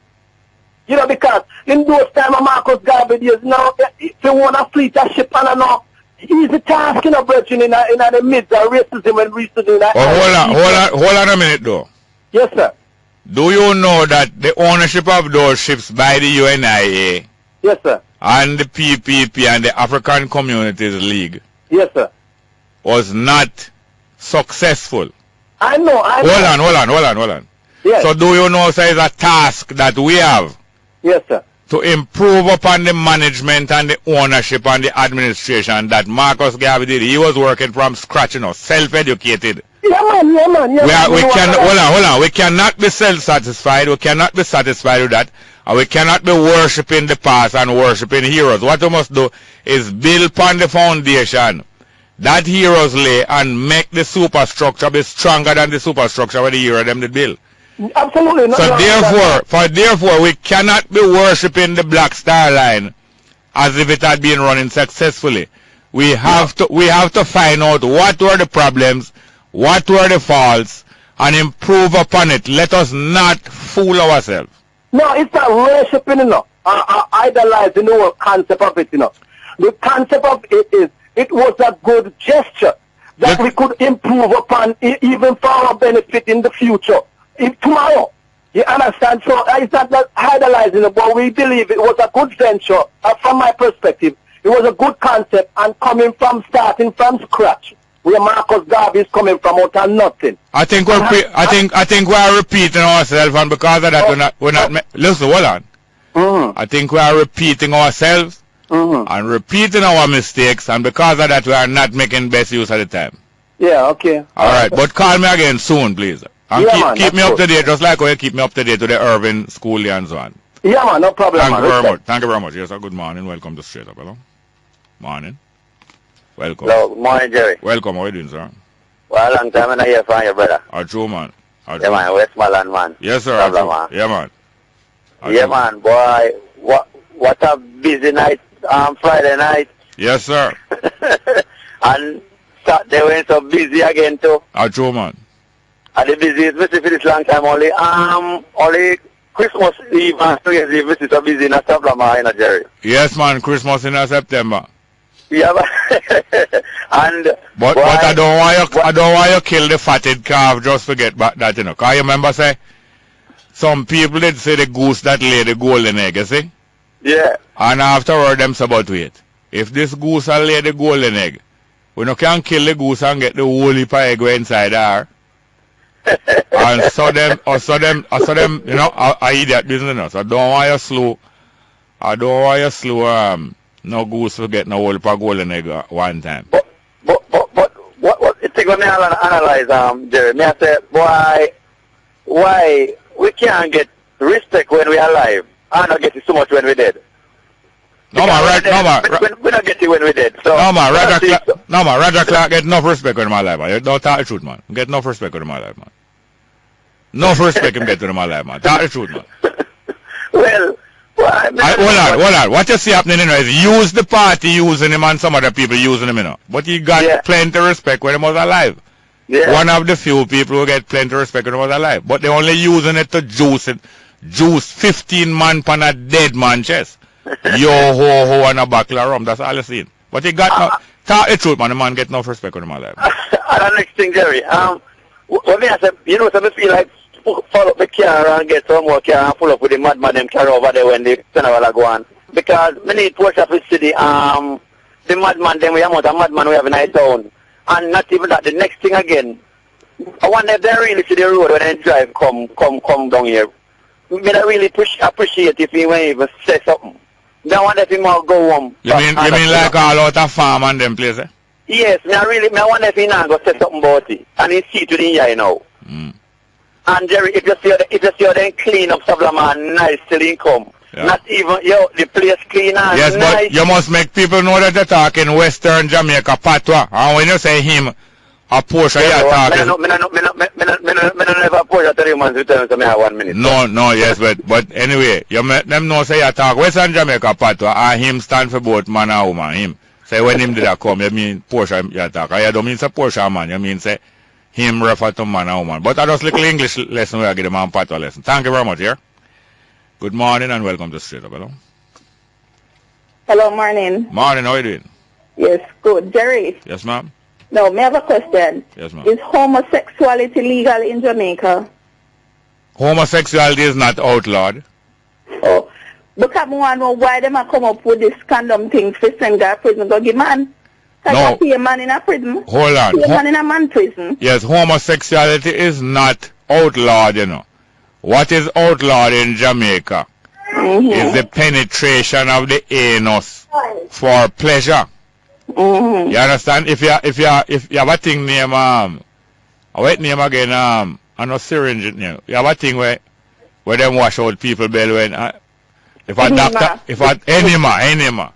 S8: You know, because in those times of Marcus Garvey days, now, if you want to fleet a ship and enough, easy task, you know, brethren, in the midst of racism and reasoning.
S2: Hold on a minute, though.
S8: Yes, sir.
S2: Do you know that the ownership of those ships by the UNIA?
S8: Yes, sir.
S2: And the PPP and the African Communities League?
S8: Yes, sir.
S2: Was not successful.
S8: I know.
S2: Hold on.
S8: Yes.
S2: So do you know, sir, it's a task that we have?
S8: Yes, sir.
S2: To improve upon the management and the ownership and the administration that Marcus Garvey did. He was working from scratch, you know, self-educated.
S8: Yeah, man.
S2: Hold on. We cannot be self-satisfied. We cannot be satisfied with that. And we cannot be worshipping the past and worshipping heroes. What we must do is build upon the foundation that heroes lay and make the superstructure be stronger than the superstructure where the hero them did build.
S8: Absolutely.
S2: So therefore, we cannot be worshipping the Black Star Line as if it had been running successfully. We have to find out what were the problems, what were the faults, and improve upon it. Let us not fool ourselves.
S8: No, it's not worshipping, you know, idolizing the whole concept of it, you know. The concept of it is, it was a good gesture that we could improve upon, even for our benefit in the future. Tomorrow. You understand? So it's not that idolizing it, but we believe it was a good venture. From my perspective, it was a good concept, and starting from scratch, where Marcus Garvey is coming from out of nothing.
S2: I think we're repeating ourselves, and because of that, we're not. Listen, hold on.
S8: Mm-hmm.
S2: I think we are repeating ourselves and repeating our mistakes, and because of that, we are not making best use of the time.
S8: Yeah. Okay.
S2: All right, but call me again soon, please. And keep me up to date, just like how you keep me up to date to the Irvin School and so on.
S8: Yeah, man, no problem.
S2: Thank you very much. Thank you very much. Yes, sir. Good morning. Welcome to Straight Up. Hello. Morning. Welcome.
S16: Hello. Good morning, Jerry.
S2: Welcome. How are you doing, sir?
S16: Well, long time I hear from you, brother.
S2: True, man.
S16: Yeah, man. Westmoreland, man.
S2: Yes, sir.
S16: Man.
S2: Yeah, man.
S16: Yeah, man. Boy, what a busy night. Friday night.
S2: Yes, sir.
S16: And Saturday went so busy again, too.
S2: True, man.
S16: And the busiest visit for this long time only Christmas Eve and New Year's Eve visit so busy in September, Jerry.
S2: Yes, man, Christmas in September.
S16: Yeah, and
S2: but I don't want you kill the fatted calf just forget about that, you know. Cause you remember say some people did say the goose that lay the golden egg, you see?
S16: Yeah.
S2: And afterward them say about wait. If this goose will lay the golden egg, we no can kill the goose and get the whole heap of egg inside her. And so them, you know, I eat that business, you know. So I don't want you slow, no goose to get no whole heap of golden egg one time.
S16: But what you think when I analyze, Jerry, me I say, why we can't get respect when we are alive and not get it so much when we're dead? We don't get it when we're dead. So
S2: Roger Clark get enough respect when I'm alive, man. You don't talk the truth, man. Get enough respect when I'm alive, man. Enough respect him get to them alive, man. Talk the truth, man.
S16: Well,
S2: hold on. What you see happening, you know, is use the party using him and some other people using him, you know. But he got plenty of respect when he was alive.
S16: Yeah.
S2: One of the few people who get plenty of respect when he was alive. But they only using it to juice 15 man pan a dead man chest. Yo ho ho and a bottle of rum. That's all you seen. But he got no, talk the truth, man. The man get no respect when he was alive.
S16: And the next thing, Jerry, when me I say, you know, so I feel like follow up the car and get some more car and pull up with the madman them car over there when the funeral go on. Because we need to watch up the city, the madman them, we have a madman we have in our town. And not even that, the next thing again, I wonder if they really see the road when they drive come down here. Me I really appreciate if he may even say something. I wonder if he might go home.
S2: You mean like all out of farm and them places?
S16: Yes, I wonder if he now go say something about it. And he see to the eye now. And Jerry, if you see how they clean up Sablaman, nice till income. Yeah. Not even, the place clean and
S2: yes,
S16: nice.
S2: But you must make people know that you're talking Western Jamaica patois. And when you say him, a portion you're talking.
S16: I never portion to you, man, to tell me to me 1 minute.
S2: No, yes, but anyway, you make them know say you talk Western Jamaica patois, and him stand for both man and woman, him. Say when him did that come, you mean portion you talk. And you don't mean say portion man, you mean say him refer to man and woman. But I just little English lesson where I give the man patois lesson. Thank you very much, here. Good morning and welcome to Straight Up. Hello.
S17: Hello, morning.
S2: Morning, how are you doing?
S17: Yes, good. Jerry.
S2: Yes, ma'am.
S17: No, may I have a question?
S2: Yes, ma'am.
S17: Is homosexuality legal in Jamaica?
S2: Homosexuality is not outlawed.
S17: Oh, because I want to know why they come up with this condom thing for send guy prison go give man.
S2: No.
S17: See a man in a prison.
S2: Hold on.
S17: See a man in a man prison.
S2: Yes, homosexuality is not outlawed, you know. What is outlawed in Jamaica is the penetration of the anus for pleasure. You understand? If you have a thing named what name again? I know syringe. You know. You have a thing where them wash out people belly when enema.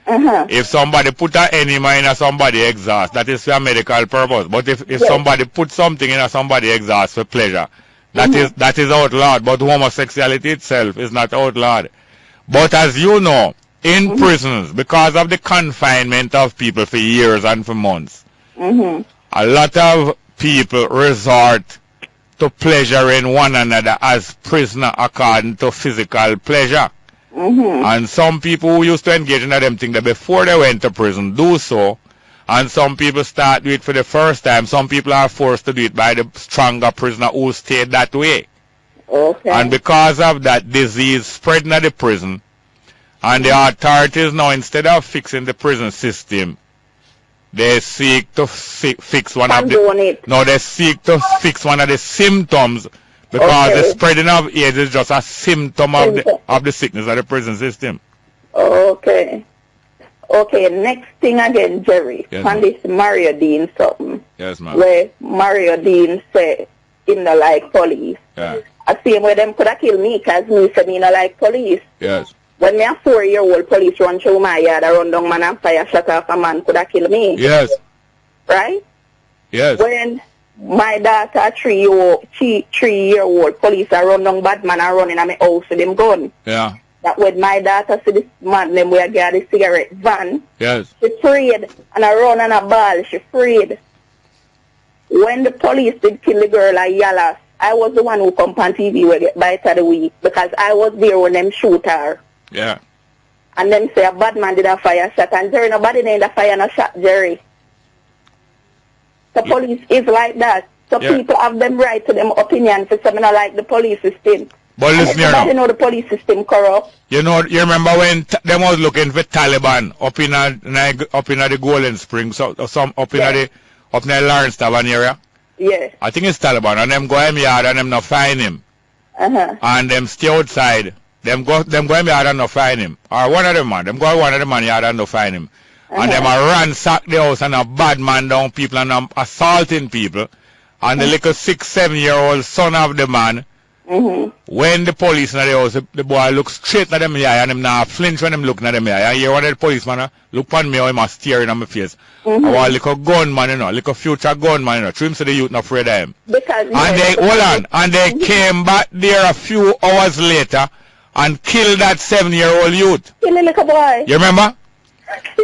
S2: If somebody put an enema in somebody exhaust, that is for a medical purpose. But if somebody put something in somebody exhaust for pleasure, that is outlawed. But homosexuality itself is not outlawed. But as you know, in prisons, because of the confinement of people for years and for months, a lot of people resort to pleasuring one another as prisoner according to physical pleasure. And some people who used to engage in them things that before they went to prison do so, and some people start do it for the first time. Some people are forced to do it by the stronger prisoner who stayed that way.
S17: Okay.
S2: And because of that, disease spread in the prison, and the authorities now, instead of fixing the prison system, they seek to fix one of the symptoms, because the spreading of AIDS is just a symptom of the sickness of the prison system.
S17: Okay. Okay, next thing again, Jerry.
S2: Yes,
S17: on this Mario Dean something.
S2: Yes, ma'am.
S17: Where Mario Dean said, him not like police.
S2: Yeah.
S17: I see him where them could have killed me because me said me not like police.
S2: Yes.
S17: When me a 4-year-old police run through my yard, I run down man and fire shot off a man could have killed me.
S2: Yes.
S17: Right?
S2: Yes.
S17: When my daughter, 3-year-old police are run down bad man and run in my house with them gun.
S2: Yeah.
S17: That when my daughter see this man, them where got the cigarette van,
S2: yes,
S17: she afraid and I run and a ball, she afraid. When the police did kill the girl at Yalas, I was the one who come on TV where get bite of the week because I was there when them shoot her.
S2: Yeah.
S17: and them say a bad man did a fire shot, and Jerry, nobody in the fire no shot Jerry. The police is like that. So people have them right to them opinion for something like the police system.
S2: But listen here
S17: now. Know the police system corrupt.
S2: You remember when them was looking for Taliban up in the Golden Springs, some up in the Lawrence Tavern area?
S17: Yes.
S2: I think it's Taliban, and them go in yard and them not find him. And them stay outside. Them go in yard and not find him. Or one of them man, them go one of them man yard and not find him. And them a ransack the house and a bad man down people and assaulting people. And the little 6-7-year-old son of the man, when the police in the house, the boy looks straight at them eye and him now flinch when him looking at them eye. And you one of the policeman look on me or him a staring at my face. I want a little gunman, you know, little future gunman, you know. True him say the youth not afraid of him. And they, hold on, and they came back there a few hours later and killed that 7-year-old youth.
S17: Kill the little boy.
S2: You remember?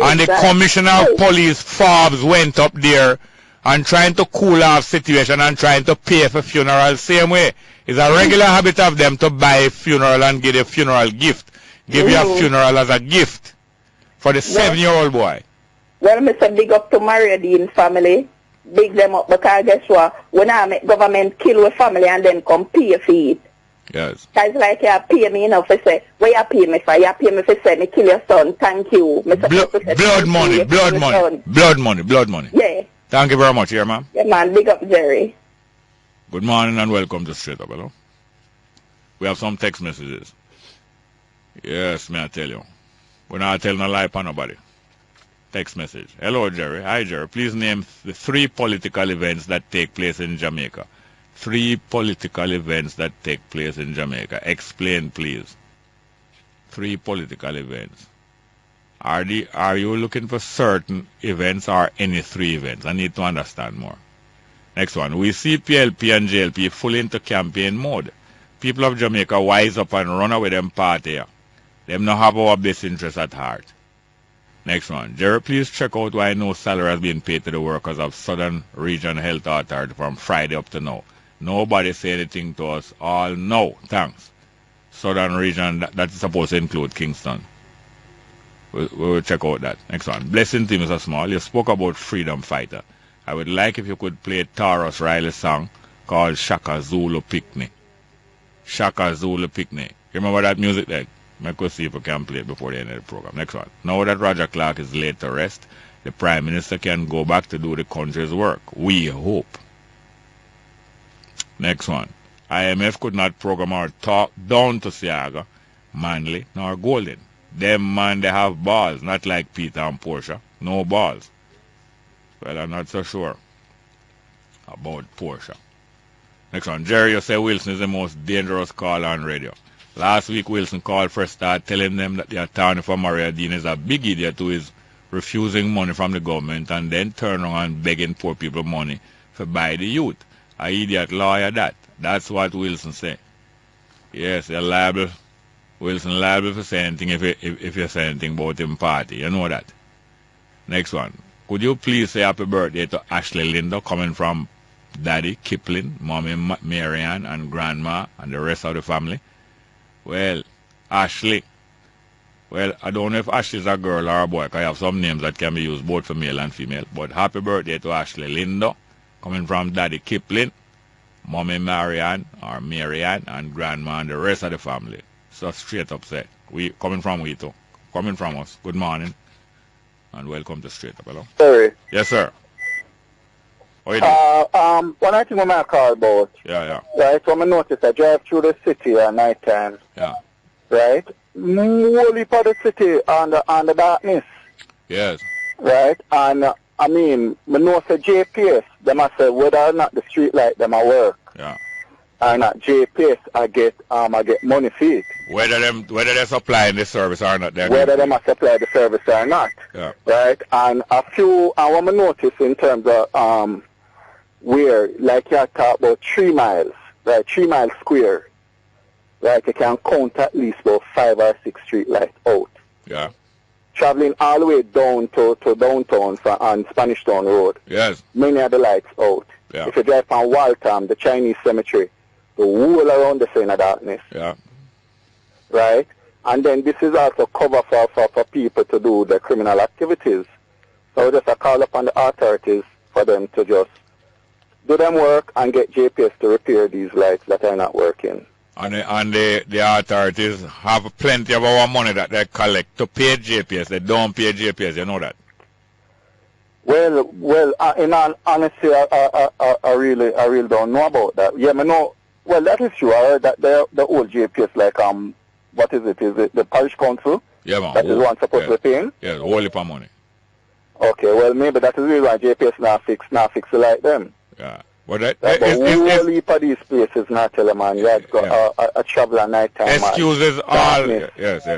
S2: And the commissioner of police, Forbes, went up there and trying to cool off situation and trying to pay for funeral same way. It's a regular habit of them to buy a funeral and give a funeral gift. Give you a funeral as a gift for the 7-year-old boy.
S17: Well, Mr. Big up to Maria Dean family. Big them up because guess what? When I make government kill with family and then come pay for it.
S2: Yes.
S17: It's like you pay me enough to say, where you pay me for? You pay me for say, me kill your son. Thank you.
S2: Blood money.
S17: Yeah.
S2: Thank you very much, here, ma'am.
S17: Yeah, man. Big up, Jerry.
S2: Good morning and welcome to Straight Up, hello. We have some text messages. Yes, may I tell you. We're not telling a lie upon nobody. Text message. Hello, Jerry. Hi, Jerry. Please name the 3 political events that take place in Jamaica. 3 political events that take place in Jamaica. Explain, please. 3 political events. Are you looking for certain events or any 3 events? I need to understand more. Next one. We see PLP and JLP fully into campaign mode. People of Jamaica wise up and run away them party here. Them not have our best interest at heart. Next one. Jerry, please check out why no salary has been paid to the workers of Southern Region Health Authority from Friday up to now. Nobody say anything to us. All no. Thanks. Southern Region, that is supposed to include Kingston. We'll check out that. Next one. Blessing to Mr. Small. You spoke about freedom fighter. I would like if you could play Taurus Riley's song called Shaka Zulu Picnic. Shaka Zulu Picnic. You remember that music there? I could see if we can play it before the end of the program. Next one. Now that Roger Clark is laid to rest, the Prime Minister can go back to do the country's work. We hope. Next one. IMF could not program or talk down to Siaga, Manley, nor Golden. Them man, they have balls, not like Peter and Portia. No balls. Well, I'm not so sure about Portia. Next one. Jerry, you say Wilson is the most dangerous caller on radio. Last week, Wilson called for a start telling them that the attorney for Maria Dean is a big idiot who is refusing money from the government and then turn around and begging poor people money for buy the youth. A idiot lawyer that. That's what Wilson said. Yes, you're liable. Wilson liable for saying anything if you say anything about him party. You know that. Next one. Could you please say happy birthday to Ashley Linda coming from Daddy, Kipling, Mommy Marianne, and Grandma, and the rest of the family? Well, Ashley. Well, I don't know if Ashley is a girl or a boy, because I have some names that can be used both for male and female. But happy birthday to Ashley Linda, coming from Daddy Kipling, Mommy Marianne, and Grandma, and the rest of the family. So straight up say, we coming from we too. Coming from us. Good morning. And welcome to Straight Up. Hello.
S10: Sorry.
S2: Yes, sir. How you doing?
S10: One I think I call about.
S2: Yeah.
S10: Right, so I noticed I drive through the city at night time.
S2: Yeah.
S10: Right? Wholly part of the city on the darkness.
S2: Yes.
S10: Right? And I mean, I know say JPS, they must say whether or not the street light them a work.
S2: Yeah.
S10: And at JPS I get money for it.
S2: Whether they're supplying the service or not,
S10: whether they must supply the service or not.
S2: Yeah.
S10: Right? And I want to notice in terms of where, like you talk about 3 miles, right? 3 miles square. Right? You can count at least about 5 or 6 street lights out.
S2: Yeah.
S10: Traveling all the way down to downtown on Spanish Town Road.
S2: Yes.
S10: Many of the lights out.
S2: Yeah.
S10: If you drive from Waltham, the Chinese cemetery, the whole around the scene of darkness.
S2: Yeah.
S10: Right? And then this is also cover for people to do the criminal activities. So just a call upon the authorities for them to just do them work and get JPS to repair these lights that are not working.
S2: And the authorities have plenty of our money that they collect to pay JPS. They don't pay JPS, you know that?
S10: Well, in all honesty, I really don't know about that. Yeah, I know. Well, that is true. I heard that the old JPS, like what is it? Is it the parish council?
S2: Yeah, man.
S10: That is one supposed to be paying.
S2: Yeah, the whole heap of money.
S10: Okay, well, maybe that is really why JPS not fix it like them.
S2: Yeah. Well, the
S10: whole heap of these places not tell them, man. You have got a travel at night time.
S2: Excuses all. Yes.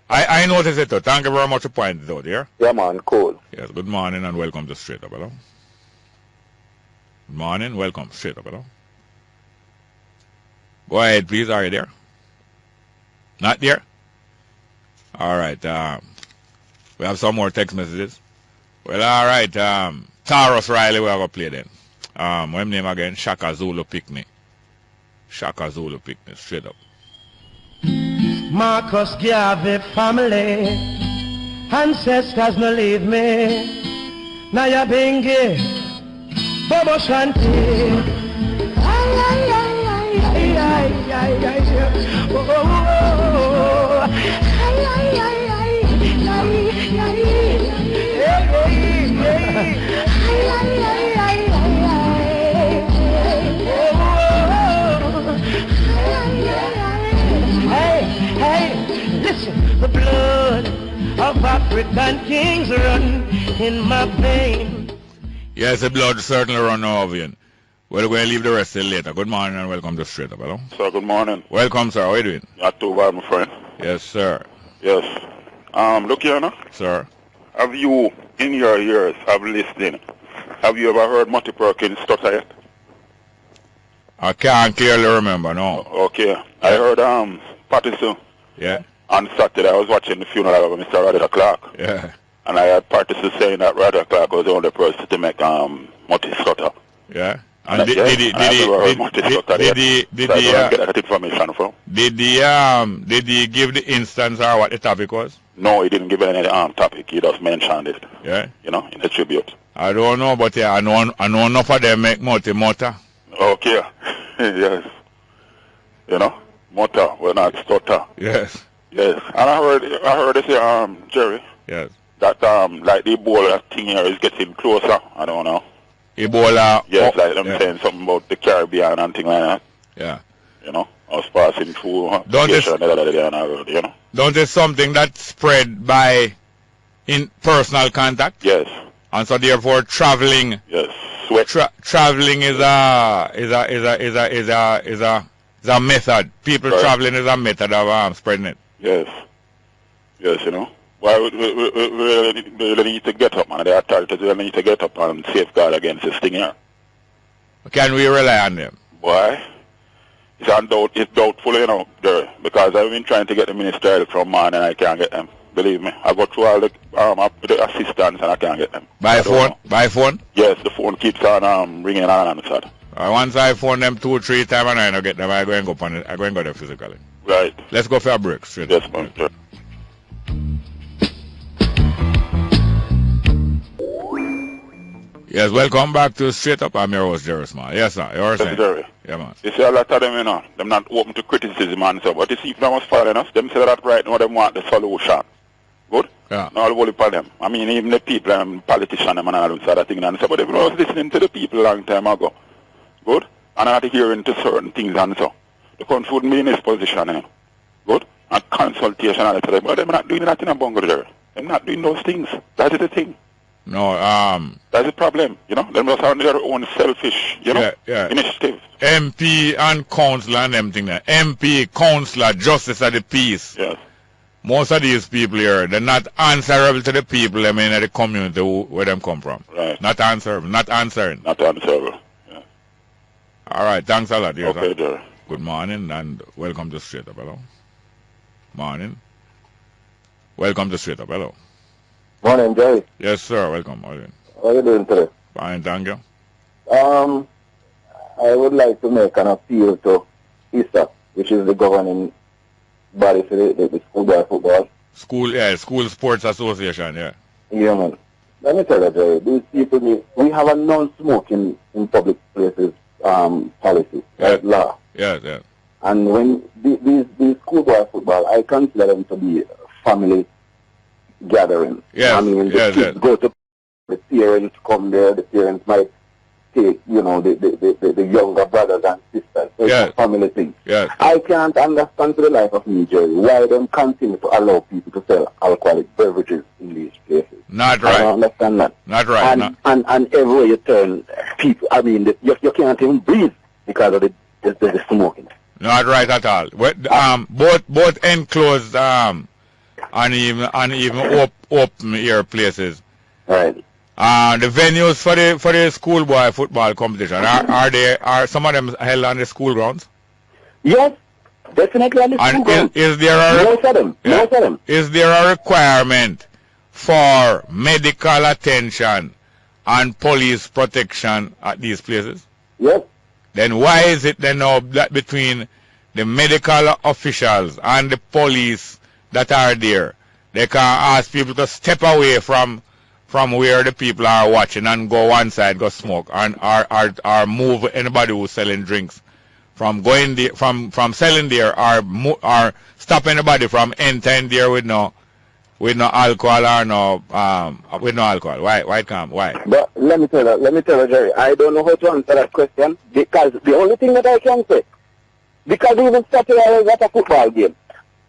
S2: I noticed it too. Thank you very much for pointing it out, yeah?
S10: Yeah, man, cool.
S2: Yes, good morning and welcome to Straight Up, hello. Good morning, welcome, Straight Up, hello. Go ahead, please, are you there? Not there? Alright, we have some more text messages. Well, alright, Taurus Riley, we have a play then. What's name again? Shaka Zulu Picnic. Shaka Zulu Picnic, straight up.
S1: Marcus Garvey family, ancestors no leave me. Naya Bengi, Bobo Shanti. Listen, the blood of African kings run in my veins.
S2: Yes, the blood certainly run over you. Well, we're going to leave the rest till later. Good morning and welcome to Straight Up, hello.
S18: Sir, good morning.
S2: Welcome, sir. How are you doing?
S18: Not too bad, my friend.
S2: Yes, sir.
S18: Yes. Look here now.
S2: Sir.
S18: Have you, in your years of listening, have you ever heard Monty Perkins stutter yet?
S2: I can't clearly remember, no.
S18: Okay. I heard Patterson.
S2: Yeah.
S18: On Saturday, I was watching the funeral of Mr. Roderick Clark.
S2: Yeah.
S18: And I had Patterson saying that Roderick Clark was the only person to make Monty stutter.
S2: Yeah.
S18: And did he
S2: give the instance or what the topic was?
S18: No, he didn't give any topic. He just mentioned it.
S2: Yeah.
S18: You know, in the tribute.
S2: I don't know, but yeah, I know enough of them make multi-motor.
S18: Okay. Yes. You know, motor, we're not stutter.
S2: Yes.
S18: Yes. And I heard this here, Jerry.
S2: Yes.
S18: That like the Ebola thing here is getting closer. I don't know.
S2: Ebola.
S18: Yes, like them saying something about the Caribbean and things like that.
S2: Yeah.
S18: You know, I was passing through.
S2: Don't it's something that's spread by in personal contact?
S18: Yes.
S2: And so therefore traveling.
S18: Yes. Sweat.
S2: Traveling is a method. People traveling is a method of spreading it.
S18: Yes. Yes, you know. Why we need to get up, man. The authorities really need to get up and safeguard against this thing here.
S2: Can we rely on them?
S18: Why? It's doubtful, you know, there, because I've been trying to get the ministerial from man and I can't get them. Believe me, I go through all the assistants and I can't get them.
S2: By phone? By phone?
S18: Yes, the phone keeps on ringing on the side.
S2: Once I phone them 2-3 times and I don't get them, I go and go on it. I go and go there physically.
S18: Right.
S2: Let's go for a break. Straight
S18: yes, man. Sure.
S2: Yes, welcome back to Straight Up. I'm your host, Jerry Small. Yes, sir. You're saying?
S18: Jerry.
S2: Yeah, man.
S18: You see a lot of them, you know, them not open to criticism and so, but you see if them was following us, them say that right now, them want the solution. Good?
S2: Yeah.
S18: Not all for them. I mean, even the people and politicians and all them sort of thing, and so, but they was listening to the people a long time ago. Good? And not hearing to certain things and so. The country wouldn't be in this position, eh? Good? And consultation and all that, but they're not doing that in a bungle there. They're not doing those things. That is the thing.
S2: No,
S18: that's the problem, you know. They must have their own selfish, you know, initiative.
S2: MP and councillor and them thing there. MP, councillor, justice of the peace.
S18: Yes.
S2: Most of these people here, they're not answerable to the people, I mean, in the community where them come from.
S18: Right.
S2: Not answerable, not answering.
S18: Not answerable, yeah.
S2: All right, thanks a lot. Yes,
S18: okay, sir.
S2: Good morning and welcome to Straight Up, hello. Morning. Welcome to Straight Up, hello.
S10: Morning, Jerry.
S2: Yes, sir. Welcome. How are you doing?
S10: How are you doing today?
S2: Fine, thank you.
S10: I would like to make an appeal to ISA, which is the governing
S19: body for the schoolboy football.
S2: School Sports Association, yeah.
S19: Yeah, man. Let me tell you, Jerry, these people, we have a non-smoking in public places policy, like law.
S2: Yeah.
S19: And when these schoolboy football, I consider them to be family gathering.
S2: Yes.
S19: I mean, the kids go to, the parents come there, the parents might take, the younger brothers and sisters. So it's a family thing.
S2: Yes.
S19: I can't understand for the life of me, Jerry, why them continue to allow people to sell alcoholic beverages in these places.
S2: Not right.
S19: I don't understand that.
S2: Not right.
S19: And everywhere you turn, people, I mean, you can't even breathe because of the smoking.
S2: Not right at all. Both enclosed and even open air places.
S19: Right.
S2: The venues for the schoolboy football competition are some of them held on the school grounds?
S19: Yes, definitely on the school grounds. Most of them.
S2: Is there a requirement for medical attention and police protection at these places?
S19: Yes.
S2: Then why is it then now that between the medical officials and the police that are there, they can ask people to step away from where the people are watching and go one side, go smoke, and or move anybody who's selling drinks from going there, from selling there, or stop anybody from entering there with no alcohol or with no alcohol. Why can't? Why?
S19: But let me tell you, Jerry, I don't know how to answer that question, because the only thing that I can say, because even Saturday I was at a football game,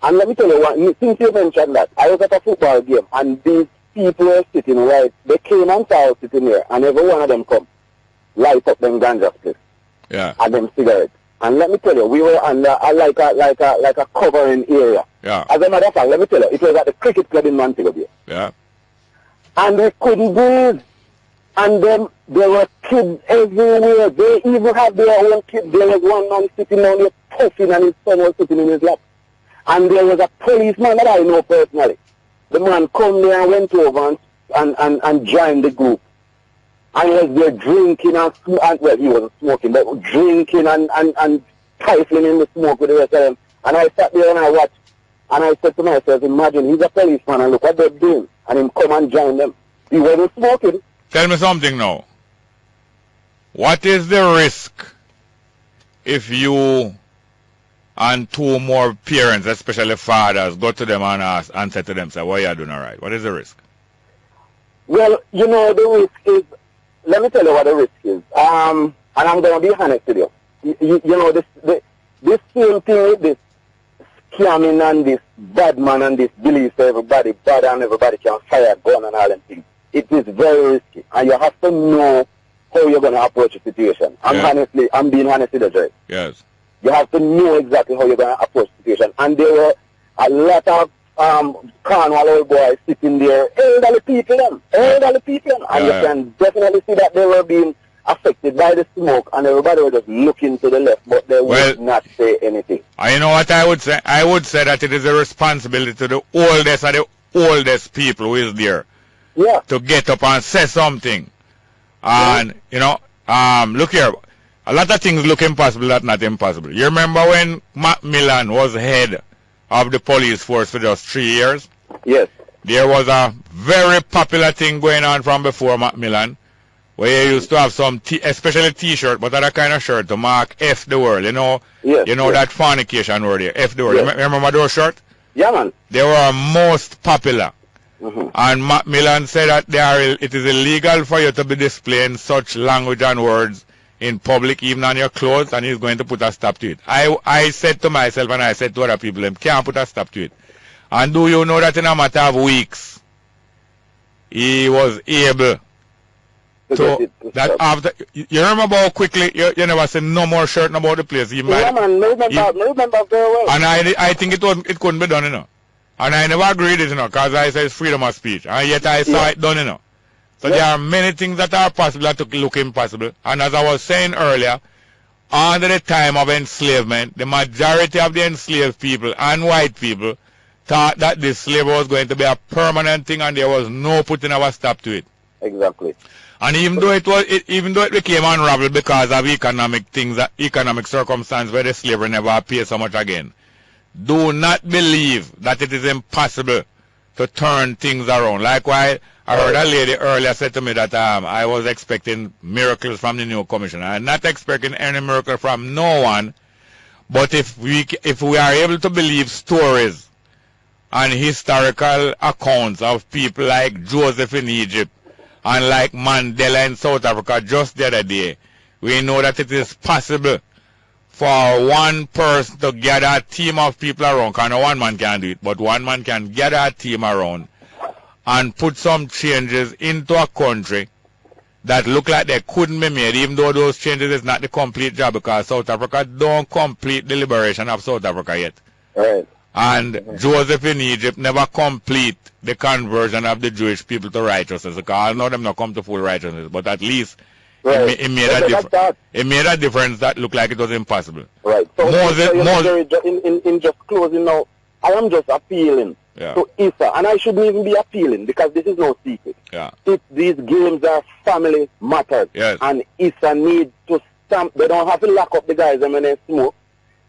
S19: and let me tell you what, since you mentioned that, I was at a football game, and these people were sitting right, they came and saw us sitting there, and every one of them come, light up them ganja sticks, and them cigarettes. And let me tell you, we were under like a covering area.
S2: Yeah.
S19: As a matter of fact, let me tell you, it was at the cricket club in Montego Bay.
S2: Yeah.
S19: And we couldn't breathe. And then there were kids everywhere. They even had their own kids. There was one man sitting down there puffing, and his son was sitting in his lap. And there was a policeman that I know personally. The man come there and went over and joined the group. And was there drinking and well, he wasn't smoking, but drinking and trifling in the smoke with the rest of them. And I sat there and I watched, and I said to myself, imagine, he's a policeman and look what they're doing, and him come and join them. He wasn't smoking.
S2: Tell me something now. What is the risk if you and two more parents, especially fathers, go to them and ask and say to them, say, what are you doing all right? What is the risk?
S19: Well, the risk is, let me tell you what the risk is. And I'm going to be honest with you. This same thing with this scamming and this bad man and this belief that everybody bad and everybody can fire a gun and all them things. It is very risky. And you have to know how you're going to approach the situation. I'm being honest with you, Jerry.
S2: Yes.
S19: You have to know exactly how you're going to approach the situation. And there were a lot of Cornwall old boys sitting there, elderly people, and you can definitely see that they were being affected by the smoke, and everybody was just looking to the left, but they would not say anything.
S2: You know what I would say? I would say that it is a responsibility to the oldest people who is there to get up and say something. And, look here, a lot of things look impossible, that's not impossible. You remember when Macmillan was head of the police force for just 3 years?
S19: Yes.
S2: There was a very popular thing going on from before Macmillan, where you used to have some, especially T-shirt, but other kind of shirt to mark F the world, that fornication word there, F the world.
S19: Yes.
S2: Remember those shirts?
S19: Yeah, man.
S2: They were most popular. And Macmillan said that it is illegal for you to be displaying such language and words in public, even on your clothes, and he's going to put a stop to it. I said to myself, and I said to other people, they can't put a stop to it. And do you know that in a matter of weeks, he was able to, that after, you remember how quickly, you never said no more shirt about the place.
S19: Yeah, man, remember very well.
S2: And I think it couldn't be done, And I never agreed with it, because I said it's freedom of speech. And yet I saw it done, So there are many things that are possible that look impossible. And as I was saying earlier, under the time of enslavement, the majority of the enslaved people and white people thought that this slavery was going to be a permanent thing, and there was no putting of a stop to it.
S19: Exactly.
S2: And even though it became unraveled because of economic circumstances where the slavery never appeared so much again, do not believe that it is impossible to turn things around. Likewise, I heard a lady earlier said to me that I was expecting miracles from the new commissioner. I'm not expecting any miracle from no one, but if we are able to believe stories and historical accounts of people like Joseph in Egypt and like Mandela in South Africa just the other day, we know that it is possible for one person to gather a team of people around. Because no one man can do it, but one man can gather a team around and put some changes into a country that look like they couldn't be made, even though those changes is not the complete job, because South Africa don't complete the liberation of South Africa yet.
S19: Right.
S2: And Joseph in Egypt never complete the conversion of the Jewish people to righteousness, because I know them not come to full righteousness, but at least it made a difference that looked like it was impossible.
S19: Right. So, in just closing now, I am just appealing to ISA, and I shouldn't even be appealing because this is no secret. If these games are family matters, and ISA need to stamp, they don't have to lock up the guys when they smoke.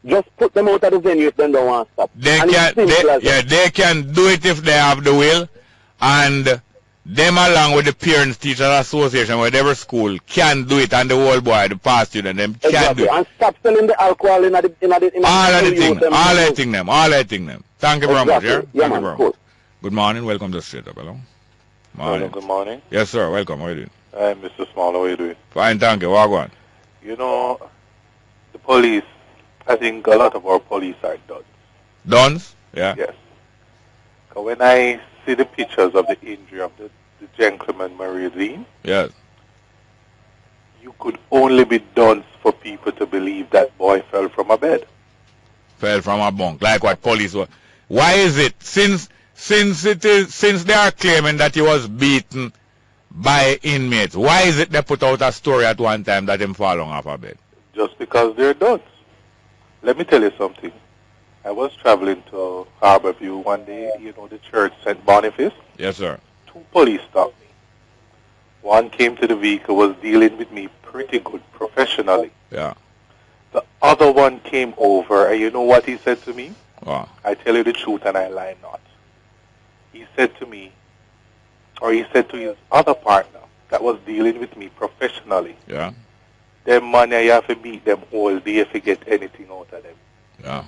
S19: Just put them out of the venue if they don't want to stop.
S2: They can do it if they have the will, and them along with the Parents Teachers Association, whatever school, can do it, and the whole boy, the past student, them can do it.
S19: And stop selling the alcohol in the
S2: all I think them. Thank you very much, Thank you very much. Good morning, welcome to Straight Up, hello.
S20: Morning. Good morning.
S2: Yes, sir, welcome, how are you doing?
S20: Hi, Mr. Small, how are you doing?
S2: Fine, thank you, walk on.
S20: You know, the police, I think a lot of our police are duns.
S2: Duns? Yeah.
S20: Yes. Because when I see the pictures of the injury of the gentleman Maridine,
S2: yes,
S20: you could only be duns for people to believe that boy fell from a bed.
S2: Fell from a bunk, like what police were. Why is it, since they are claiming that he was beaten by inmates, why is it they put out a story at one time that him fall off a bed?
S20: Just because they're duns. Let me tell you something. I was traveling to Harborview one day, you know, the church St. Boniface.
S2: Yes, sir.
S20: 2 police stopped me. One came to the vehicle, was dealing with me pretty good, professionally.
S2: Yeah.
S20: The other one came over, and you know what he said to me?
S2: Wow.
S20: I tell you the truth and I lie not. He said to me, or he said to his other partner that was dealing with me professionally,
S2: yeah,
S20: them money you have to meet them all day if you get anything out of them.
S2: Yeah.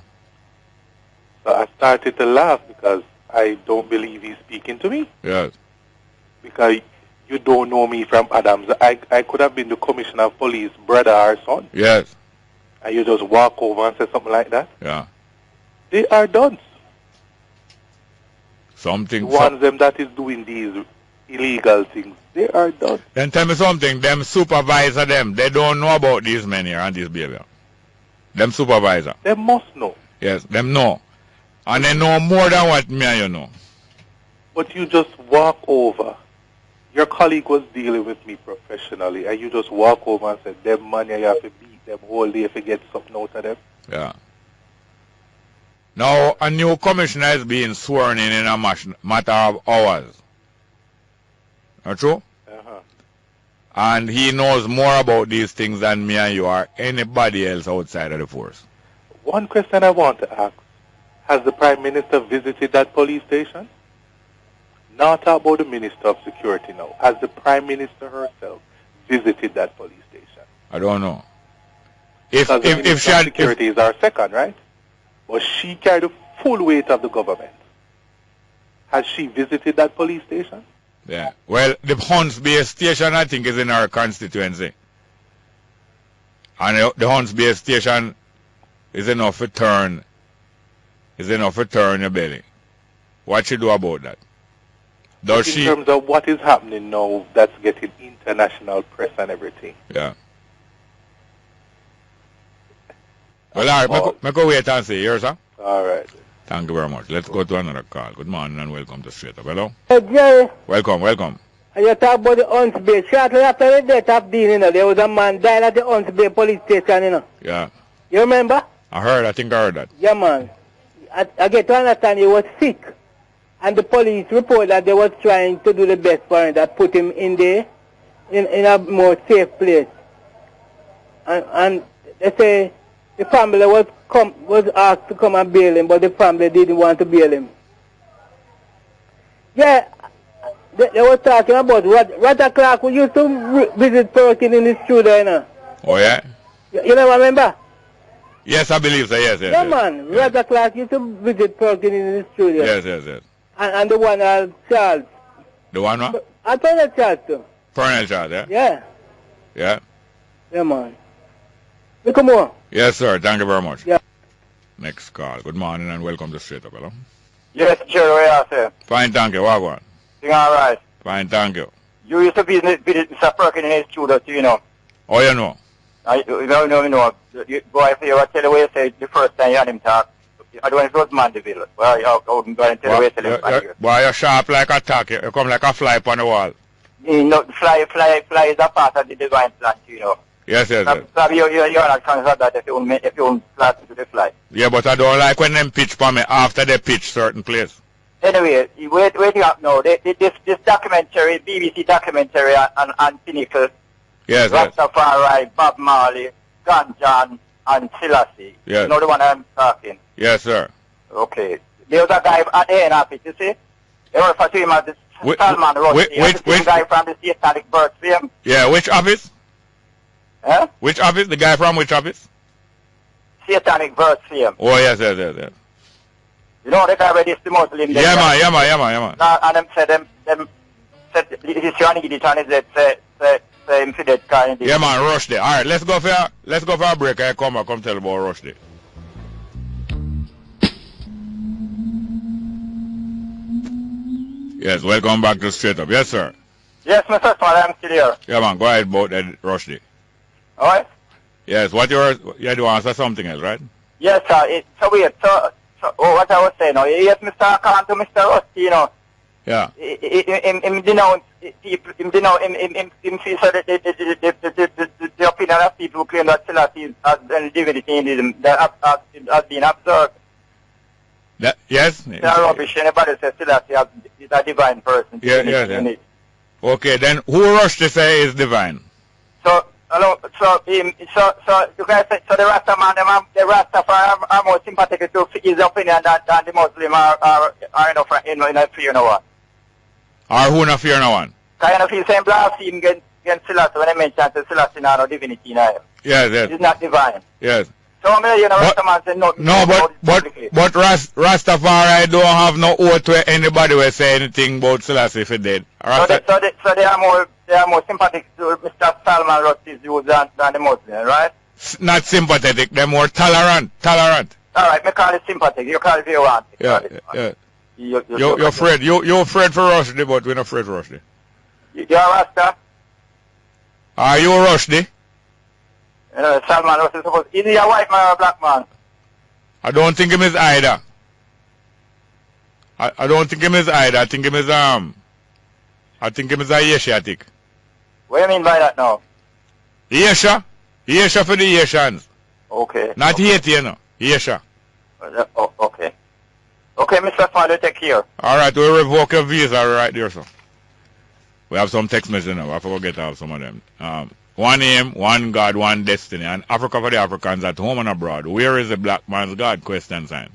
S20: So I started to laugh because I don't believe he's speaking to me.
S2: Yes.
S20: Because you don't know me from Adams. I could have been the commissioner of police, brother or son.
S2: Yes.
S20: And you just walk over and say something like that.
S2: Yeah.
S20: They are duns.
S2: Something.
S20: One of them that is doing these illegal things, they are done.
S2: Then tell me something, them supervisor them, they don't know about these men here and this behavior. Them supervisor.
S20: They must know.
S2: Yes, them know. And they know more than what me and you know.
S20: But you just walk over. Your colleague was dealing with me professionally, and you just walk over and say, them money, you have to beat them all day if you get something out of them.
S2: Yeah. Now, a new commissioner is being sworn in a matter of hours. Not true?
S20: Uh-huh.
S2: And he knows more about these things than me and you or anybody else outside of the force.
S20: One question I want to ask. Has the Prime Minister visited that police station? Not about the Minister of Security now. Has the Prime Minister herself visited that police station?
S2: I don't know.
S20: Because the Minister of Security is our second, right? But she carried the full weight of the government. Has she visited that police station?
S2: Yeah. Well, the Hunts Bay station, I think, is in our constituency. And the Hunts Bay station is enough to turn your belly. What she do about that?
S20: In terms of what is happening now, that's getting international press and everything.
S2: Yeah. Well, all right, make a wait and see here, sir.
S20: All right.
S2: Thank you very much. Let's go to another call. Good morning and welcome to Straight Up. Hello?
S21: Hey, Jerry.
S2: Welcome.
S21: You talk about the Hunts Bay. Shortly after the death of Dean, there was a man died at the Hunts Bay police station,
S2: Yeah.
S21: You remember?
S2: I think I heard that.
S21: Yeah, man. I get to understand he was sick. And the police report that they was trying to do the best for him, that put him in a more safe place. And they say the family was asked to come and bail him, but the family didn't want to bail him. Yeah, they were talking about Rata Clark who used to visit Perkins in his studio, you know.
S2: Oh, yeah?
S21: You never remember?
S2: Yes, I believe so, yes.
S21: Yeah, man. Yeah. Rata Clark used to visit Perkins in his studio.
S2: Yes.
S21: And the one, Charles.
S2: The one, what?
S21: I told that Charles, too.
S2: Colonel Charles, yeah?
S21: Yeah.
S2: Yeah?
S21: Yeah, man. We come on.
S2: Yes, sir. Thank you very much.
S21: Yeah.
S2: Next call. Good morning and welcome to Straight Up, hello?
S3: Yes, Jerry, I say.
S2: Fine, thank you. What one?
S3: Thing all right.
S2: Fine, thank you.
S3: You used to visit Mr. Perkins in his studio, too, you know.
S2: Oh, you know?
S3: You know. Boy, if you tell the way you say the first time you had him talk, I don't know if it was Mandeville. Well, I wouldn't go and tell the way you tell him.
S2: Boy, you're sharp like a tack. You come like a fly upon the wall.
S3: You know, fly is a part of the divine plan, you know.
S2: Yes.
S3: You're not conscious of that if you won't fly to the fly.
S2: Yeah, but I don't like when them pitch for me after they pitch certain place.
S3: Anyway, waiting up now. This documentary, BBC documentary on Pinnacle.
S2: Yes.
S3: Rastafari, Bob Marley, Ganja, and Selassie.
S2: Yes.
S3: You know the one I'm talking?
S2: Yes, sir.
S3: Okay. There was a guy at the end of it, you see? They were referred to him as the Salman Rushdie. Which guy from the Satanic Birth Film?
S2: Yeah, which office?
S3: Huh?
S2: Which office? The guy from which office?
S3: Satanic Birth Film.
S2: Oh, yes.
S3: You know the guy where this the Muslim?
S2: Yeah, man.
S3: And them said this one idiot and he said him for that kind.
S2: Yeah, man, Rushdie. All right, let's go for a break. I come tell about Rushdie. Yes, welcome back to Straight Up. Yes, sir.
S3: Yes, Mr. Small, I'm still here.
S2: Yeah, man, go ahead about that Rushdie.
S3: All right.
S2: Yes, what you do answer something else, right?
S3: Yes, sir. So what I was saying now, yes, Mr. Khan to Mr. Rushdie, you know.
S2: Yeah.
S3: Him denounce people, him feel so that the opinion of people who claim that Selassie has been divinity in him, that has been observed.
S2: Yes?
S3: They are rubbish. Anybody says Selassie is a divine person.
S2: Yeah. Okay, then who Rushdie say is divine?
S3: So you guys say, so the Rasta man, the Rastafari are more sympathetic to his opinion than the Muslim are in a fear no one.
S2: Or who no fear no one?
S3: Kind of feel same blaspheme against Selassie when I mention that Selassie no divinity in him.
S2: Yes.
S3: He's not divine.
S2: Yes.
S3: So Rasta man say no.
S2: No, but Rastafari don't have no oath where anybody will say anything about Selassie if he dead.
S3: So they are more sympathetic to Mr. Salman Rushdii's views than the Muslim, right?
S2: Not sympathetic, they're more tolerant.
S3: All right, me call it sympathetic. You call it if you want.
S2: Yeah. You're afraid. You're afraid for Rushdie, but we're not afraid for Rushdie.
S3: You're a Rasta?
S2: Are you Rushdie?
S3: Salman Rushdie, is he a white man or a black man?
S2: I don't think him is either. I don't think him is either. I think him is a Asiatic.
S3: What do you mean by that now?
S2: Asia for the Asians.
S3: Okay.
S2: Not Haiti, you know. Asia.
S3: Okay. Okay, Mr. Father, take care.
S2: All right, we'll revoke your visa right there, sir. We have some text messages now. I forget to have some of them. One aim, one God, one destiny. And Africa for the Africans at home and abroad. Where is the black man's God? Question sign.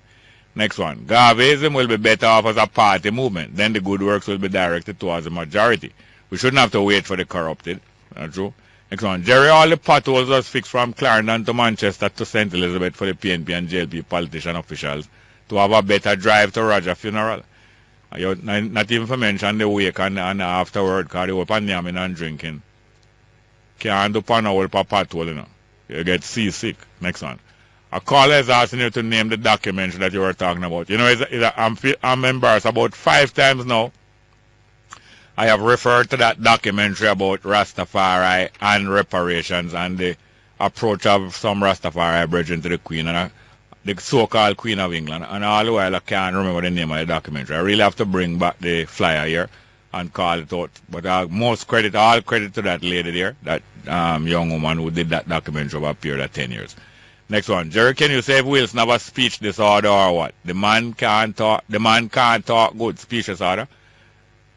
S2: Next one. Garveyism will be better off as a party movement. Then the good works will be directed towards the majority. We shouldn't have to wait for the corrupted. That's true. Next one. Jerry, all the potholes was fixed from Clarendon to Manchester to St. Elizabeth for the PNP and JLP politician officials to have a better drive to Roger funeral. Not even for mention the wake and afterward, because they were yamming and drinking. Can't do panel for pothole, you know. You get seasick. Next one. A caller is asking you to name the documentary that you were talking about. You know, I'm embarrassed. About 5 times now, I have referred to that documentary about Rastafari and reparations and the approach of some Rastafari brethren to the Queen and the so-called Queen of England. And all the while I can't remember the name of the documentary. I really have to bring back the flyer here and call it out. But all credit to that lady there, that young woman who did that documentary over a period of 10 years. Next one. Jerry, can you say if Wilson have a speech disorder or what? The man can't talk good, speech disorder?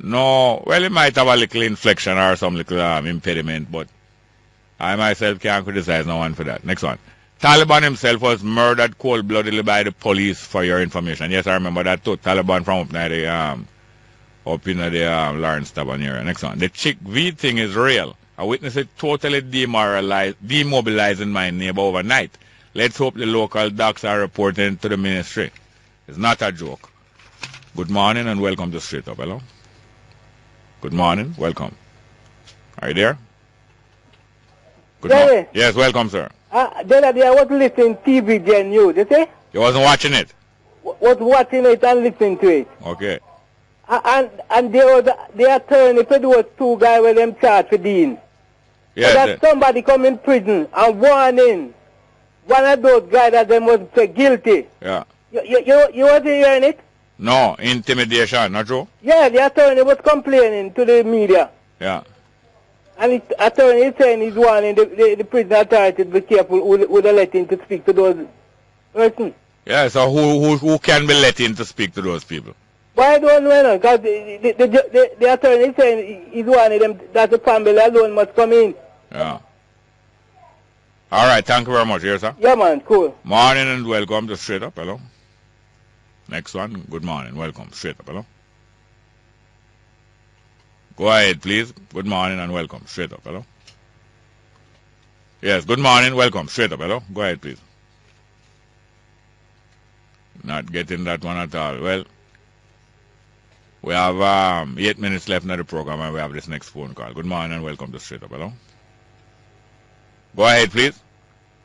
S2: No, well, he might have a little inflection or some little impediment, but I myself can't criticize no one for that. Next one. Taliban himself was murdered cold-bloodedly by the police, for your information. Yes, I remember that too. Taliban from up in the Lawrence Taban area. Next one. The Chick V thing is real. I witnessed it totally demobilizing my neighbor overnight. Let's hope the local docs are reporting to the ministry. It's not a joke. Good morning and welcome to Straight Up. Hello? Good morning. Welcome. Are you there? Good morning. Yes, welcome, sir.
S21: The other day I was listening to TV Gen News, you see?
S2: You wasn't watching it?
S21: Was watching it and listening to it.
S2: Okay.
S21: And the attorney for those two guys with them charged for Dean.
S2: Yes.
S21: That somebody come in prison and warning one of those guys that they must say guilty.
S2: Yeah.
S21: You wasn't hearing it?
S2: No, intimidation, not true?
S21: Yeah, the attorney was complaining to the media.
S2: Yeah.
S21: And the attorney is saying he's warning the prison authorities to be careful who they let in to speak to those persons.
S2: Yeah, so who can be let in to speak to those people?
S21: But I don't know, because the attorney is saying he's warning them that the family alone must come in.
S2: Yeah. All right, thank you very much. Here, sir.
S21: Yeah, man, cool.
S2: Morning and welcome to Straight Up. Hello. Next one. Good morning. Welcome. Straight Up. Hello. Go ahead, please. Good morning and welcome. Straight Up. Hello. Yes, good morning. Welcome. Straight Up. Hello. Go ahead, please. Not getting that one at all. Well, we have 8 minutes left in the program and we have this next phone call. Good morning and welcome to Straight Up. Hello. Go ahead, please.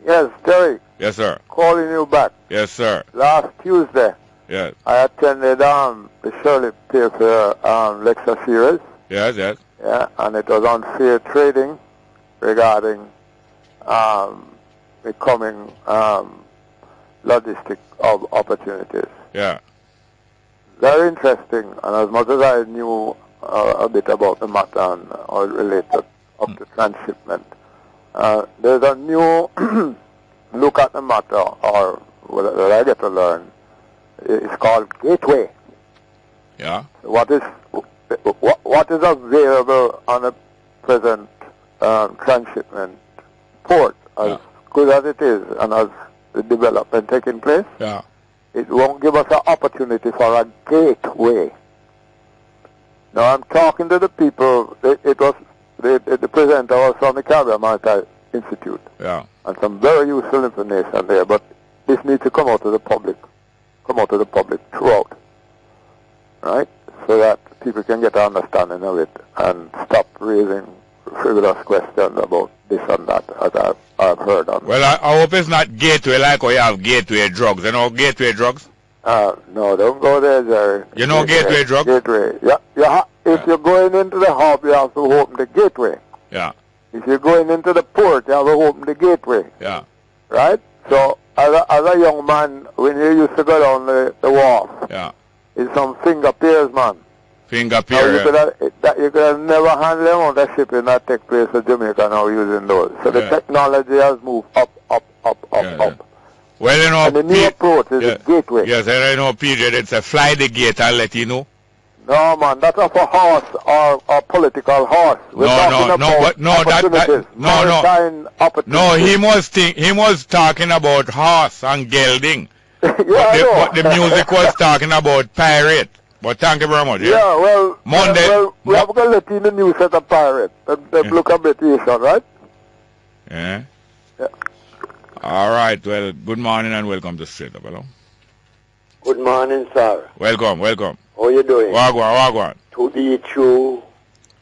S10: Yes, Terry.
S2: Yes, sir.
S10: Calling you back.
S2: Yes, sir.
S10: Last Tuesday,
S2: yes,
S10: I attended the Shirley Paper lecture series.
S2: Yes, yes.
S10: Yeah, and it was on fair trading regarding becoming logistic opportunities.
S2: Yeah.
S10: Very interesting, and as much as I knew a bit about the matter and all related up to transshipment, there's a new look at the matter, or what I get to learn. It's called gateway.
S2: Yeah.
S10: What is available on the present transshipment port, as good as it is, and as the development taking place?
S2: Yeah.
S10: It won't give us an opportunity for a gateway. Now I'm talking to the people. The presenter was from the Caribbean Maritime Institute.
S2: Yeah.
S10: And some very useful information there. But this needs to come out to the public. Come out to the public throughout. Right? So that people can get an understanding of it and stop raising frivolous questions about this and that, as I've heard on.
S2: Well, I hope it's not gateway like how you have gateway drugs. You know gateway drugs?
S10: No, don't go there, Jerry.
S2: You know gateway drugs?
S10: Gateway. Yeah. If you're going into the hub, you have to open the gateway.
S2: Yeah.
S10: If you're going into the port, you have to open the gateway.
S2: Yeah.
S10: Right? So, as a young man, when you used to go down the wharf,
S2: yeah,
S10: it's some finger piers, man.
S2: Finger pier,
S10: you could have never handled them on the shipping that take place in Jamaica now using those. So the technology has moved up.
S2: Well, you know,
S10: and the new approach is the gateway.
S2: Yes, and I know, PJ, it's a fly the gate, I'll let you know.
S10: No, man, that's not for horse or political horse. We're
S2: he was talking about horse and gelding.
S10: But
S2: the music was talking about pirate. But thank you very much.
S10: Yeah, well,
S2: Monday.
S10: We have to let in the news set of pirate. Look at meditation, right?
S2: Yeah. All right. Well, good morning and welcome to Straight Up. Hello.
S5: Good morning, sir.
S2: Welcome.
S5: How you doing?
S2: Wagwan.
S5: To each you.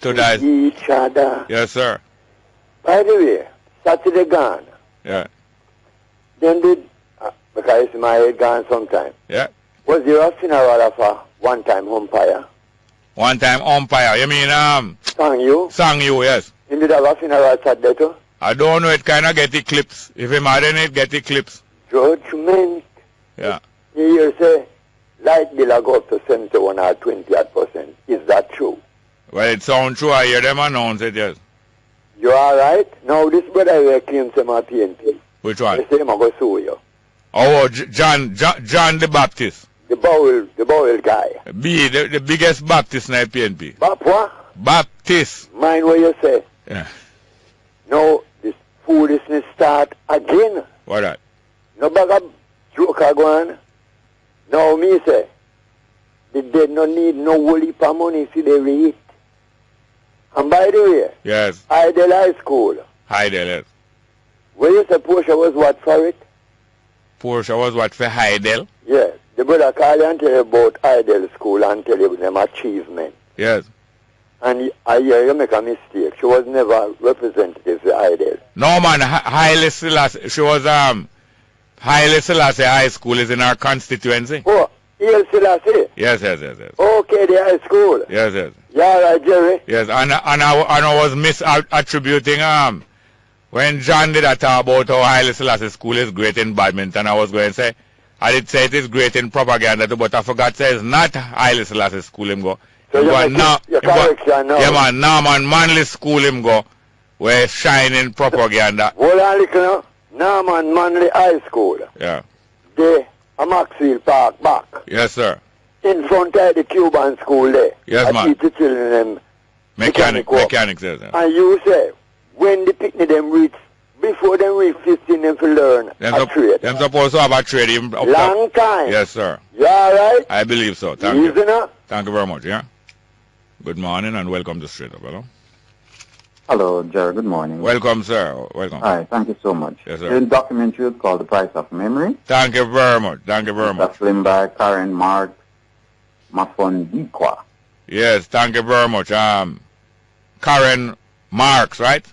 S5: To each other.
S2: Yes, sir.
S5: By the way, Saturday gone.
S2: Yeah.
S5: Then did, because it's my head gone sometime.
S2: Yeah.
S5: Was there a funeral of a one-time umpire?
S2: One-time umpire? You mean, Sang you, yes.
S5: He did have a funeral Saturday too?
S2: I don't know, it kind of get eclipse. If him had it, get eclipse.
S5: Judgment.
S2: Yeah.
S5: You hear say, light bill go up to 71 or 20%. Is that true?
S2: Well, it sounds true. I hear them announce it, yes.
S5: You all right? Now, this brother will claim to my PNP.
S2: Which one?
S5: They say I'm going to sue you.
S2: Oh, John the Baptist.
S5: The Bowl guy.
S2: The biggest Baptist in the PNP.
S5: What?
S2: Baptist.
S5: Mind what you say.
S2: Yeah.
S5: No, this foolishness start again.
S2: What that?
S5: No bag of joke going. Now me say, the dead no need no whole heap of money see they rate. And by the way,
S2: yes,
S5: Idle High School.
S2: Idle, yes.
S5: Where you say Portia was what for it?
S2: Portia was what for Idle?
S5: Yes. The brother call you and tell you about Idle School and tell you them achievement.
S2: Yes.
S5: And I hear you make a mistake. She was never representative for Idle.
S2: No man, Haile Selassie, she was Haile Selassie High School is in our constituency.
S5: Oh, Haile Selassie?
S2: Yes.
S5: Okay, the high school.
S2: Yes.
S5: Yeah, right, Jerry.
S2: Yes, and I was misattributing when John did talk about how Haile Selassie School is great in badminton, I was going to say, I did say it is great in propaganda too, but I forgot to say it's not Haile Selassie School him go.
S5: So you're correction now.
S2: Yeah man, Norman Manley School him go, where shining propaganda.
S5: Hold on, little now. Norman Manley High School.
S2: Yeah.
S5: They a Maxfield Park back.
S2: Yes, sir.
S5: In front of the Cuban school there.
S2: Yes, man.
S5: I teach the children them
S2: mechanics, yes.
S5: And you say, when the picnic them reach, before them reach 15, them to learn a trade.
S2: Them supposed to have a trade.
S5: Long time.
S2: Yes, sir.
S5: You alright?
S2: I believe so. Thank
S5: you.
S2: Thank you very much, yeah. Good morning and welcome to Straight Up, hello.
S6: Hello, Jerry. Good morning.
S2: Welcome, sir. Welcome.
S6: Hi, thank you so much.
S2: Yes, sir.
S6: The documentary is called The Price of Memory.
S2: Thank you very much. It's
S6: a film by Karen Mark Mafondikwa.
S2: Yes, thank you very much. Karen Marks, right?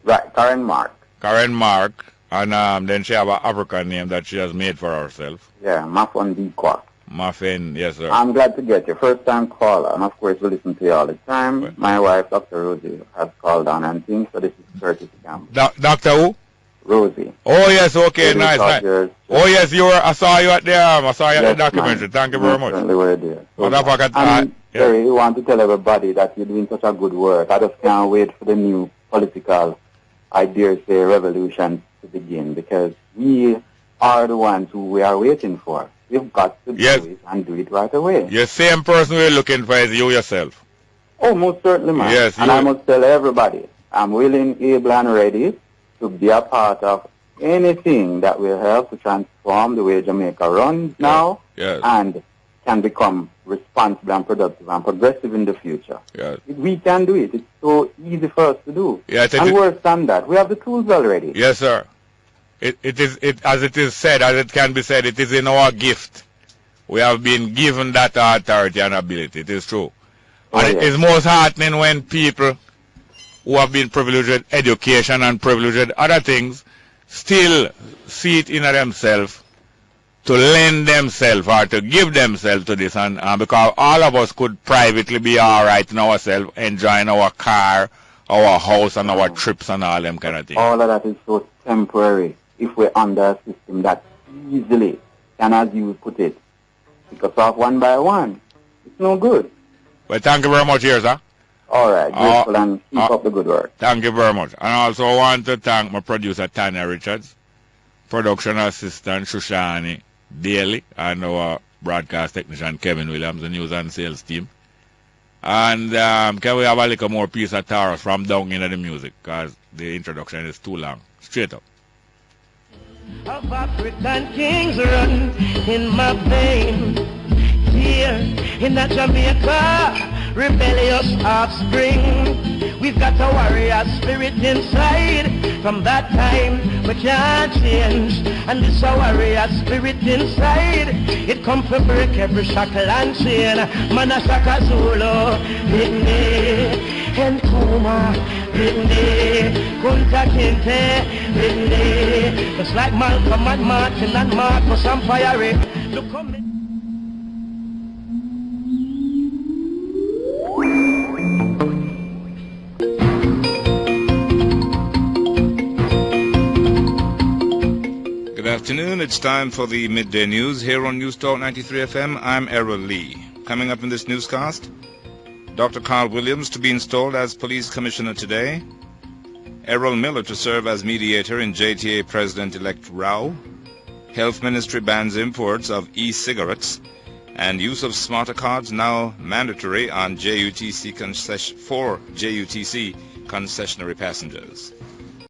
S6: Right, Karen Mark.
S2: Karen Mark. And then she have an African name that she has made for herself.
S6: Yeah, Mafondikwa.
S2: Muffin, yes, sir.
S6: I'm glad to get you. First-time caller, and of course we listen to you all the time. Right. My wife, Dr. Rosie, has called on and things, so this is Curtis Campbell.
S2: Dr. who?
S6: Rosie.
S2: Oh, yes, okay, nice. Oh, yes, I saw you at the, at the documentary. Thank you very much.
S6: Certainly were there.
S2: And
S6: Jerry, you want to tell everybody that you're doing such a good work. I just can't wait for the new political, I dare say, revolution to begin, because we are the ones who we are waiting for. You've got to do it and do it right away.
S2: The same person we're looking for is you yourself.
S6: Oh, most certainly, man.
S2: Yes,
S6: and I must tell everybody, I'm willing, able, and ready to be a part of anything that will help to transform the way Jamaica runs now and can become responsible and productive and progressive in the future.
S2: Yes.
S6: We can do it. It's so easy for us to do.
S2: Yes,
S6: and worse than that, we have the tools already.
S2: Yes, sir. As it is said, as it can be said, it is in our gift. We have been given that authority and ability. It is true. And it is most heartening when people who have been privileged with education and privileged with other things still see it in themselves to lend themselves or to give themselves to this. And because all of us could privately be all right in ourselves, enjoying our car, our house, and our trips and all them kind of things.
S6: All of that is so temporary. If we're under a system that easily can, as you put it, pick us off one by one, it's no good.
S2: Well, thank you very much here, sir.
S6: All right, grateful and keep up the good work.
S2: Thank you very much. And I also want to thank my producer, Tanya Richards, production assistant, Shushani Daly, and our broadcast technician, Kevin Williams, the news and sales team. And can we have a little more piece of Taurus from down into the music, because the introduction is too long. Straight up.
S1: Of African kings run in my veins. Here in that Jamaica, rebellious offspring. We've got a warrior spirit inside. From that time we can't change. And this a warrior spirit inside. It come to break every shackle and chain. Manasaka Zulu, Whitney and Kuma, Whitney, Kunta Kinte, Whitney. Just like Malcolm and Martin and Marcus and Fiery. Look come.
S22: Good afternoon. It's time for the midday news here on News Talk 93 FM. I'm Errol Lee. Coming up in this newscast, Dr. Carl Williams to be installed as police commissioner today, Errol Miller to serve as mediator in JTA President-elect row, Health Ministry bans imports of e-cigarettes, and use of smarter cards now mandatory on JUTC concessionary passengers.